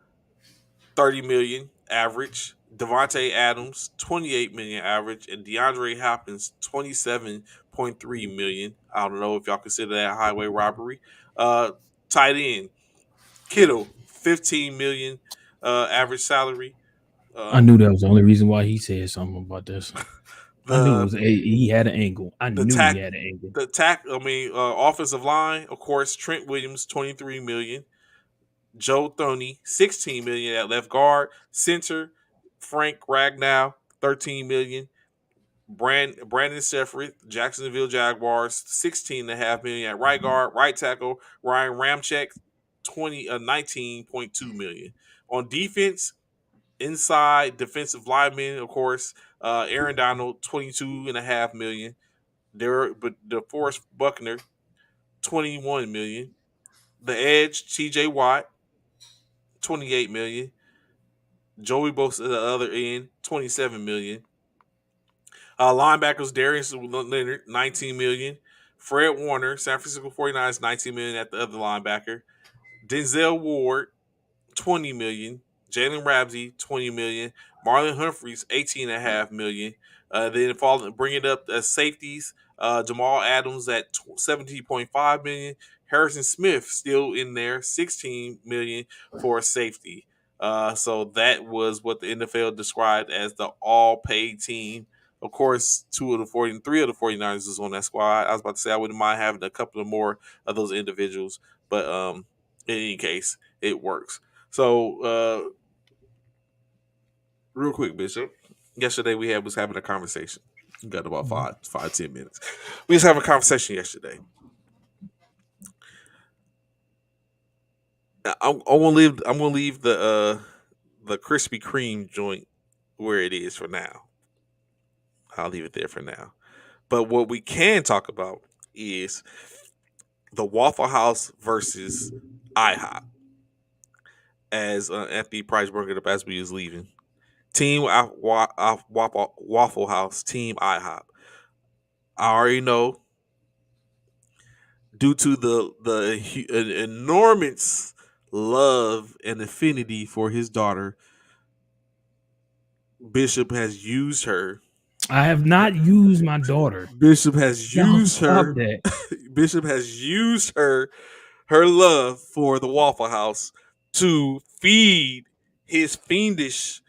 30 million average. Devontae Adams, 28 million average, and DeAndre Hopkins, 27.3 million. I don't know if y'all consider that highway robbery. Uh, Tight end Kittle, 15 million average salary. I knew Um, that was the only reason why he said something about this. I knew it the was he had an angle. I the knew he tack had an angle. the tack. I mean, offensive line, of course, Trent Williams, 23 million. Joe Thoney, 16 million at left guard. Center, Frank Ragnow, 13 million. Brandon Seferitt, Jacksonville Jaguars, 16.5 million at right guard. Right tackle, Ryan Ramczyk, 19.2 million. On defense, inside defensive lineman, of course, Aaron Donald, 22.5 million. But DeForest Buckner, 21 million. The edge, TJ Watt, 28 million. Joey Bosa at the other end, 27 million. Linebackers, Darius Leonard, 19 million. Fred Warner, San Francisco 49ers, 19 million at the other linebacker. Denzel Ward, 20 million. Jalen Ramsey, 20 million. Marlon Humphreys, 18.5 million. Bring it up as safeties. Jamal Adams at 17.5 million. Harrison Smith still in there, 16 million for safety. So that was what the NFL described as the all-paid team. Of course, three of the 49ers is on that squad. I was about to say I wouldn't mind having a couple of more of those individuals, but in any case, it works. So, real quick, Bishop. Yesterday we was having a conversation. We got about Mhm. 10 minutes. We was having a conversation yesterday. I'm gonna leave the Krispy Kreme joint where it is for now. I'll leave it there for now. But what we can talk about is the Waffle House versus IHOP. As Anthony Price brought it up as we was leaving. Team Waffle House, Team IHOP. I already know, due to the enormous love and affinity for his daughter, Bishop has used her. I have not used my daughter. Bishop has Y'all used stop her. that. Bishop has used her love for the Waffle House to feed his fiendish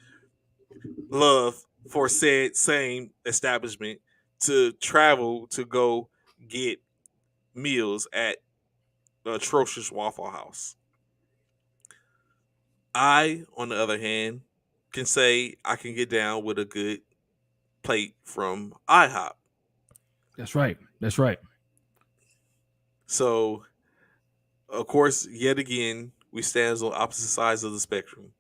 love for said same establishment, to travel to go get meals at the atrocious Waffle House. I, on the other hand, can say I can get down with a good plate from IHOP. That's right. That's right. So, of course, yet again, we stand on opposite sides of the spectrum.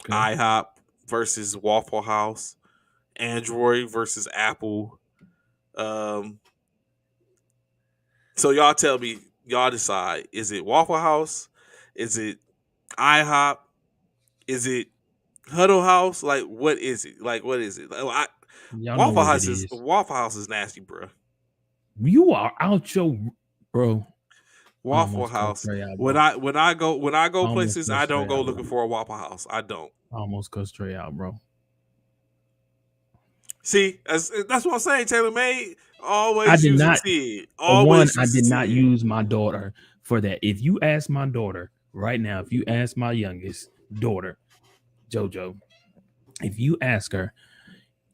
Okay. IHOP versus Waffle House, Android versus Apple. Um, so y'all tell me, y'all decide. Is it Waffle House? Is it IHOP? Is it Huddle House? Like, what is it? Like, what is it? Y'all know what it is. Waffle House is nasty, bro. You are out your bro. I Waffle almost cussed House. Trey out, When bro. I go I almost places, I cussed don't Trey go out, looking bro. for a Waffle House. I don't. I almost cussed Trey out, bro. See, that's what I'm saying. Taylor May I always did using not. Tid. For one, Always I using did not Tid. use my daughter for that. If you ask my daughter right now, if you ask my youngest daughter, JoJo, if you ask her,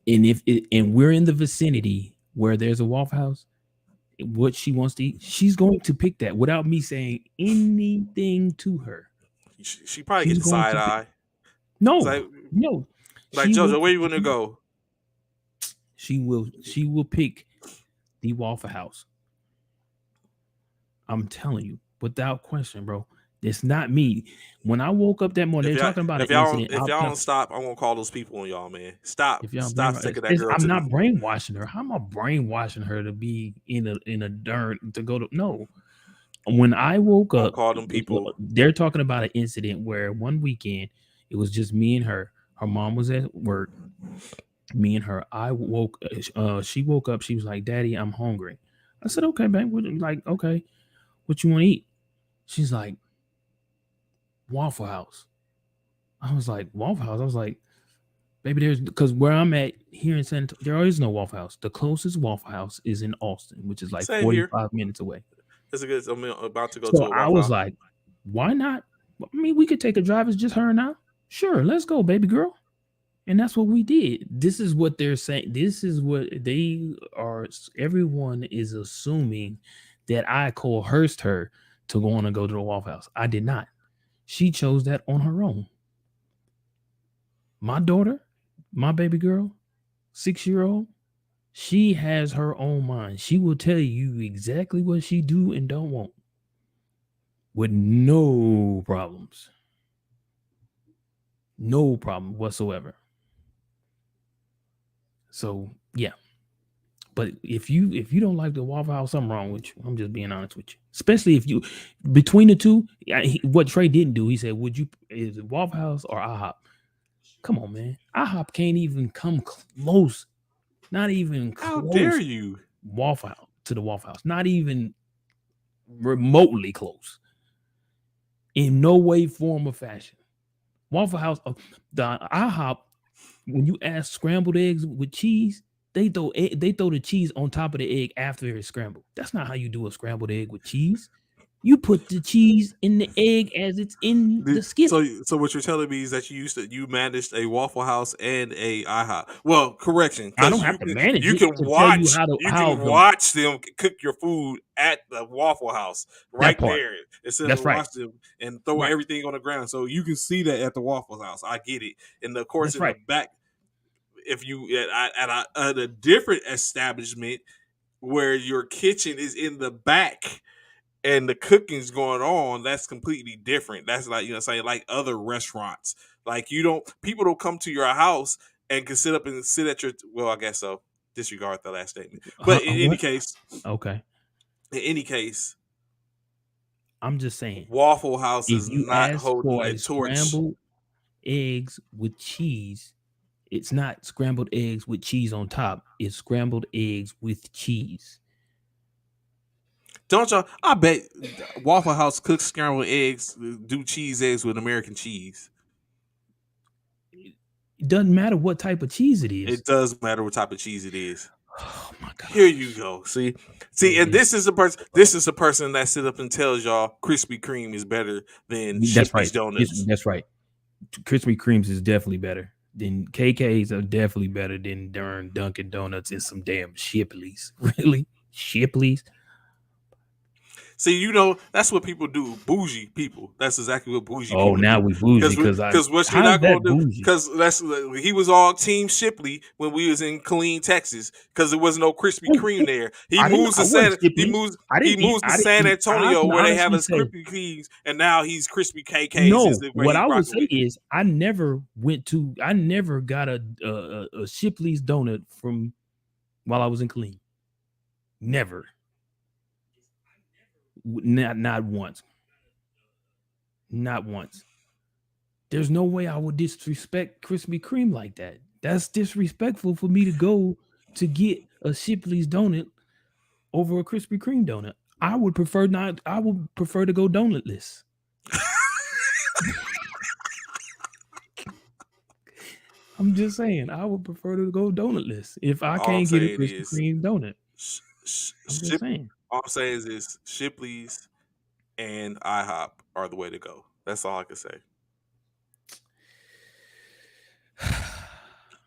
and we're in the vicinity where there's a Waffle House, what she wants to eat, she's going to pick that without me saying anything to her. She probably get She's the going side to pick. eye. It's No, no. like She will. JoJo, where you want to go? She will. She will pick the Waffle House. I'm telling you, without question, bro. It's not me. When I woke up that morning, they're talking about an incident. If y'all don't stop, I'm gonna call those people on y'all, man. If y'all Stop brainwash, taking that girl I'm to not the. brainwashing her. How am I brainwashing her to be in a dirt to go to? No. When I woke I'm gonna up, call them people. they're talking about an incident where one weekend it was just me and her. Her mom was at work. Me and her. I woke. She woke up. She was like, "Daddy, I'm hungry." I said, "Okay, babe." Like, okay, what you want to eat? She's like, Waffle House. I was like, Waffle House. I was like, baby, there's because where I'm at here in San there is no Waffle House. The closest Waffle House is in Austin, which is like Same here. 45 minutes away. It's a good. I'm about to go to So a I Waffle was House. like, why not? I mean, we could take a drive. It's just her and I. Sure, let's go, baby girl. And that's what we did. This is what they're saying. This is what they are. Everyone is assuming that I coerced her to go to the Waffle House. I did not. She chose that on her own. My daughter, my baby girl, 6-year-old, she has her own mind. She will tell you exactly what she do and don't want with no problems. No problem whatsoever. So yeah. But if you don't like the Waffle House, something wrong with you. I'm just being honest with you. Especially if you between the two, what Trey didn't do, he said, "Would you is it Waffle House or IHOP?" Come on, man. IHOP can't even come close. Not even How dare close. you? Waffle House to the Waffle House. Not even remotely close. In no way, form, or fashion. Waffle House, the IHOP. When you ask scrambled eggs with cheese, they throw the cheese on top of the egg after it's scrambled. That's not how you do a scrambled egg with cheese. You put the cheese in the egg as it's in the skillet. So what you're telling me is that you managed a Waffle House and a IHOP. Well, correction, I don't because have to manage it to tell you you how can the watch them cook your food at the Waffle House that right part. there instead of That's right. watch them and throw Right. everything on the ground. So you can see that at the Waffle House. I get it. And of course, That's in the right. back, if you at a different establishment where your kitchen is in the back and the cooking's going on, that's completely different. That's like, saying like other restaurants. Like people don't come to your house and can sit up and sit at your, well, I guess so. Disregard the last statement. But What? Okay. in any case, I'm just saying. Waffle House If is you not ask holding for a a torch. scrambled eggs with cheese, it's not scrambled eggs with cheese on top. It's scrambled eggs with cheese. Don't y'all? I bet Waffle House cooks scrambled eggs, do cheese eggs with American cheese. It doesn't matter what type of cheese it is. It does matter what type of cheese it is. Oh my god! Here you go. See, and this is a person. This is a person that sit up and tells y'all Krispy Kreme is better than That's right. Shipley's Donuts. That's right. Krispy Kremes is definitely better. Then KKs are definitely better than darn Dunkin' Donuts and some damn Shipley's. Really, Shipley's. See, that's what people do. Bougie people. That's exactly what bougie Oh, people now do. we bougie Because what you're how is not that gonna do? bougie? Because he was all Team Shipley when we was in Killeen, Texas. Because there was no Krispy Oh, Kreme there. He I didn't. moves I to wasn't San. He Shipley's. moves. I He didn't eat. moves to I didn't San eat. I Antonio can where they have honestly his say Krispy Kremes, and now he's Krispy KKs is no. where What he's I would rocking say with. is I never went to. I never got a Shipley's donut from while I was in Killeen. Never. Not once. Not once. There's no way I would disrespect Krispy Kreme like that. That's disrespectful for me to go to get a Shipley's donut over a Krispy Kreme donut. I would prefer not. I would prefer to go donutless. I'm just saying, I would prefer to go donutless if I All I'm can't get a saying Krispy is, Kreme donut. I'm just Ship. saying. All I'm saying is Shipley's and IHOP are the way to go. That's all I can say.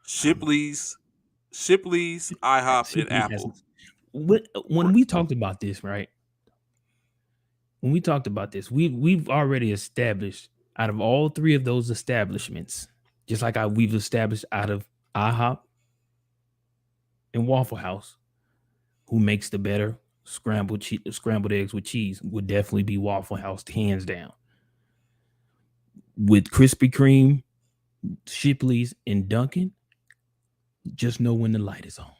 Shipley's, IHOP, and Shipley has. Apple. When we talked about this, right? When we talked about this, we've already established out of all three of those establishments, just like we've established out of IHOP and Waffle House, who makes the better scrambled eggs with cheese would definitely be Waffle House, hands down. With Krispy Kreme, Shipley's, and Dunkin', just know when the light is on.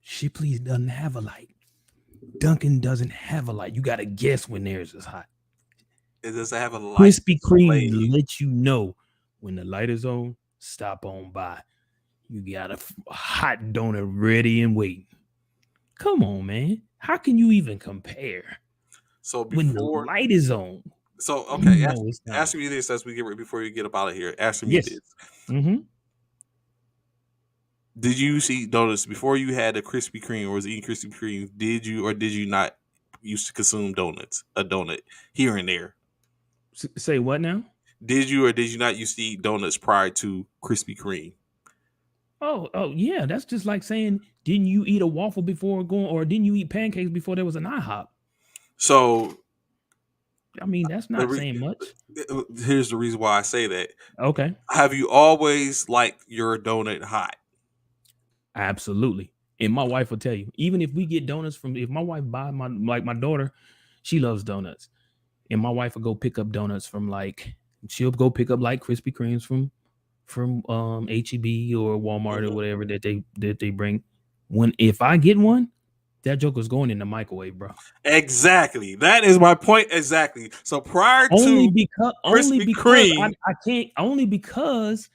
Shipley's doesn't have a light. Dunkin' doesn't have a light. You got to guess when theirs is hot. It doesn't have a light. Krispy Kreme lets you know when the light is on, stop on by. You got a hot donut ready and waiting. Come on, man. How can you even compare? So when the light is on. So okay, ask me this as we get ready before you get up out of here. Ask me this. Mm-hmm. Did you eat donuts before you had a Krispy Kreme or was eating Krispy Kreme? Did you or did you not used to consume donuts? A donut here and there. Say what now? Did you or did you not used to eat donuts prior to Krispy Kreme? Oh yeah, that's just like saying, didn't you eat a waffle before going, or didn't you eat pancakes before there was an IHOP? So, I mean, that's not saying much. Here's the reason why I say that. Okay. Have you always liked your donut hot? Absolutely. And my wife will tell you, even if we get donuts if my wife buy my daughter, she loves donuts. And my wife will go pick up donuts from she'll go pick up Krispy Kremes from HEB or Walmart or whatever that they bring. If I get one, that joker's going in the microwave, bro. Exactly. That is my point. Exactly. So prior only to because Kreme, I can't, only because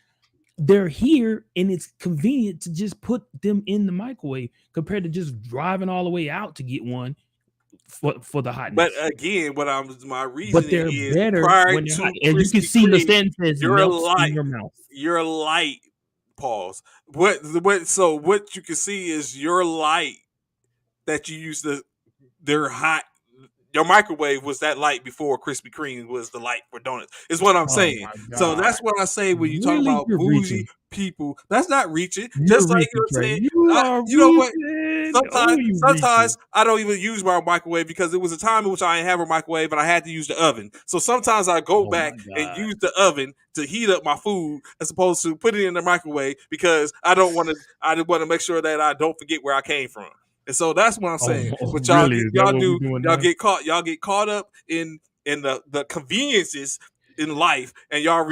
they're here and it's convenient to just put them in the microwave compared to just driving all the way out to get one for the hotness. But again, my reasoning is better prior when to hot. As you can see, the sentence melts in your mouth. Your light. Pause. So what you can see is your light that you used to. They're hot. Your microwave was that light before Krispy Kreme was the light for donuts. Is what I'm saying. So that's what I say when you talk about bougie people. That's not reaching. Just like you're saying. You know what? Sometimes I don't even use my microwave because there was a time in which I didn't have a microwave and I had to use the oven. So sometimes I go back and use the oven to heat up my food as opposed to put it in the microwave because I want to make sure that I don't forget where I came from. And so that's what I'm saying. But y'all get caught up in the conveniences in life, and y'all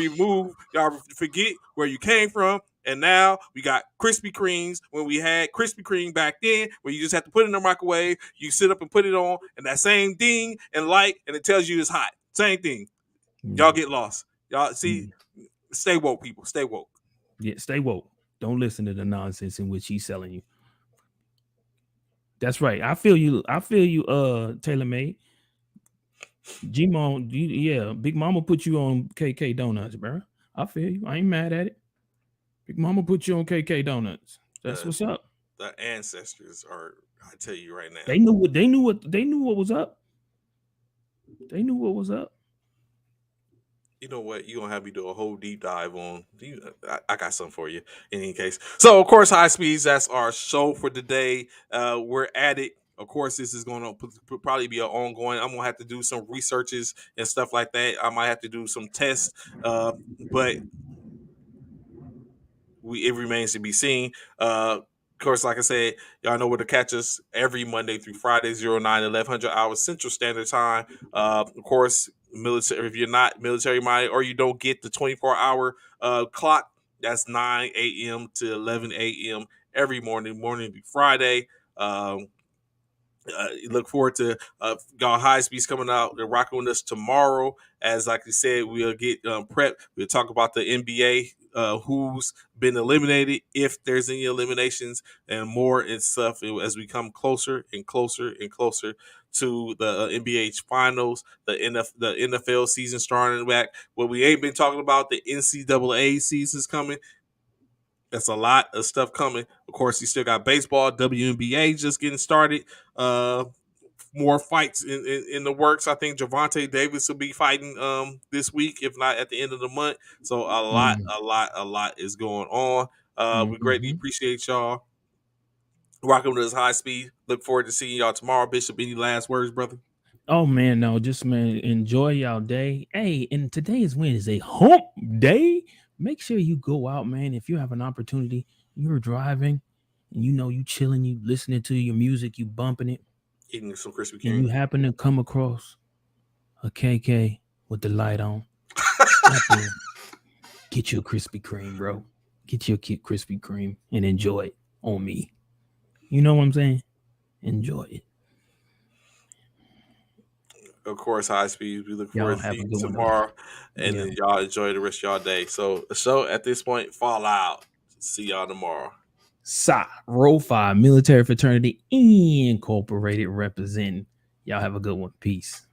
forget where you came from. And now we got Krispy Kremes when we had Krispy Kreme back then, where you just have to put it in the microwave, you sit up and put it on, and that same ding and light, and it tells you it's hot. Same thing. Y'all get lost. Y'all see, stay woke, people. Stay woke. Yeah, stay woke. Don't listen to the nonsense in which he's selling you. That's right. I feel you, Taylor Made. G-Mon, Big Mama put you on KK Donuts, bro. I feel you. I ain't mad at it. Big Mama put you on KK Donuts. That's what's up. The ancestors are, I tell you right now. They knew what was up. They knew what was up. You know what? You're going to have me do a whole deep dive on. I got something for you in any case. So, of course, High Speeds, that's our show for today. We're at it. Of course, this is going to probably be an ongoing. I'm gonna have to do some researches and stuff like that. I might have to do some tests, but it remains to be seen. Of course, like I said, y'all know where to catch us every Monday through Friday, 09, 1100 hours Central Standard Time. Of course, military. If you're not military minded or you don't get the 24-hour clock, that's 9 a.m. to 11 a.m. every morning through Friday. Look forward to y'all high speeds coming out. They're rocking with us tomorrow. As like I said, we'll get prepped. We'll talk about the NBA, who's been eliminated, if there's any eliminations, and more and stuff as we come closer and closer and closer to the NBA finals, the NFL season starting back. What we ain't been talking about, the NCAA season's coming. That's a lot of stuff coming. Of course, you still got baseball, WNBA just getting started. More fights in the works. I think Javante Davis will be fighting this week, if not at the end of the month. So a lot is going on. We greatly appreciate y'all rocking with us high speed. Look forward to seeing y'all tomorrow. Bishop, any last words, brother? Oh man, no, just man, enjoy y'all day. Hey, and today is Wednesday, hump day. Make sure you go out, man. If you have an opportunity, you're driving and you know you chilling, you listening to your music, you bumping it, Eating some Krispy and Kreme. you happen to come across a KK with the light on. Stop there. Get you a Krispy Kreme, bro. Get you a Krispy Kreme and enjoy it on me. You know what I'm saying? Enjoy it. Of course, high speed. We look Y'all forward to have a seeing good you one. tomorrow. And Yeah. then y'all enjoy the rest of y'all day. So the show at this point, fall out. See y'all tomorrow. Row 5 Military Fraternity Incorporated representing. Y'all have a good one. Peace.